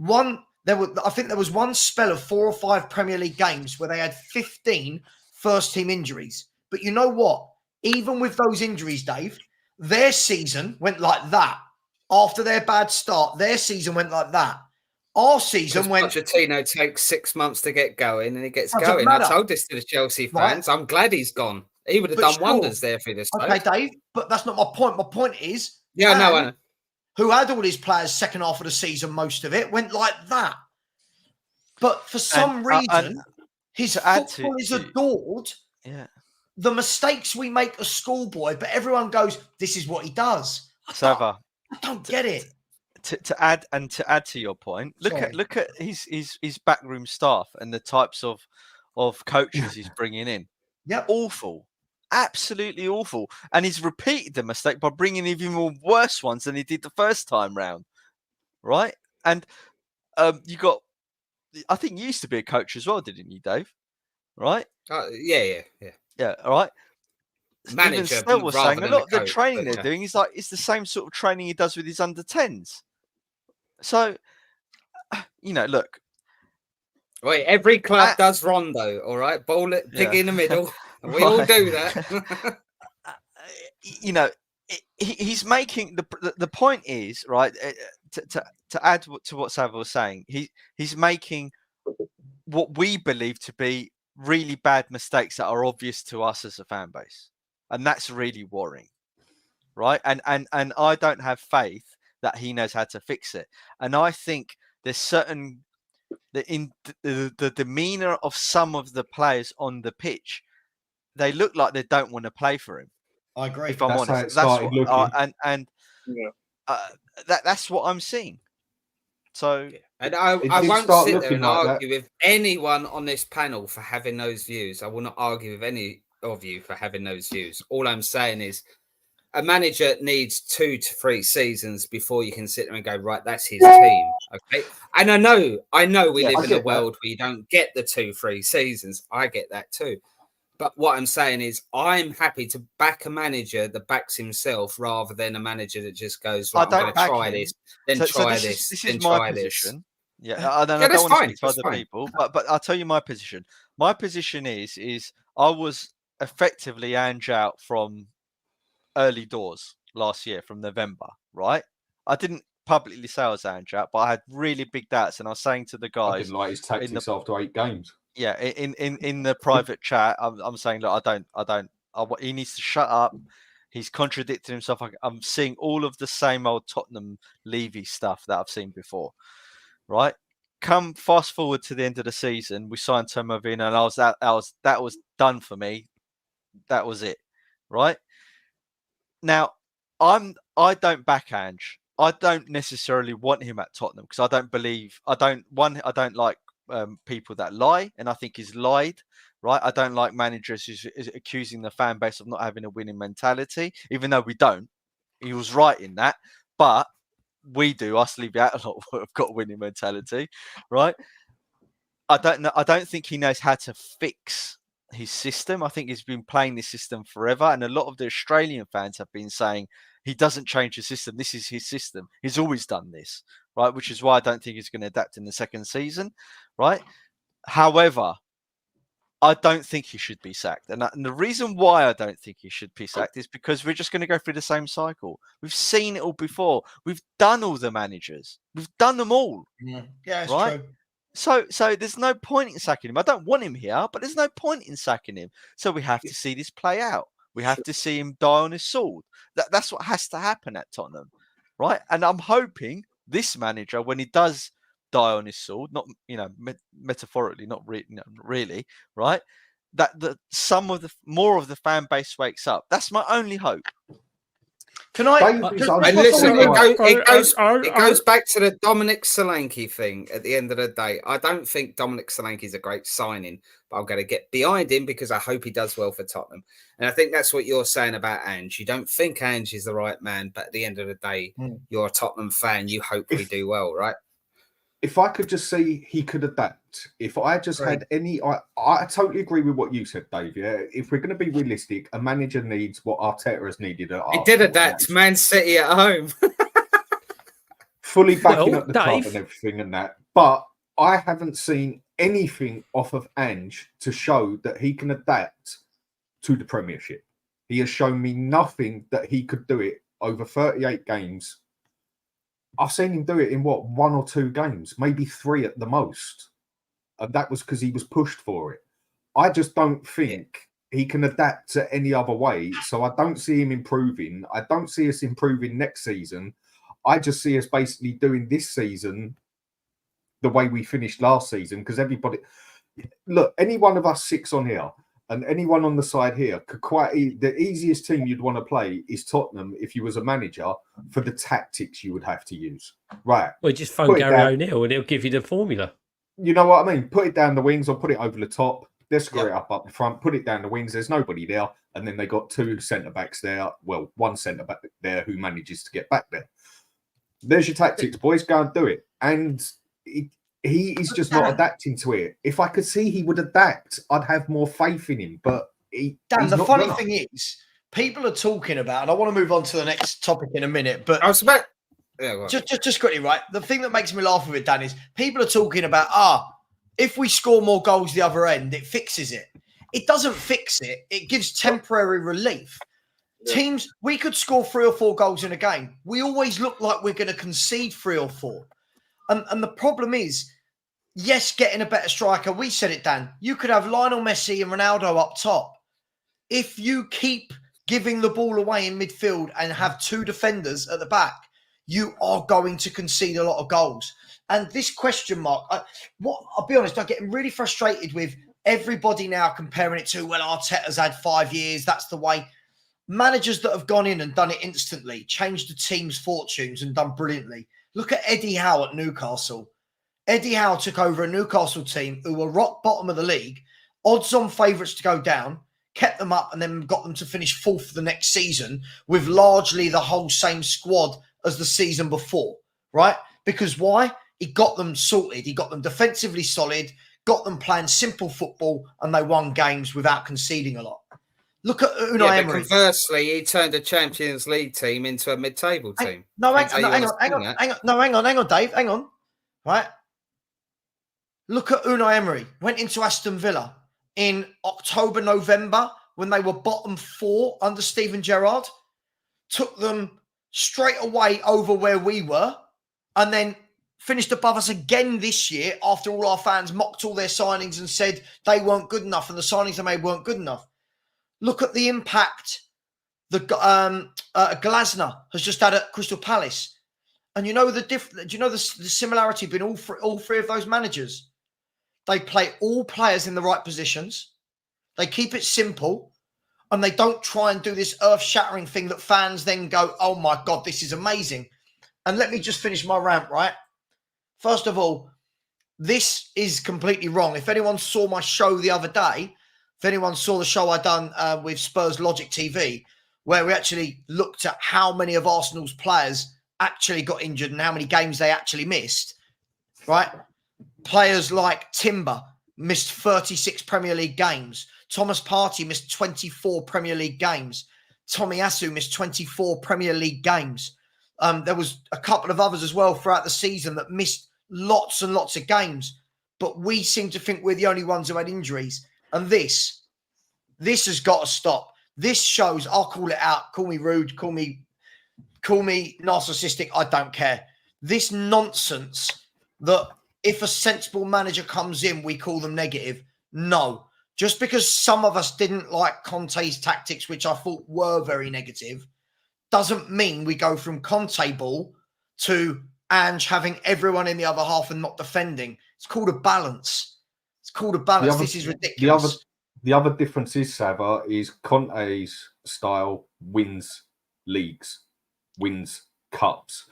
I think there was one spell of 4 or 5 Premier League games where they had 15 first-team injuries. But you know what? Even with those injuries, Dave, their season went like that. After their bad start, their season went like that. Our season went... Pochettino takes 6 months to get going, and he gets going. I told this to the Chelsea fans. Right. I'm glad he's gone. He would have done wonders there for this. Okay, Dave, but that's not my point. My point is... Yeah, no, I know. Who had all his players second half of the season, most of it, went like that. But for some reason, his football is adored. Yeah. The mistakes we make a schoolboy, but everyone goes, this is what he does. I don't get it. To add to your point, look at his backroom staff and the types of coaches he's bringing in. Yeah, awful. Absolutely awful. And he's repeated the mistake by bringing even more worse ones than he did the first time round. Right? And you got, I think you used to be a coach as well, didn't you, Dave? Right? Yeah. All right. Manager, Even Snell was saying a lot of the training they're doing is like it's the same sort of training he does with his under 10s. So, look. Wait, every club does rondo, all right? Ball it, pig in the middle. We all do that. He's making the point is right to add to what Savva was saying. He's making what we believe to be really bad mistakes that are obvious to us as a fan base, and that's really worrying, right? And I don't have faith that he knows how to fix it. And I think there's certain in the demeanor of some of the players on the pitch, they look like they don't want to play for him. I agree. If I'm honest, that's what I'm seeing. So, and I It won't did start sit there looking and like that. argue with anyone on this panel for having those views. I will not argue with any of you for having those views. All I'm saying is a manager needs 2 to 3 seasons before you can sit there and go, right, that's his team. Okay. And I know we live in a world where you don't get the 2-3 seasons. I get that too. But what I'm saying is I'm happy to back a manager that backs himself rather than a manager that just goes, right, I'm going to try this, then try this. This is my position. Yeah, I don't want to speak to other people, but I'll tell you my position. My position is I was effectively Ange out from early doors last year, from November, right? I didn't publicly say I was Ange out, but I had really big doubts, and I was saying to the guys, I didn't like his tactics after 8 games. Yeah, in the private chat, I'm saying, look, he needs to shut up. He's contradicted himself. I'm seeing all of the same old Tottenham Levy stuff that I've seen before, right? Come fast forward to the end of the season, we signed Tomo Vino, and that was done for me. That was it, right? Now, I don't back Ange. I don't necessarily want him at Tottenham because I don't like people that lie, and I think he's lied, right? I don't like managers who's accusing the fan base of not having a winning mentality, even though we don't. He was right in that, but we do. Us leave out a lot have got a winning mentality, right? I don't think he knows how to fix his system. I think he's been playing this system forever, and a lot of the Australian fans have been saying he doesn't change the system. This is his system. He's always done this, right? Which is why I don't think he's going to adapt in the second season, right? However, I don't think he should be sacked. And the reason why I don't think he should be sacked is because we're just going to go through the same cycle. We've seen it all before. We've done all the managers. We've done them all. Yeah, it's right? True. So there's no point in sacking him. I don't want him here, but there's no point in sacking him. So we have to see this play out. We have to see him die on his sword. That's what has to happen at Tottenham, right? And I'm hoping this manager, when he does die on his sword, not metaphorically, not really, right? That more of the fan base wakes up. That's my only hope. Can I? It goes back to the Dominic Solanke thing. At the end of the day, I don't think Dominic Solanke is a great signing, but I'm going to get behind him because I hope he does well for Tottenham. And I think that's what you're saying about Ange. You don't think Ange is the right man, but at the end of the day, you're a Tottenham fan. You hope we do well, right? If I could just see he could adapt. If I just had any, I totally agree with what you said, Dave. Yeah, if we're going to be realistic, a manager needs what Arteta has needed at Arsenal. He did adapt. Man City at home, fully backing up the club and everything and that. But I haven't seen anything off of Ange to show that he can adapt to the Premiership. He has shown me nothing that he could do it over 38 games. I've seen him do it in 1 or 2 games, maybe 3 at the most. And that was because he was pushed for it. I just don't think he can adapt to any other way. So I don't see him improving. I don't see us improving next season. I just see us basically doing this season the way we finished last season. Because everybody, look, any one of us 6 on here and anyone on the side here could the easiest team you'd want to play is Tottenham if you was a manager for the tactics you would have to use. Right. Well, just phone Gary O'Neill and it'll give you the formula. You know what I mean? Put it down the wings or put it over the top. Let's screw it up the front. Put it down the wings. There's nobody there. And then they got 2 centre-backs there. Well, 1 centre-back there who manages to get back there. There's your tactics, boys. Go and do it. And he is just not adapting to it. If I could see he would adapt, I'd have more faith in him. But Dan, the funny thing is, people are talking about, and I want to move on to the next topic in a minute, but I was about just quickly, right? The thing that makes me laugh with it, Dan, is people are talking about, if we score more goals the other end, it fixes it. It doesn't fix it. It gives temporary relief. Yeah. Teams, we could score 3 or 4 goals in a game. We always look like we're going to concede 3 or 4. And the problem is, yes, getting a better striker. We said it, Dan. You could have Lionel Messi and Ronaldo up top. If you keep giving the ball away in midfield and have 2 defenders at the back, you are going to concede a lot of goals. And this question mark, I'll be honest, I'm getting really frustrated with everybody now comparing it to, well, Arteta's had 5 years. That's the way. Managers that have gone in and done it instantly, changed the team's fortunes and done brilliantly. Look at Eddie Howe at Newcastle. Eddie Howe took over a Newcastle team who were rock bottom of the league, odds-on favourites to go down, kept them up and then got them to finish 4th the next season with largely the whole same squad as the season before, right? Because why? He got them sorted. He got them defensively solid, got them playing simple football, and they won games without conceding a lot. Look at Unai Emery. Conversely, he turned a Champions League team into a mid-table team. Hang on, Dave. Hang on. Right? Look at Unai Emery. Went into Aston Villa in October, November, when they were bottom 4 under Steven Gerrard. Took them straight away over where we were, and then finished above us again this year after all our fans mocked all their signings and said they weren't good enough and the signings they made weren't good enough. Look at the impact the Glasner has just had at Crystal Palace. And you know the similarity between all three of those managers? They play all players in the right positions. They keep it simple. And they don't try and do this earth-shattering thing that fans then go, oh, my God, this is amazing. And let me just finish my rant, right? First of all, this is completely wrong. If anyone saw my show the other day, if anyone saw the show I done with Spurs Logic TV, where we actually looked at how many of Arsenal's players actually got injured and how many games they actually missed, right? Players like Timber missed 36 Premier League games. Thomas Partey missed 24 Premier League games. Tomiyasu missed 24 Premier League games. There was a couple of others as well throughout the season that missed lots and lots of games. But we seem to think we're the only ones who had injuries. And this has got to stop. This shows, I'll call it out, call me rude, call me narcissistic, I don't care. This nonsense that if a sensible manager comes in, we call them negative. No. Just because some of us didn't like Conte's tactics, which I thought were very negative, doesn't mean we go from Conte ball to Ange having everyone in the other half and not defending. It's called a balance. It's called a balance. This is ridiculous. The other difference is, Savva, is Conte's style wins leagues, wins cups.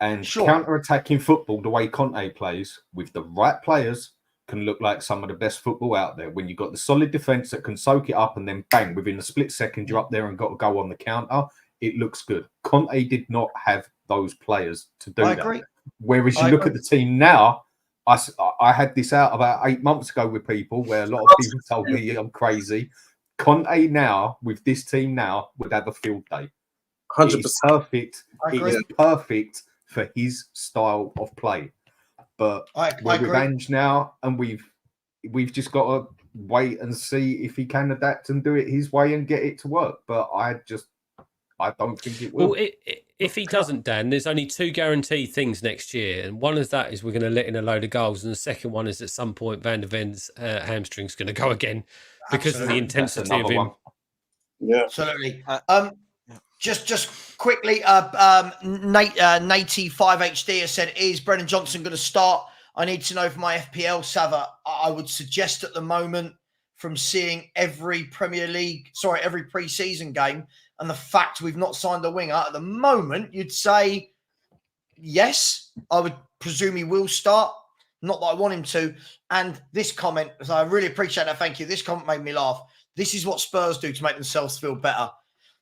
And counter-attacking football, the way Conte plays, with the right players, can look like some of the best football out there. When you've got the solid defence that can soak it up and then bang, within a split second, you're up there and got to go on the counter, it looks good. Conte did not have those players to do that. Agree. Whereas you look at the team now, I had this out about 8 months ago with people where a lot of people told me I'm crazy. Conte now, with this team now, would have a field day. 100%. It is perfect. It is perfect for his style of play. But we're with Ange now, and we've just got to wait and see if he can adapt and do it his way and get it to work. But I don't think it will. Well, if he doesn't, Dan, there's only 2 guaranteed things next year. And one of that is we're going to let in a load of goals. And the second one is at some point Van der Ven's hamstring's going to go again because of the intensity of him. One. Yeah. Absolutely. Just quickly, Nate5HD has said, is Brennan Johnson going to start? I need to know for my FPL, Savva. I would suggest at the moment, from seeing every pre-season game and the fact we've not signed a winger, at the moment, you'd say, yes, I would presume he will start. Not that I want him to. And this comment, so I really appreciate that, thank you. This comment made me laugh. This is what Spurs do to make themselves feel better.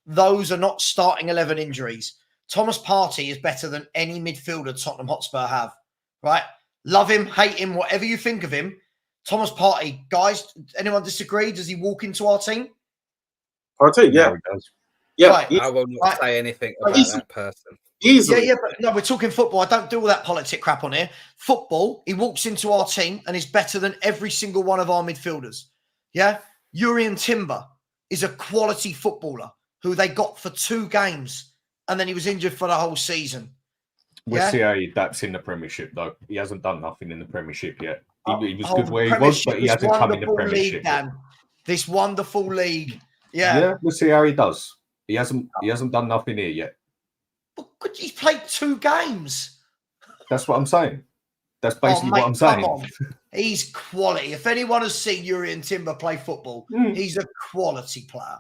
Those are not starting 11 injuries. Thomas Partey is better than any midfielder Tottenham Hotspur have, right? Love him, hate him, whatever you think of him. Thomas Partey, guys, anyone disagree? Does he walk into our team? Partey, yeah. He does. Yeah, right. I will not say anything about that person. Easily. Yeah, but no, we're talking football. I don't do all that politic crap on here. Football, he walks into our team and is better than every single one of our midfielders. Yeah? Urian Timber is a quality footballer who they got for 2 games and then he was injured for the whole season. We'll see how he adapts in the Premiership, though. He hasn't done nothing in the Premiership yet. He was good where he was, but he hasn't come in the Premiership yet. This wonderful league. Yeah. Yeah, we'll see how he does. He hasn't done nothing here yet. But he's played 2 games. That's what I'm saying. That's basically what I'm saying. Come on. He's quality. If anyone has seen Urian Timber play football, he's a quality player.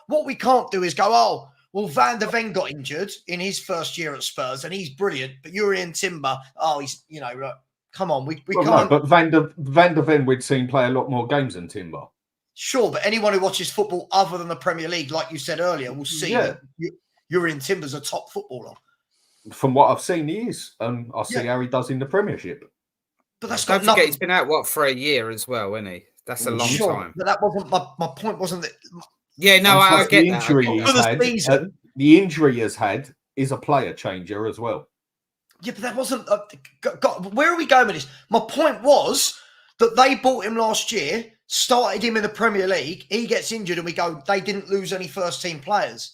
What we can't do is go, Well, Van der Ven got injured in his first year at Spurs, and he's brilliant. But Urian Timber, he's come on, we can't. No, but Van der Ven we'd seen play a lot more games than Timber. Sure, but anyone who watches football other than the Premier League, like you said earlier, will see that Urian Timber's a top footballer. From what I've seen, he is, and I see how he does in the Premiership. But that's Don't got nothing. forget, he's been out for a year as well, isn't he? That's a long time. But that wasn't my point. Wasn't that? Yeah, no, I get the injury that. The injury he has had is a player changer as well. Yeah, but that wasn't. Where are we going with this? My point was that they bought him last year, started him in the Premier League. He gets injured, and we go. They didn't lose any first-team players.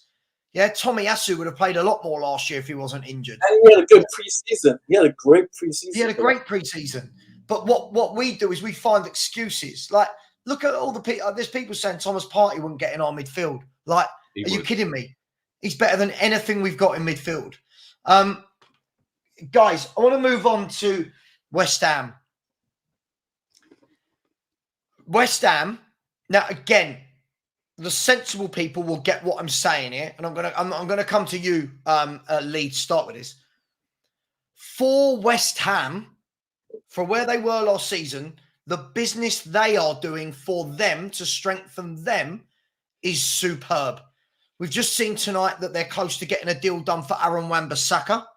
Yeah, Tommy Asu would have played a lot more last year if he wasn't injured. And he had a good preseason. He had a great preseason. He had a great preseason. But what we do is we find excuses. Like, look at all the people. There's people saying Thomas Partey wouldn't get in our midfield. Like, are you kidding me? He's better than anything we've got in midfield. Guys, I want to move on to West Ham. West Ham. Now, again, the sensible people will get what I'm saying here, and I'm gonna come to you, Lee, to start with this. For West Ham, for where they were last season, the business they are doing for them to strengthen them is superb. We've just seen tonight that they're close to getting a deal done for Aaron Wan-Bissaka,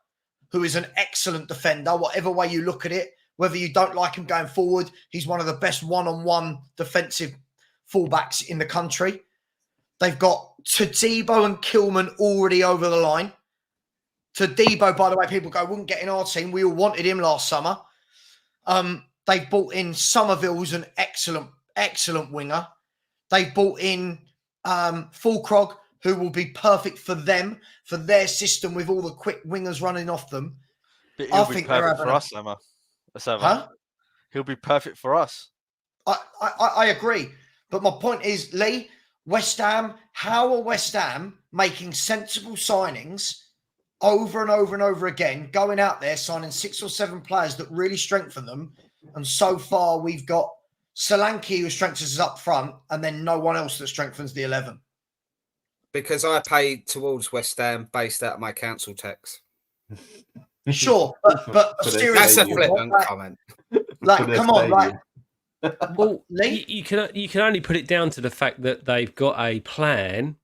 who is an excellent defender, whatever way you look at it. Whether you don't like him going forward, he's one of the best one-on-one defensive fullbacks in the country. They've got Todibo and Kilman already over the line. Todibo, by the way, people go, wouldn't get in our team. We all wanted him last summer. They've brought in Somerville, who's an excellent winger. They've brought in Fulkrog, who will be perfect for them, for their system with all the quick wingers running off them. But he'll be perfect for us, Emma. Huh? He'll be perfect for us. I agree. But my point is, Lee, West Ham, how are West Ham making sensible signings over and over and over again, going out there, signing 6 or 7 players that really strengthen them? And so far, we've got Solanke, who strengthens us up front, and then no one else that strengthens the 11. Because I pay towards West Ham based out of my council tax. Sure, but seriously, that's a flippant comment. Like, come on, like. Well, you can only put it down to the fact that they've got a plan.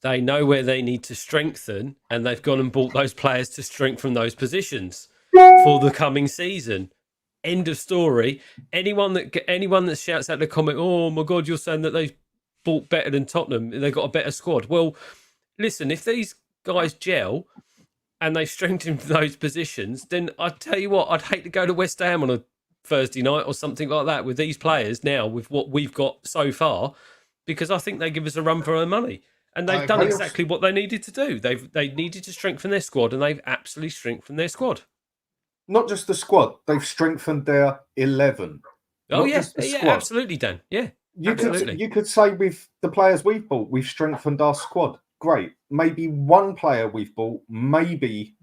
They know where they need to strengthen, and they've gone and bought those players to strengthen those positions for the coming season. End of story. Anyone that shouts out the comment, "Oh my God, you're saying that they've bought better than Tottenham, they've got a better squad." Well, listen, if these guys gel and they've strengthened those positions, then I tell you what, I'd hate to go to West Ham on a Thursday night or something like that with these players now, with what we've got so far, because I think they give us a run for our money. And they've done exactly what they needed to do. They needed to strengthen their squad, and they've absolutely strengthened their squad. Not just the squad, they've strengthened their 11. Oh, yeah, absolutely, Dan. Yeah, you could say with the players we've bought, we've strengthened our squad. Great. Maybe one player we've bought maybe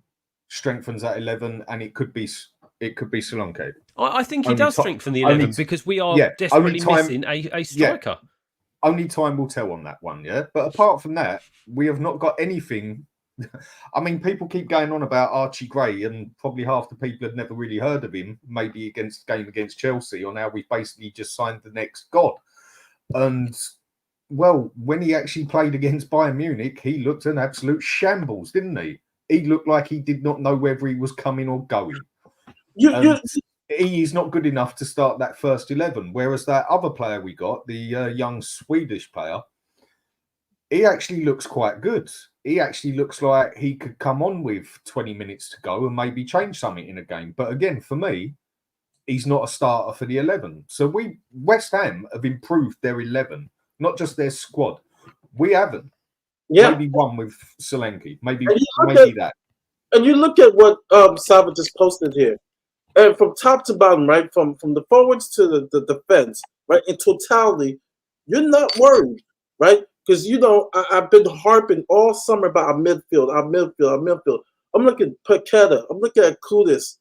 strengthens that 11, and it could be Solanke. I think he does strengthen the 11 because we are desperately missing a striker. Yeah. Only time will tell on that one, yeah? But apart from that, we have not got anything. I mean, people keep going on about Archie Gray, and probably half the people have never really heard of him, maybe game against Chelsea, or now we've basically just signed the next god. And, well, when he actually played against Bayern Munich, he looked an absolute shambles, didn't he? He looked like he did not know whether he was coming or going. He is not good enough to start that first 11, whereas that other player we got, the young Swedish player, he actually looks quite good. He actually looks like he could come on with 20 minutes to go and maybe change something in a game. But again, for me, he's not a starter for the 11. So West Ham have improved their 11, not just their squad. We haven't. Yeah. Maybe one with Solanke. Maybe that. And you look at what Savva just posted here. And from top to bottom, right, from the forwards to the defense, right, in totality, you're not worried, right? Because, I've been harping all summer about our midfield. I'm looking at Paqueta. I'm looking at Kudus.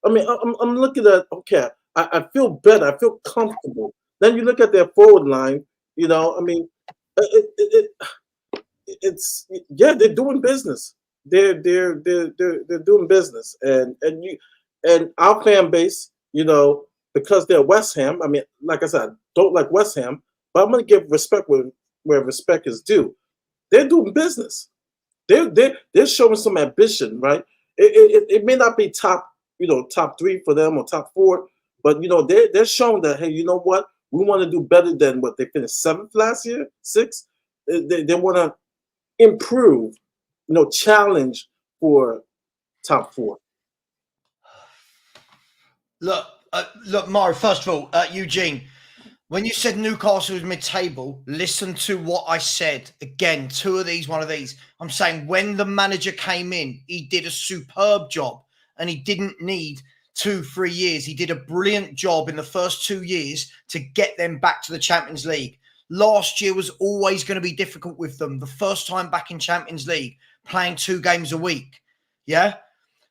I mean, I'm looking at, okay, I feel better. I feel comfortable. Then you look at their forward line, they're doing business. They're doing business, and our fan base, because they're West Ham. I mean, like I said, I don't like West Ham, but I'm going to give respect where respect is due. They're doing business. They're showing some ambition, right? It may not be top 3 for them or top 4, but they're showing that, hey, you know what? We want to do better than what they finished 7th last year, 6th. They want to improve, challenge for top 4. Look, Mario, first of all, Eugene, when you said Newcastle was mid-table, listen to what I said. Again, 2 of these, 1 of these. I'm saying when the manager came in, he did a superb job and he didn't need 2-3 years. He did a brilliant job in the first 2 years to get them back to the Champions League. Last year was always going to be difficult with them. The first time back in Champions League, playing 2 games a week. Yeah?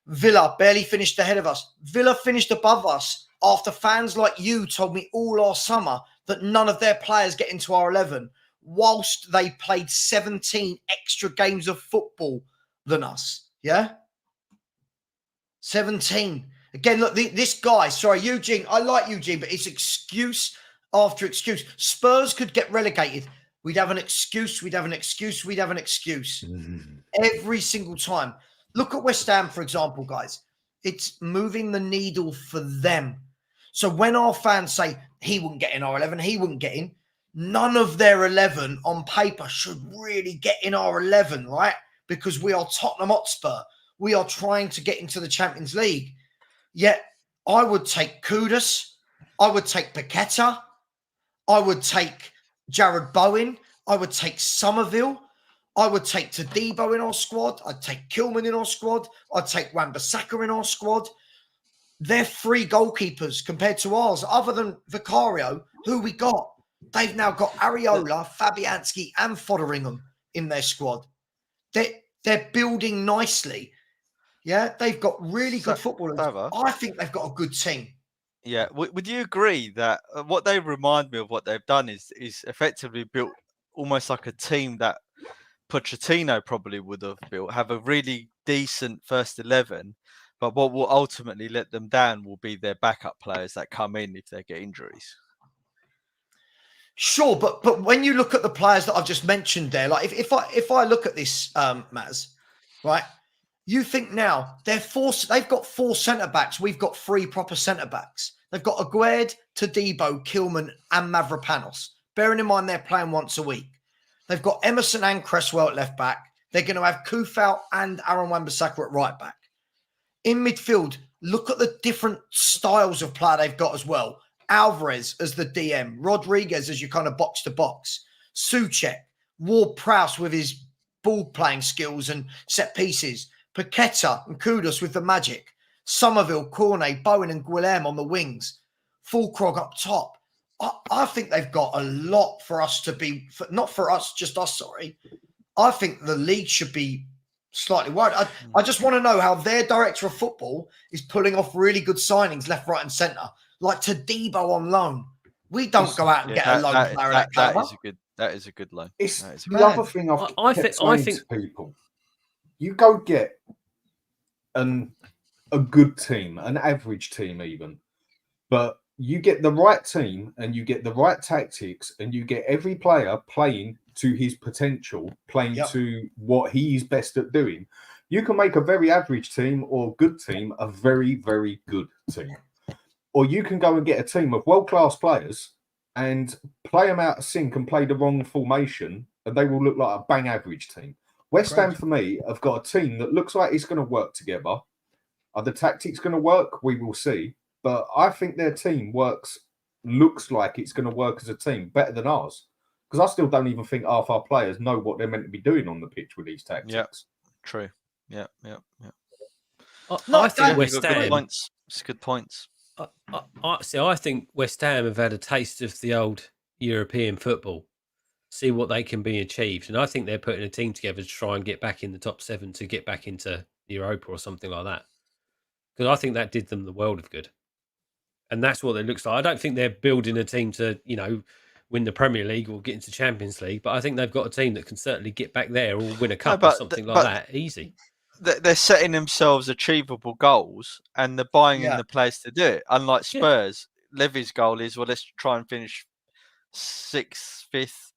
Villa barely finished ahead of us. Villa finished above us after fans like you told me all last summer that none of their players get into our 11, whilst they played 17 extra games of football than us. Yeah? 17. Again, look, this guy, sorry, Eugene, I like Eugene, but it's excuse after excuse. Spurs could get relegated. We'd have an excuse, we'd have an excuse, we'd have an excuse. Every single time. Look at West Ham, for example, guys. It's moving the needle for them. So when our fans say, he wouldn't get in our 11, he wouldn't get in, none of their 11 on paper should really get in our 11, right? Because we are Tottenham Hotspur. We are trying to get into the Champions League. Yet I would take Kudus. I would take Paqueta. I would take Jared Bowen. I would take Somerville. I would take Todibo in our squad. I'd take Kilman in our squad. I'd take Wan-Bissaka in our squad. They're 3 goalkeepers compared to ours. Other than Vicario, who we got? They've now got Areola, Fabianski and Fotheringham in their squad. They're building nicely. Yeah, they've got really good footballers. Savva, I think they've got a good team. Yeah, would you agree that what they remind me of what they've done is effectively built almost like a team that Pochettino probably would have built, have a really decent first 11, but what will ultimately let them down will be their backup players that come in if they get injuries. Sure, but when you look at the players that I've just mentioned there, like if I look at this, Maz, right? You think now they've got 4 centre backs. We've got 3 proper centre backs. They've got Aguerd, Todibo, Kilman, and Mavropanos. Bearing in mind they're playing once a week. They've got Emerson and Cresswell at left back. They're going to have Kufal and Aaron Wan-Bissaka at right back. In midfield, look at the different styles of player they've got as well. Alvarez as the DM, Rodriguez as your kind of box to box, Souček, Ward-Prowse with his ball playing skills and set pieces, Paqueta and Kudus with the magic, Somerville, Cornet, Bowen and Guilherme on the wings, Fulkrog up top. I think they've got a lot for us to be, not for us, just us, sorry. I think the league should be slightly worried. I just want to know how their director of football is pulling off really good signings left, right and centre, like Todibo on loan. We don't go out and get a loan player. That is a good loan. It's the other thing I think to people. You go get a good team, an average team even, but you get the right team and you get the right tactics and you get every player playing to his potential, playing to what he's best at doing. You can make a very average team or good team a very, very good team. Or you can go and get a team of world-class players and play them out of sync and play the wrong formation and they will look like a bang average team. West Ham, for me, have got a team that looks like it's going to work together. Are the tactics going to work? We will see. But I think their team looks like it's going to work as a team better than ours. Because I still don't even think half our players know what they're meant to be doing on the pitch with these tactics. Yeah, true. Yeah. I think West Ham... It's good points. I think West Ham have had a taste of the old European football. See what they can be achieved. And I think they're putting a team together to try and get back in the top 7 to get back into Europa or something like that. Because I think that did them the world of good. And that's what it looks like. I don't think they're building a team to, win the Premier League or get into Champions League, but I think they've got a team that can certainly get back there or win a cup or something like that. Easy. They're setting themselves achievable goals and they're buying in the players to do it. Unlike Spurs, Levy's goal is, well, let's try and finish 6th, 5th,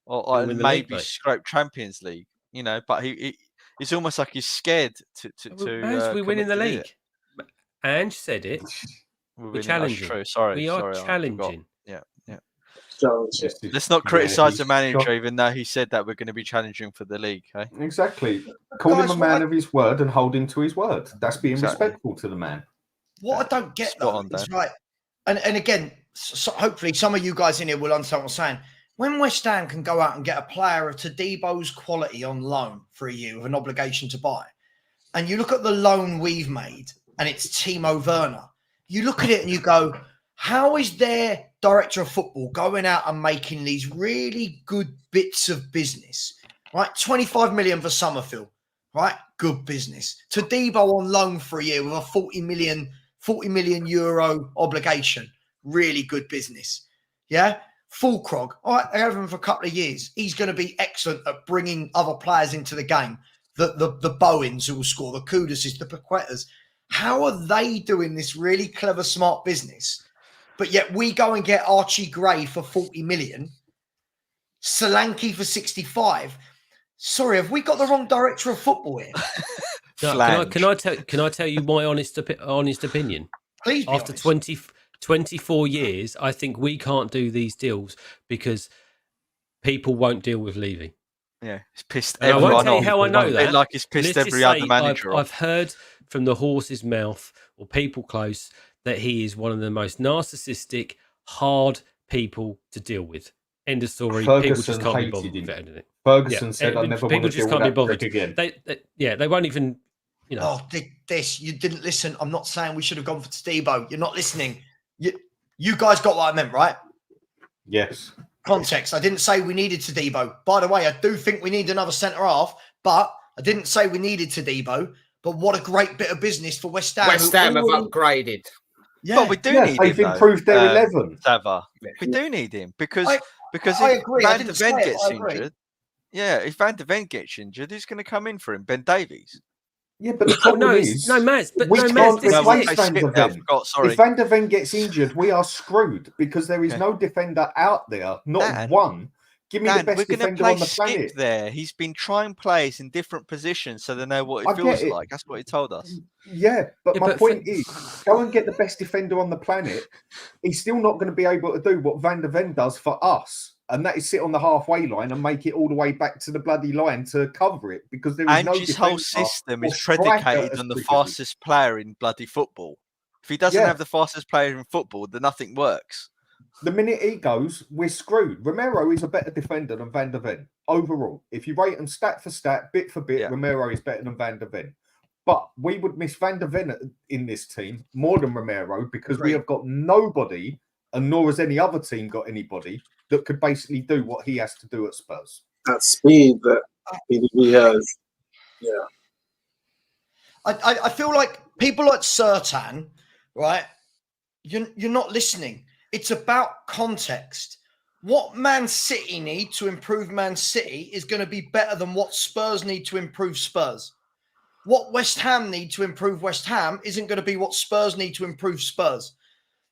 or maybe scrape Champions League. You know, but it's almost like he's scared to. We're winning the league. Ange said it. We're challenging. True. Sorry, we are challenging. Yeah. Let's not criticise the manager, even though he said that we're going to be challenging for the league. Eh? Exactly. Call him a man of his word and hold him to his word. That's being respectful to the man. What I don't get though is right, and again, so hopefully some of you guys in here will understand what I'm saying. When West Ham can go out and get a player of Tadebo's quality on loan for a year with an obligation to buy, and you look at the loan we've made, and it's Timo Werner, you look at it and you go, how is their director of football going out and making these really good bits of business, right? 25 million for Summerfield, right? Good business. Tadebo on loan for a year with a 40 million euro obligation, really good business. Yeah. Fulkrog, all right, they have him for a couple of years. He's going to be excellent at bringing other players into the game. The Bowens who will score, the Kuduses, the Paquetas. How are they doing this really clever, smart business? But yet we go and get Archie Gray for 40 million, Solanke for 65. Sorry, have we got the wrong director of football here? No, can I tell you my honest opinion? Please. After 24 years, I think we can't do these deals because people won't deal with Levy. Yeah, it's pissed everyone off. I won't tell you how I know that. Like it's pissed every other manager off. I've heard from the horse's mouth or people close that he is one of the most narcissistic, hard people to deal with. End of story. Ferguson people just can't be bothered with anything. Ferguson said, "I never want to deal with that prick again." They won't even, you know. Oh, you didn't listen. I'm not saying we should have gone for Tadebo. You're not listening. You guys got what I meant, right? Yes. Context. I didn't say we needed Tadebo. By the way, I do think we need another centre half, but I didn't say we needed Tadebo. But what a great bit of business for West Ham. West Ham have upgraded. Yeah, but we do need him. They've improved their 11. Savva. We do need him because I if agree. Van der Ven gets injured, if Van der Ven gets injured, who's going to come in for him? Ben Davies. Yeah, but the problem is, we can't replace Van der Ven. If Van der Ven gets injured, we are screwed because there is no defender out there, not one. Give me the best defender on the planet. There, he's been trying players in different positions so they know what it feels like. That's what he told us. Yeah, but my point is, go and get the best defender on the planet. He's still not going to be able to do what Van der Ven does for us. And that is sit on the halfway line and make it all the way back to the bloody line to cover it because there is no defender. His whole system is predicated on the fastest player in bloody football. If he doesn't have the fastest player in football, then nothing works. The minute he goes, we're screwed. Romero is a better defender than Van der Ven overall. If you rate them stat for stat, bit for bit, Romero is better than Van der Ven. But we would miss Van der Ven in this team more than Romero because we have got nobody, and nor has any other team got anybody that could basically do what he has to do at Spurs. That speed that he has. Yeah. I feel like people like Sertan, right? You're not listening. It's about context. What Man City need to improve Man City is going to be better than what Spurs need to improve Spurs. What West Ham need to improve West Ham isn't going to be what Spurs need to improve Spurs.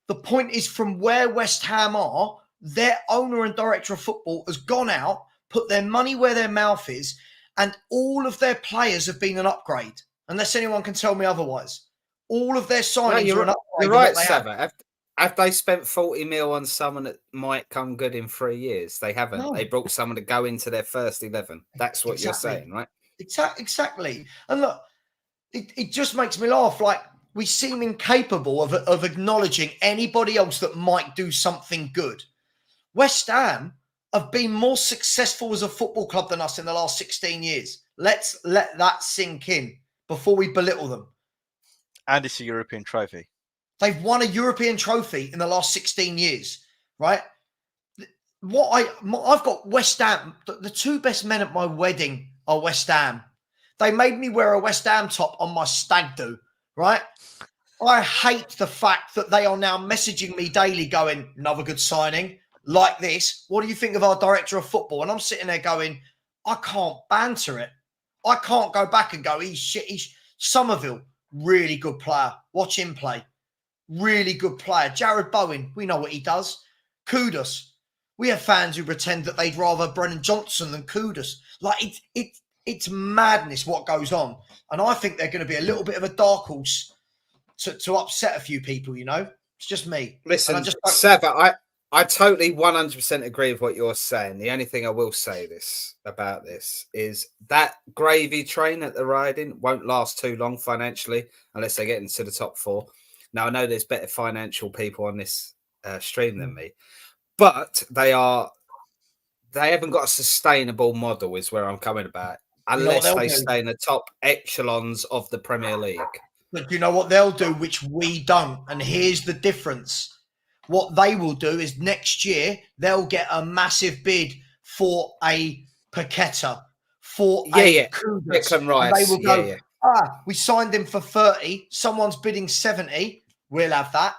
The point is from where West Ham are, their owner and director of football has gone out, put their money where their mouth is, and all of their players have been an upgrade, unless anyone can tell me otherwise. All of their signings are an upgrade. You're right, Savva. Have they spent 40 mil on someone that might come good in 3 years? They haven't. No. They brought someone to go into their first 11. That's what you're saying, right? Exactly. And look, it just makes me laugh. Like, we seem incapable of acknowledging anybody else that might do something good. West Ham have been more successful as a football club than us in the last 16 years. Let's let that sink in before we belittle them. And it's a European trophy. They've won a European trophy in the last 16 years, right? I've got West Ham. The two best men at my wedding are West Ham. They made me wear a West Ham top on my stag do, right? I hate the fact that they are now messaging me daily going, another good signing. like this. What do you think of our director of football? And I'm sitting there going, I can't banter it. I can't go back and go, he's shit. He's Somerville, really good player. Watch him play. Really good player. Jared Bowen, we know what he does. Kudus. We have fans who pretend that they'd rather Brennan Johnson than Kudus. Like, it's madness what goes on. And I think they're going to be a little bit of a dark horse to upset a few people, you know? It's just me. Listen, Savva, I totally 100% agree with what you're saying. The only thing I will say about this is that gravy train that they're riding won't last too long financially unless they get into the top 4. Now, I know there's better financial people on this stream than me, but they haven't got a sustainable model is where I'm coming about, unless they stay in the top echelons of the Premier League. But you know what they'll do, which we don't? And here's the difference. What they will do is next year, they'll get a massive bid for a Paqueta, for a Kudus. Right. They will go, we signed him for 30. Someone's bidding 70. We'll have that.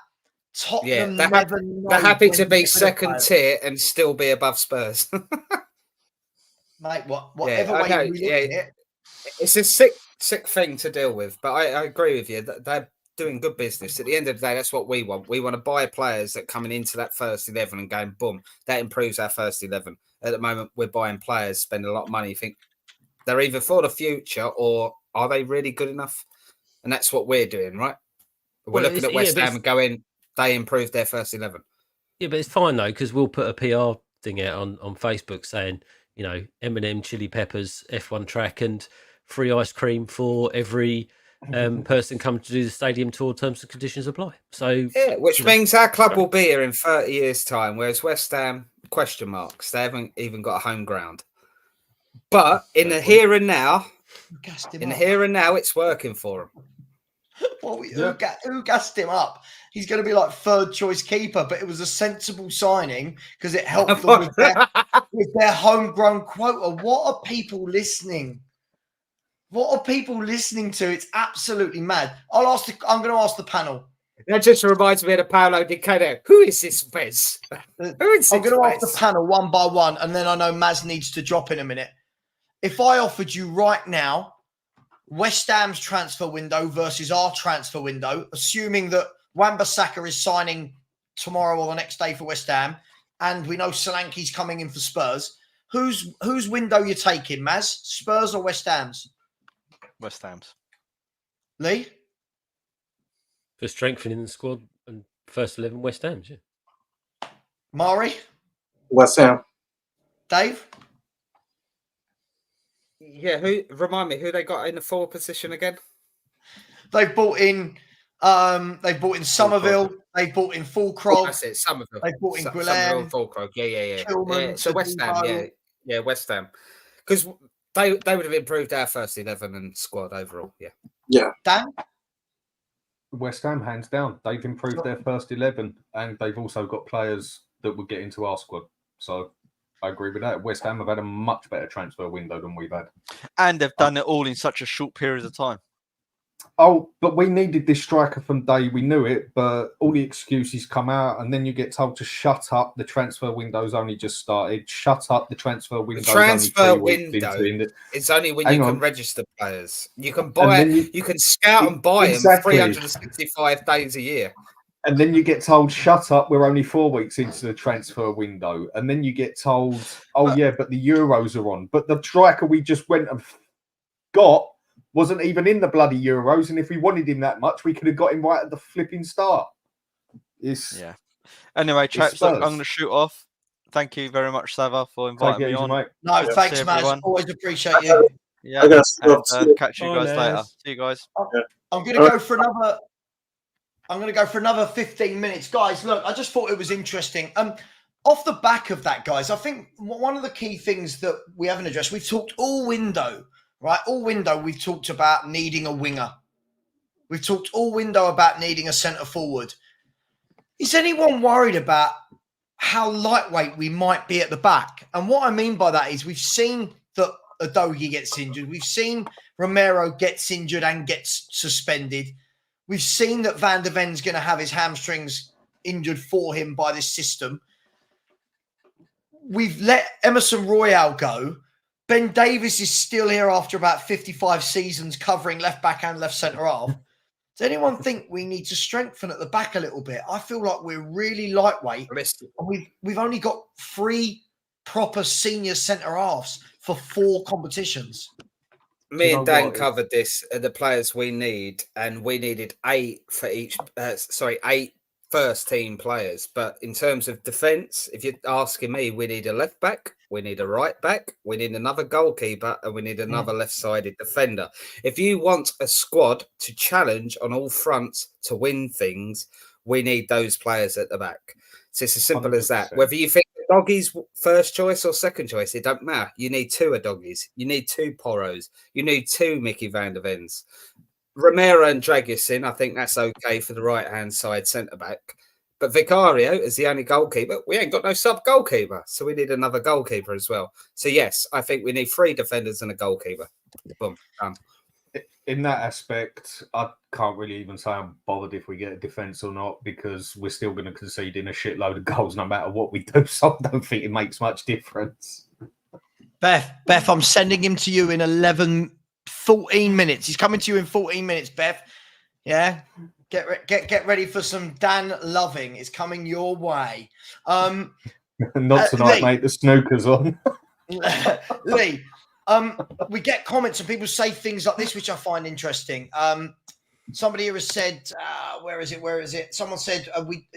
Tottenham they're happy to be second tier and still be above Spurs. Mate, whatever way you look at it. It's a sick thing to deal with, but I agree with you. They're doing good business. At the end of the day, that's what we want. We want to buy players that coming into that first 11 and going, boom, that improves our first 11. At the moment, we're buying players, spending a lot of money. You think they're either for the future or are they really good enough? And that's what we're doing, right? We're looking at West Ham and going, they improved their first 11. Yeah, but it's fine though, because we'll put a PR thing out on Facebook saying, you know, M&M, chili peppers, F1 track, and free ice cream for every person coming to do the stadium tour. Terms and conditions apply. So which means our club will be here in 30 years' time, whereas West Ham, question marks. They haven't even got a home ground. But in the here and now, it's working for them. Well, who gassed him up? He's going to be like third choice keeper, but it was a sensible signing because it helped them with their homegrown quota. What are people listening? What are people listening to? It's absolutely mad. I'm going to ask the panel. That just reminds me of the Paolo Di Canio. Who is this Fez? I'm going to ask the panel one by one, and then I know Maz needs to drop in a minute. If I offered you right now West Ham's transfer window versus our transfer window, assuming that Wan-Bissaka is signing tomorrow or the next day for West Ham, and we know Solanke's coming in for Spurs, whose window you taking, Maz? Spurs or West Ham's? West Ham's. Lee? For strengthening the squad and first 11 West Ham's, yeah. Mari? West Ham. Dave? Yeah, remind me who they got in the forward position again? They've bought in Somerville, they bought in Fulcrog. That's it, Somerville. They bought in Guillem. Somerville, Fulcrog, yeah. Tillman, so West Ham, yeah, West Ham. Because they would have improved our first 11 and squad overall, Yeah. Dan? West Ham, hands down. They've improved their first 11 and they've also got players that would get into our squad. So I agree with that. West Ham have had a much better transfer window than we've had. And they've done it all in such a short period of time. Oh, but we needed this striker from day. We knew it, but all the excuses come out, and then you get told to shut up. The transfer window's only just started. Shut up. The transfer window. The transfer window. It's only when you can register players. You can buy. You can scout and buy them 365 days a year. And then you get told, shut up, we're only 4 weeks into the transfer window. And then you get told, but the Euros are on. But the striker we just went and got wasn't even in the bloody Euros. And if we wanted him that much, we could have got him right at the flipping start. Anyway, chaps, I'm going to shoot off. Thank you very much, Savva, for inviting me on. Mate. No, thanks, man. Always appreciate you. Yeah, catch you guys later. See you guys. I'm going to go for another... I'm going to go for another 15 minutes. Guys, look, I just thought it was interesting. Off the back of that, guys, I think one of the key things that we haven't addressed, we've talked all window, right? All window, we've talked about needing a winger. We've talked all window about needing a centre forward. Is anyone worried about how lightweight we might be at the back? And what I mean by that is we've seen that Udogie gets injured. We've seen Romero gets injured and gets suspended. We've seen that Van der Ven's going to have his hamstrings injured for him by this system. we've let Emerson Royal go. Ben Davies is still here after about 55 seasons covering left back and left centre half. Does anyone think we need to strengthen at the back a little bit? I feel like we're really lightweight. And we've only got 3 proper senior centre halves for 4 competitions. Me and Dan covered this, the players we need, and we needed 8 for each. 8 first team players. But in terms of defence, if you're asking me, we need a left back, we need a right back, we need another goalkeeper, and we need another left-sided defender. If you want a squad to challenge on all fronts to win things, we need those players at the back. So it's as simple 100%. As that. Whether you think Doggy's first choice or second choice, it don't matter. You need 2 of Doggies. You need 2 Poros. You need 2 Mickey van der Vens. Romero and Dragusin, I think that's okay for the right-hand side centre-back. But Vicario is the only goalkeeper. We ain't got no sub-goalkeeper, so we need another goalkeeper as well. So, yes, I think we need 3 defenders and a goalkeeper. Boom, done. In that aspect, I can't really even say I'm bothered if we get a defence or not, because we're still going to concede in a shitload of goals no matter what we do. So I don't think it makes much difference. Beth, I'm sending him to you in 14 minutes. He's coming to you in 14 minutes, Beth. Yeah? Get ready for some Dan loving. It's coming your way. Not tonight, Lee, mate. The snooker's on. Lee, we get comments and people say things like this, which I find interesting. Somebody here has said, where is it? Someone said, we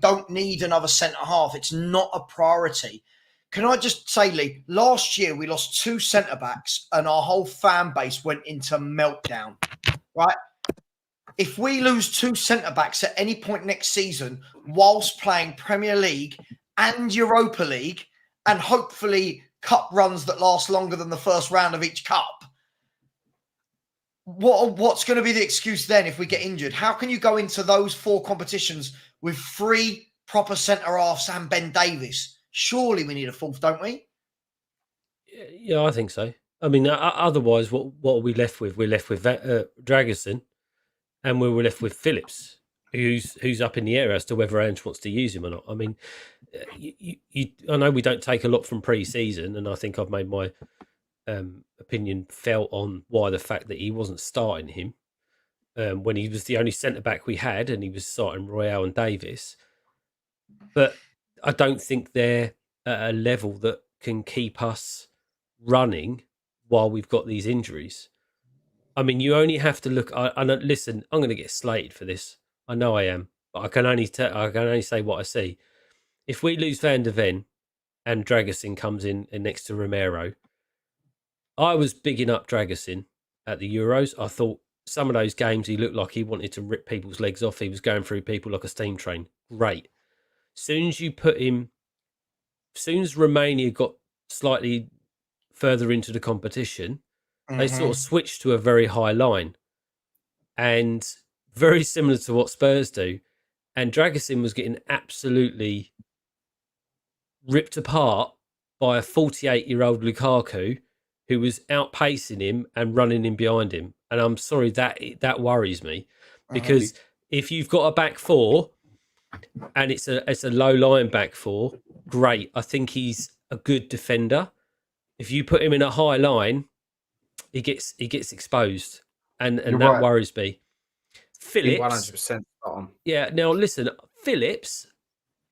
don't need another centre half. It's not a priority. Can I just say, Lee, last year we lost 2 centre backs and our whole fan base went into meltdown, right? If we lose 2 centre backs at any point next season, whilst playing Premier League and Europa League, and hopefully cup runs that last longer than the first round of each cup, what's going to be the excuse then if we get injured? How can you go into those 4 competitions with 3 proper centre halves and Ben Davies? Surely we need a 4th, don't we? Yeah, I think so. I mean, otherwise, what are we left with? We're left with Dragusin, and we were left with Phillips, who's up in the air as to whether Ange wants to use him or not. I mean, I know we don't take a lot from pre-season, and I think I've made my opinion felt on why the fact that he wasn't starting him when he was the only centre-back we had, and he was starting Royal and Davis. But I don't think they're at a level that can keep us running while we've got these injuries. I mean, you only have to look. Listen, I'm going to get slated for this. I know I am, but I can only say what I see. If we lose Van der Ven and Dragusin comes in next to Romero, I was bigging up Dragusin at the Euros. I thought some of those games he looked like he wanted to rip people's legs off. He was going through people like a steam train. Great. Soon as Romania got slightly further into the competition, they sort of switched to a very high line, and very similar to what Spurs do. And Dragusin was getting absolutely ripped apart by a 48-year-old Lukaku who was outpacing him and running in behind him. And I'm sorry, that worries me, because if you've got a back 4 and it's a low line back 4, great. I think he's a good defender. If you put him in a high line, he gets exposed, and that right. worries me. Phillips, 100% on. Yeah. Now listen, Phillips,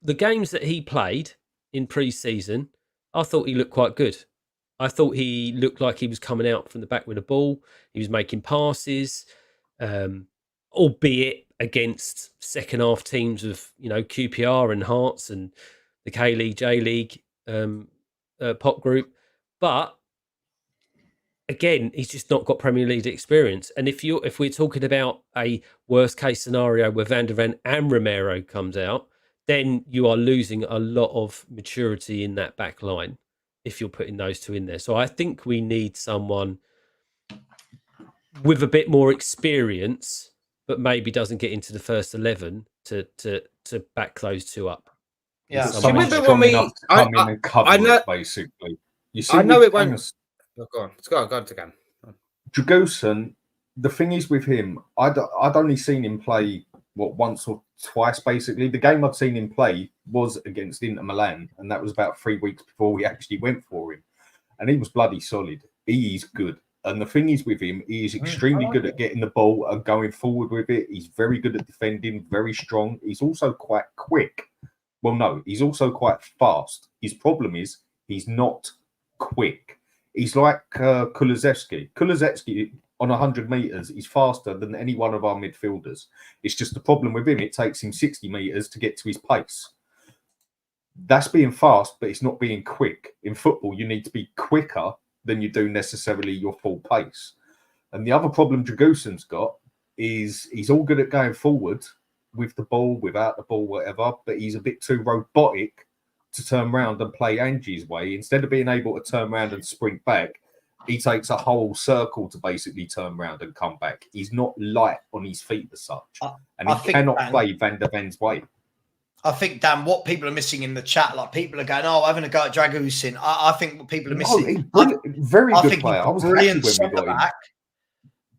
the games that he played in pre-season, I thought he looked quite good. I thought he looked like he was coming out from the back with the ball. He was making passes, albeit against second half teams of QPR and Hearts and the K-League, J-League pop group. But again, he's just not got Premier League experience. And if we're talking about a worst case scenario where Van der Ven and Romero comes out, then you are losing a lot of maturity in that back line if you're putting those 2 in there. So I think we need someone with a bit more experience, but maybe doesn't get into the first 11 to back those 2 up. Yeah. Do you remember when I know it, basically. You see, I know it won't. Go on again. Dragusin, the thing is with him, I'd only seen him play once or twice, basically. The game I'd seen him play was against Inter Milan, and that was about 3 weeks before we actually went for him. And he was bloody solid. He's good. And the thing is with him, he is extremely good at getting the ball and going forward with it. He's very good at defending, very strong. He's also quite quick. Well, no, he's also quite fast. His problem is he's not quick. He's like Kulusevski. Kulusevski on 100 meters is faster than any one of our midfielders. It's just the problem with him. It takes him 60 meters to get to his pace. That's being fast, but it's not being quick. In football, you need to be quicker than you do necessarily your full pace. And the other problem Dragusin's got is he's all good at going forward with the ball, without the ball, whatever, but he's a bit too robotic to turn around and play Angie's way. Instead of being able to turn around and sprint back, he takes a whole circle to basically turn around and come back. He's not light on his feet as such. And he cannot play Van der Ven's way. I think, Dan, what people are missing in the chat, like people are going, "Oh, having a go at Dragusin." I think what people are missing, very good player. I was brilliant happy when we got him. back,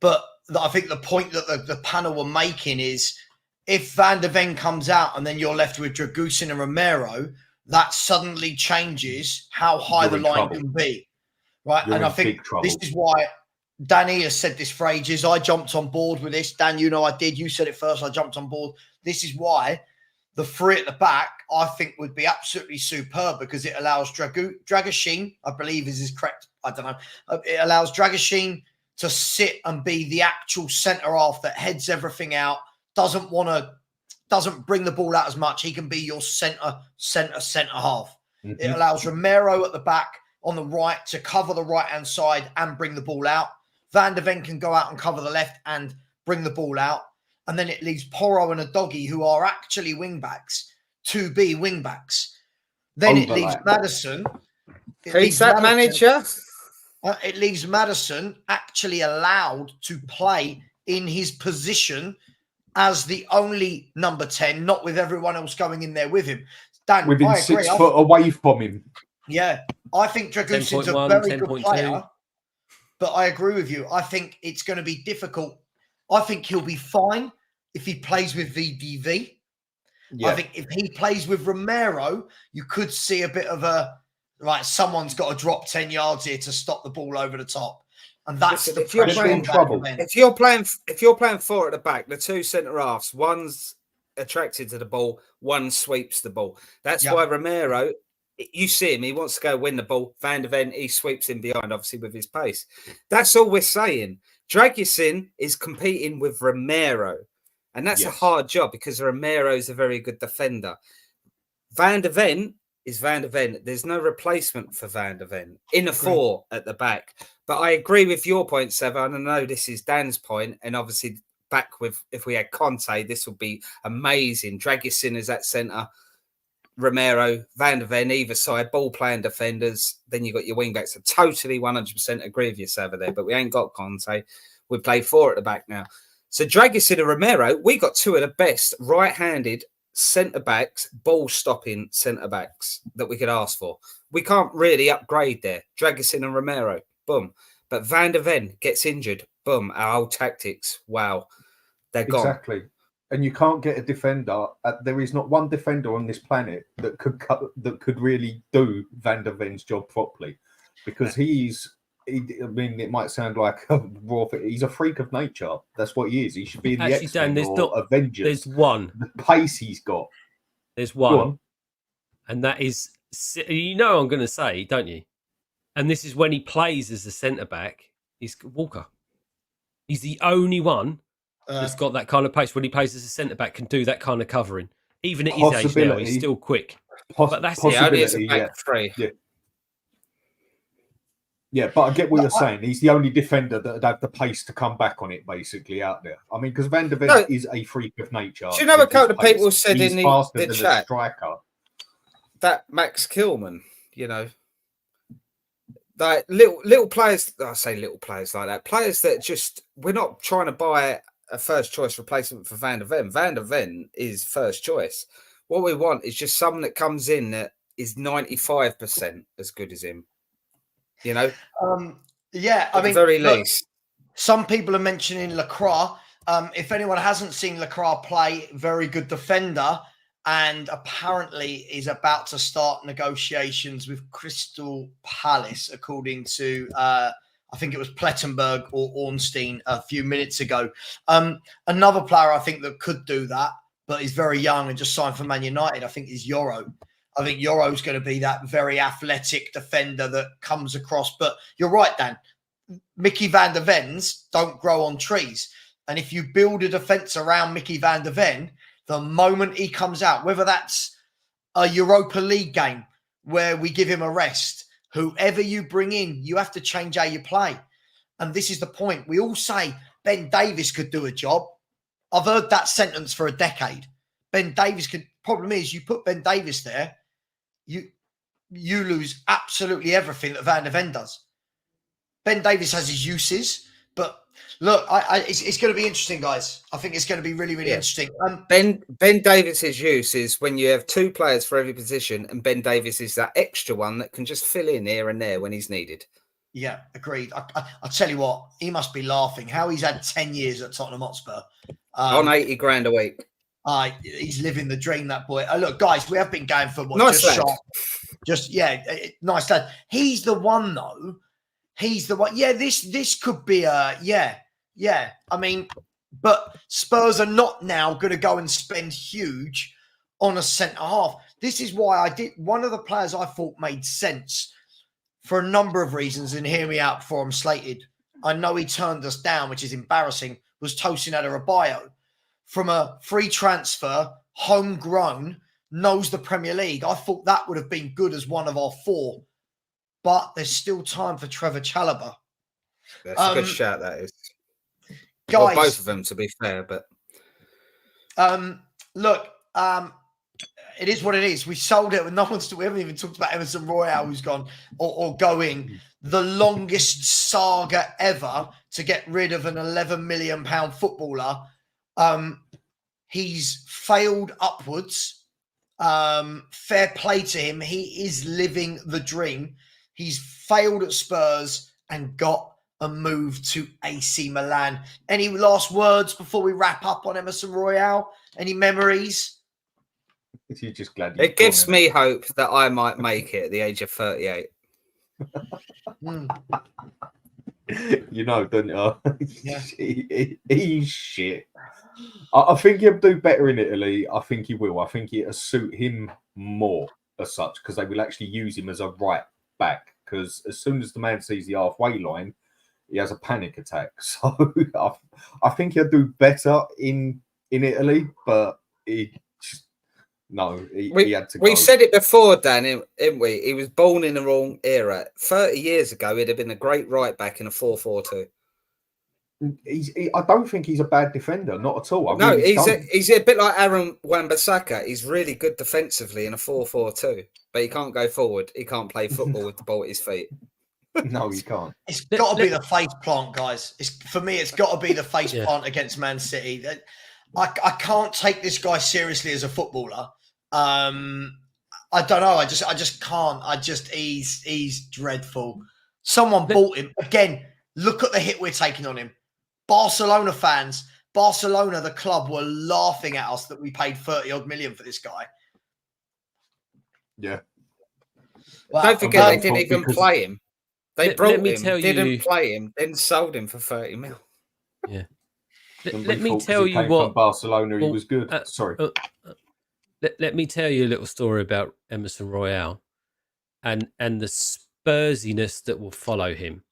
but I think the point that the panel were making is, if Van der Ven comes out and then you're left with Dragusin and Romero, that suddenly changes how high the line can be, right? And I think this is why Danny has said this for ages. I jumped on board with this. Dan, you know I did. You said it first. I jumped on board. This is why the three at the back, I think, would be absolutely superb, because it allows Dragusin, I believe is his correct, I don't know. It allows Dragusin to sit and be the actual centre half that heads everything out, doesn't bring the ball out as much. He can be your centre half. Mm-hmm. It allows Romero at the back on the right to cover the right-hand side and bring the ball out. Van der Ven can go out and cover the left and bring the ball out. And then it leaves Porro and a Doggy, who are actually wing-backs, to be wing-backs. Then it leaves Maddison. Manager? It leaves Maddison actually allowed to play in his position as the only number 10, not with everyone else going in there with him. Dan, within I agree. 6 foot away from him. Yeah, I think Dragusin's a very good player, but I agree with you. I think it's going to be difficult. I think he'll be fine if he plays with VDV. Yeah. I think if he plays with Romero, you could see a bit of a, right, someone's got to drop 10 yards here to stop the ball over the top. And that's the pressure in trouble. If you're playing four at the back, the two centre halves, one's attracted to the ball, one sweeps the ball. That's why Romero, you see him, he wants to go win the ball. Van der Ven, he sweeps in behind, obviously with his pace. That's all we're saying. Dragusin is competing with Romero, and that's a hard job because Romero is a very good defender. Van der Ven is Van der Ven. There's no replacement for Van der Ven in a four at the back. But I agree with your point, Savva, and I know this is Dan's point, and obviously back with, if we had Conte, this would be amazing. Dragusin is at centre, Romero, Van der Ven, either side, ball-playing defenders. Then you've got your wing-backs. I totally 100% agree with you, Savva, there, but we ain't got Conte. We play four at the back now. So Dragusin and Romero, we got two of the best right-handed centre-backs, ball-stopping centre-backs that we could ask for. We can't really upgrade there. Dragusin and Romero, boom. But Van der Ven gets injured, boom. Our old tactics, wow, they're gone. Exactly. And you can't get a defender. There is not one defender on this planet that could really do Van der Ven's job properly, because I mean, it might sound like raw. He's a freak of nature. That's what he is. He should be in the X-Men or Avengers. There's one. The pace he's got. There's one. And that is, you know, I'm going to say, don't you? And this is when he plays as a centre-back. He's Walker. He's the only one that's got that kind of pace. When he plays as a centre-back, can do that kind of covering. Even at his age now, he's still quick. But that's only as a back three. Yeah, but I get what you're saying. He's the only defender that would have the pace to come back on it, basically, out there. I mean, because Van der Ven is a freak of nature. Do you know a couple of people said in the chat striker. That Max Kilman, you know, like little players, I say little players like that, players that just, we're not trying to buy a first choice replacement for Van der Ven. Van der Ven is first choice. What we want is just someone that comes in that is 95% as good as him. You know? Yeah, I mean, very least. Some people are mentioning Lacroix. If anyone hasn't seen Lacroix play, very good defender, and apparently is about to start negotiations with Crystal Palace, according to I think it was Plettenberg or Ornstein a few minutes ago. Another player I think that could do that, but is very young and just signed for Man United, I think is Yoro. I think Yoro's going to be that very athletic defender that comes across. But you're right, Dan. Mickey van der Ven's don't grow on trees. And if you build a defence around Mickey van der Ven, the moment he comes out, whether that's a Europa League game where we give him a rest, whoever you bring in, you have to change how you play. And this is the point. We all say Ben Davies could do a job. I've heard that sentence for a decade. Ben Davies could. Problem is, you put Ben Davies there, you lose absolutely everything that Van der Ven does. Ben Davies has his uses, but look, it's going to be interesting, guys. I think it's going to be really, really interesting. Ben Davies's use is when you have two players for every position, and Ben Davies is that extra one that can just fill in here and there when he's needed. Yeah, agreed. I'll tell you what, he must be laughing. How he's had 10 years at Tottenham Hotspur. On 80 grand a week. He's living the dream, that boy. Look, guys, we have been going for what? Nice lad. Nice lad. He's the one, though. He's the one. Yeah, this could be yeah. I mean, but Spurs are not now going to go and spend huge on a centre half. This is why I did one of the players I thought made sense for a number of reasons, and hear me out before I'm slated. I know he turned us down, which is embarrassing, was Tosin Adarabioyo. From a free transfer, homegrown, knows the Premier League. I thought that would have been good as one of our four. But there's still time for Trevor Chalobah. That's a good shout, that is. Guys, well, both of them, to be fair, but... Look, it is what it is. We sold it. We haven't even talked about Emerson Royal, who's gone or going. The longest saga ever to get rid of an £11 million footballer. He's failed upwards. Fair play to him. He is living the dream. He's failed at Spurs and got a move to AC Milan. Any last words before we wrap up on Emerson Royal? Any memories? You're just glad. It gives me hope that I might make it at the age of 38. You know, don't you? Yeah. He's shit. I think he'll do better in Italy. I think he will. I think it'll suit him more as such, because they will actually use him as a right back. Because as soon as the man sees the halfway line, he has a panic attack. So I think he'll do better in Italy, but he had to go. We said it before, Dan, didn't we? He was born in the wrong era. 30 years ago, he'd have been a great right back in a 4-4-2. I don't think he's a bad defender, not at all. He's a bit like Aaron Wan-Bissaka. He's really good defensively in a 4-4-2, but he can't go forward. He can't play football with the ball at his feet. No, he can't. It's got to be the face plant, guys. For me, it's got to be the face plant against Man City. I can't take this guy seriously as a footballer. I don't know. I just can't. He's dreadful. Someone bought him again. Look at the hit we're taking on him. Barcelona fans, Barcelona, the club, were laughing at us that we paid 30-odd million for this guy. Yeah. Well, don't forget they didn't even play him. They brought him, didn't play him, then sold him for 30 mil. Yeah. Let me tell you what. Barcelona, he was good. Sorry. Let me tell you a little story about Emerson Royal and the Spursiness that will follow him.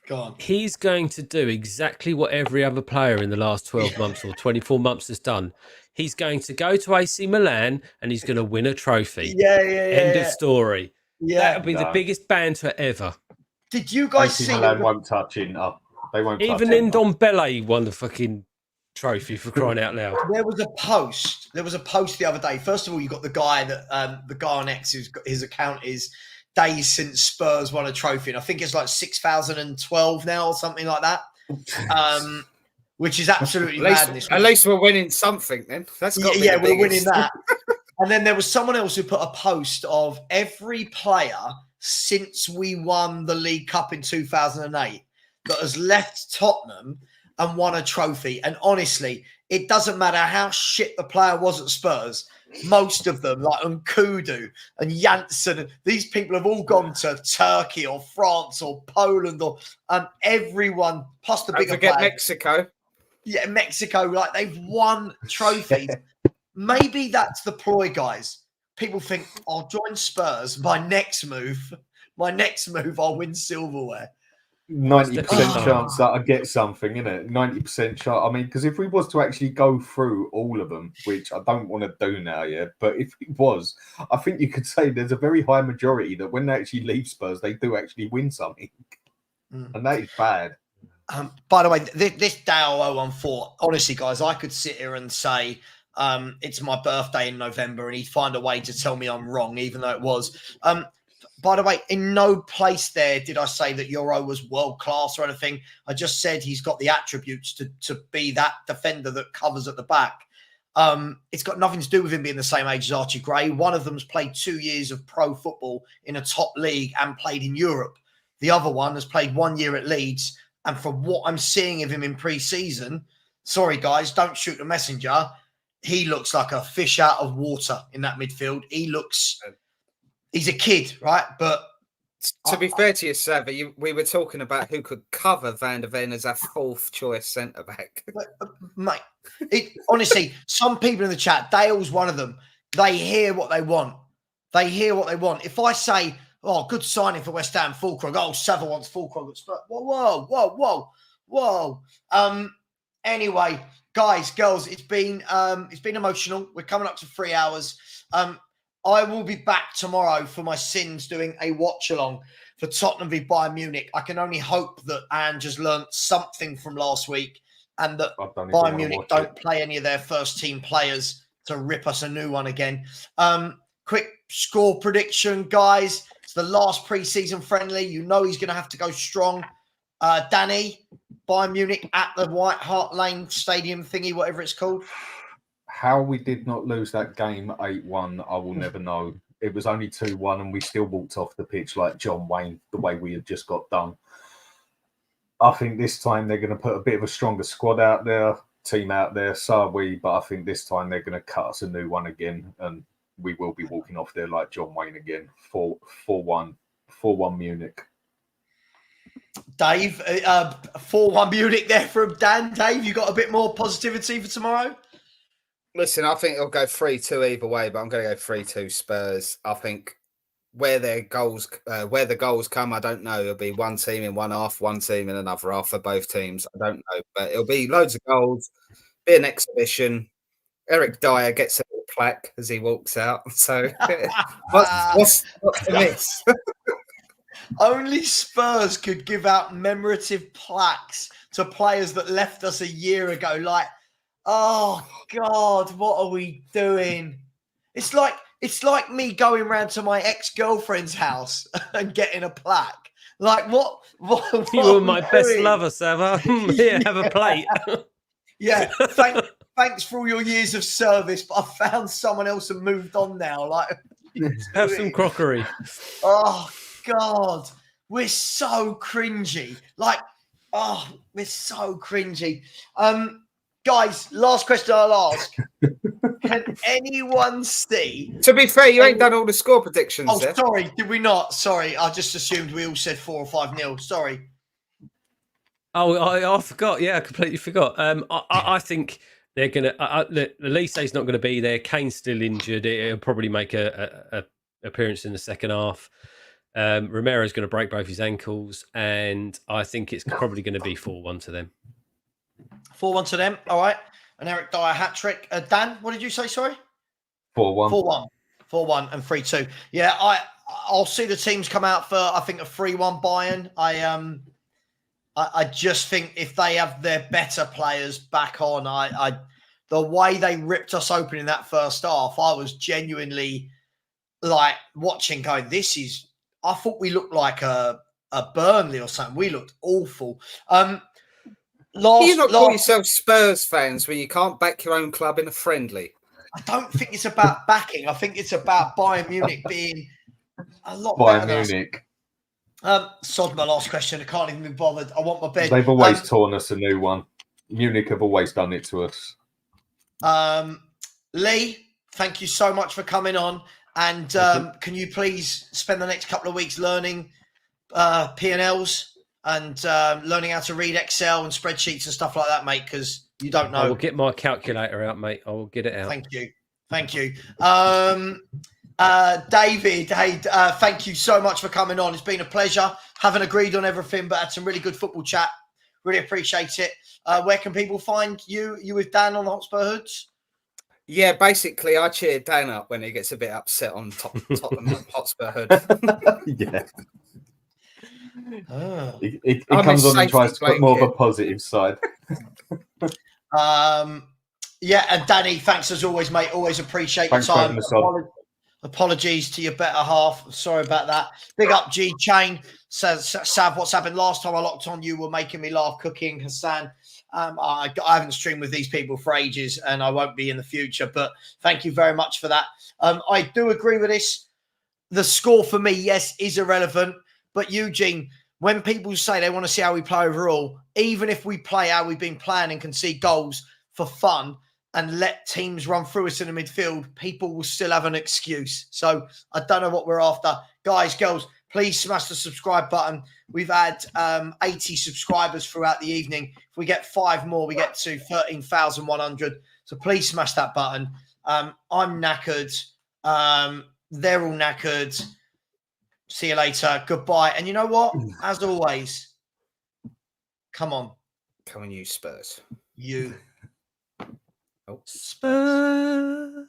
Go on. He's going to do exactly what every other player in the last 12 months or 24 months has done. He's going to go to AC Milan and he's going to win a trophy. End of story. Yeah. That'll be the biggest banter ever. Did you guys AC see? Milan won't touch him. They won't. Even Ndombele won the fucking trophy, for crying out loud. There was a post the other day. First of all, you got the guy that the guy on X, his account is days since Spurs won a trophy, and I think it's like 6,012 now or something like that. Which is absolutely madness. At least we're winning something then. That's got to be we're winning that. And then there was someone else who put a post of every player since we won the League Cup in 2008 that has left Tottenham and won a trophy. And honestly, it doesn't matter how shit the player was at Spurs. Most of them, like Nkudu and Janssen, these people have all gone to Turkey or France or Poland or everyone, plus the bigger players. Mexico. Yeah, Mexico, like they've won trophies. Maybe that's the ploy, guys. People think, I'll join Spurs. My next move, I'll win silverware. 90% chance that I get something, innit? 90% chance. I mean, because if we was to actually go through all of them, which I don't want to do now yet, but if it was, I think you could say there's a very high majority that when they actually leave Spurs, they do actually win something. And that is bad. By the way, this Dow 014, honestly, guys, I could sit here and say it's my birthday in November and he'd find a way to tell me I'm wrong, even though it was. By the way, in no place there did I say that Euro was world-class or anything. I just said he's got the attributes to be that defender that covers at the back. It's got nothing to do with him being the same age as Archie Gray. One of them's played 2 years of pro football in a top league and played in Europe. The other one has played 1 year at Leeds. And from what I'm seeing of him in pre-season, sorry, guys, don't shoot the messenger. He looks like a fish out of water in that midfield. He's a kid, right? But to be fair to you, Savva, we were talking about who could cover Van der Ven as our fourth choice centre back. Mate, honestly, some people in the chat, Dale's one of them. They hear what they want. If I say, oh, good signing for West Ham, Fulkrug. Oh, Savva wants Fulkrug. Whoa. Anyway, guys, girls, it's been emotional. We're coming up to 3 hours. I will be back tomorrow for my sins doing a watch along for Tottenham v Bayern Munich. I can only hope that Ange has learnt something from last week and that Bayern Munich don't play any of their first team players to rip us a new one again. Quick score prediction, guys. It's the last pre-season friendly. You know he's going to have to go strong. Danny, Bayern Munich at the White Hart Lane Stadium thingy, whatever it's called. How we did not lose that game 8-1, I will never know. It was only 2-1 and we still walked off the pitch like John Wayne, the way we had just got done. I think this time they're going to put a bit of a stronger squad out there, team out there, so are we, but I think this time they're going to cut us a new one again and we will be walking off there like John Wayne again. 4-1 Munich. Dave, 4-1 Munich there from Dan. Dave, you got a bit more positivity for tomorrow? Listen, I think it'll go 3-2 either way, but I'm going to go 3-2 Spurs. I think where the goals come, I don't know. It'll be one team in one half, one team in another half for both teams. I don't know, but it'll be loads of goals, be an exhibition. Eric Dyer gets a little plaque as he walks out. So what's to miss? Only Spurs could give out commemorative plaques to players that left us a year ago. Like, oh God, what are we doing? It's like me going round to my ex-girlfriend's house and getting a plaque. Like, what you were my best lover, Savva. Here, have a plate. Yeah, thanks for all your years of service, but I found someone else and moved on now. Like, have some crockery. Oh God, we're so cringy. Like, oh, we're so cringy. Guys, last question I'll ask. Can anyone see? To be fair, you ain't done all the score predictions. Oh, sorry, did we not? Sorry, I just assumed we all said 4 or 5-0. Sorry. Oh, I forgot. Yeah, I completely forgot. I think they're going to... Elise's not going to be there. Kane's still injured. He'll probably make a appearance in the second half. Romero's going to break both his ankles, and I think it's probably going to be 4-1 to them. 4-1 to them. All right. And Eric Dyer hat-trick. Dan, what did you say? Sorry? 4-1. 4-1 and 3-2. Yeah, I'll see the teams come out for, I think, a 3-1 Bayern. I just think if they have their better players back on, the way they ripped us open in that first half, I was genuinely like watching going, I thought we looked like a Burnley or something. We looked awful. You not call yourself Spurs fans when you can't back your own club in a friendly? I don't think it's about backing. I think it's about Bayern Munich being a lot better than Munich. Sod my last question. I can't even be bothered. I want my bed. They've always torn us a new one. Munich have always done it to us. Lee, thank you so much for coming on. And can you please spend the next couple of weeks learning P&Ls and learning how to read Excel and spreadsheets and stuff like that, mate, because you don't know. I will get my calculator out, mate. I will get it out. Thank you. Thank you. David, hey, thank you so much for coming on. It's been a pleasure. Haven't agreed on everything, but had some really good football chat. Really appreciate it. Where can people find you? You with Dan on the Hotspur Hoods? Yeah, basically, I cheer Dan up when he gets a bit upset on Tottenham Hotspur Hood. Yeah. Oh. He comes on and tries to put more of a positive side. Yeah, and Danny, thanks as always, mate. Always appreciate your time. Apologies to your better half. Sorry about that. Big up G Chain. Says Sav, what's happened? Last time I locked on, you were making me laugh cooking. Hassan, I haven't streamed with these people for ages, and I won't be in the future. But thank you very much for that. I do agree with this. The score for me, yes, is irrelevant. But Eugene, when people say they want to see how we play overall, even if we play how we've been playing and concede goals for fun and let teams run through us in the midfield, people will still have an excuse. So I don't know what we're after. Guys, girls, please smash the subscribe button. We've had 80 subscribers throughout the evening. If we get 5 more, we get to 13,100. So please smash that button. I'm knackered. They're all knackered. See you later. Goodbye. And you know what? As always, come on. Come on, you Spurs. You. Spurs.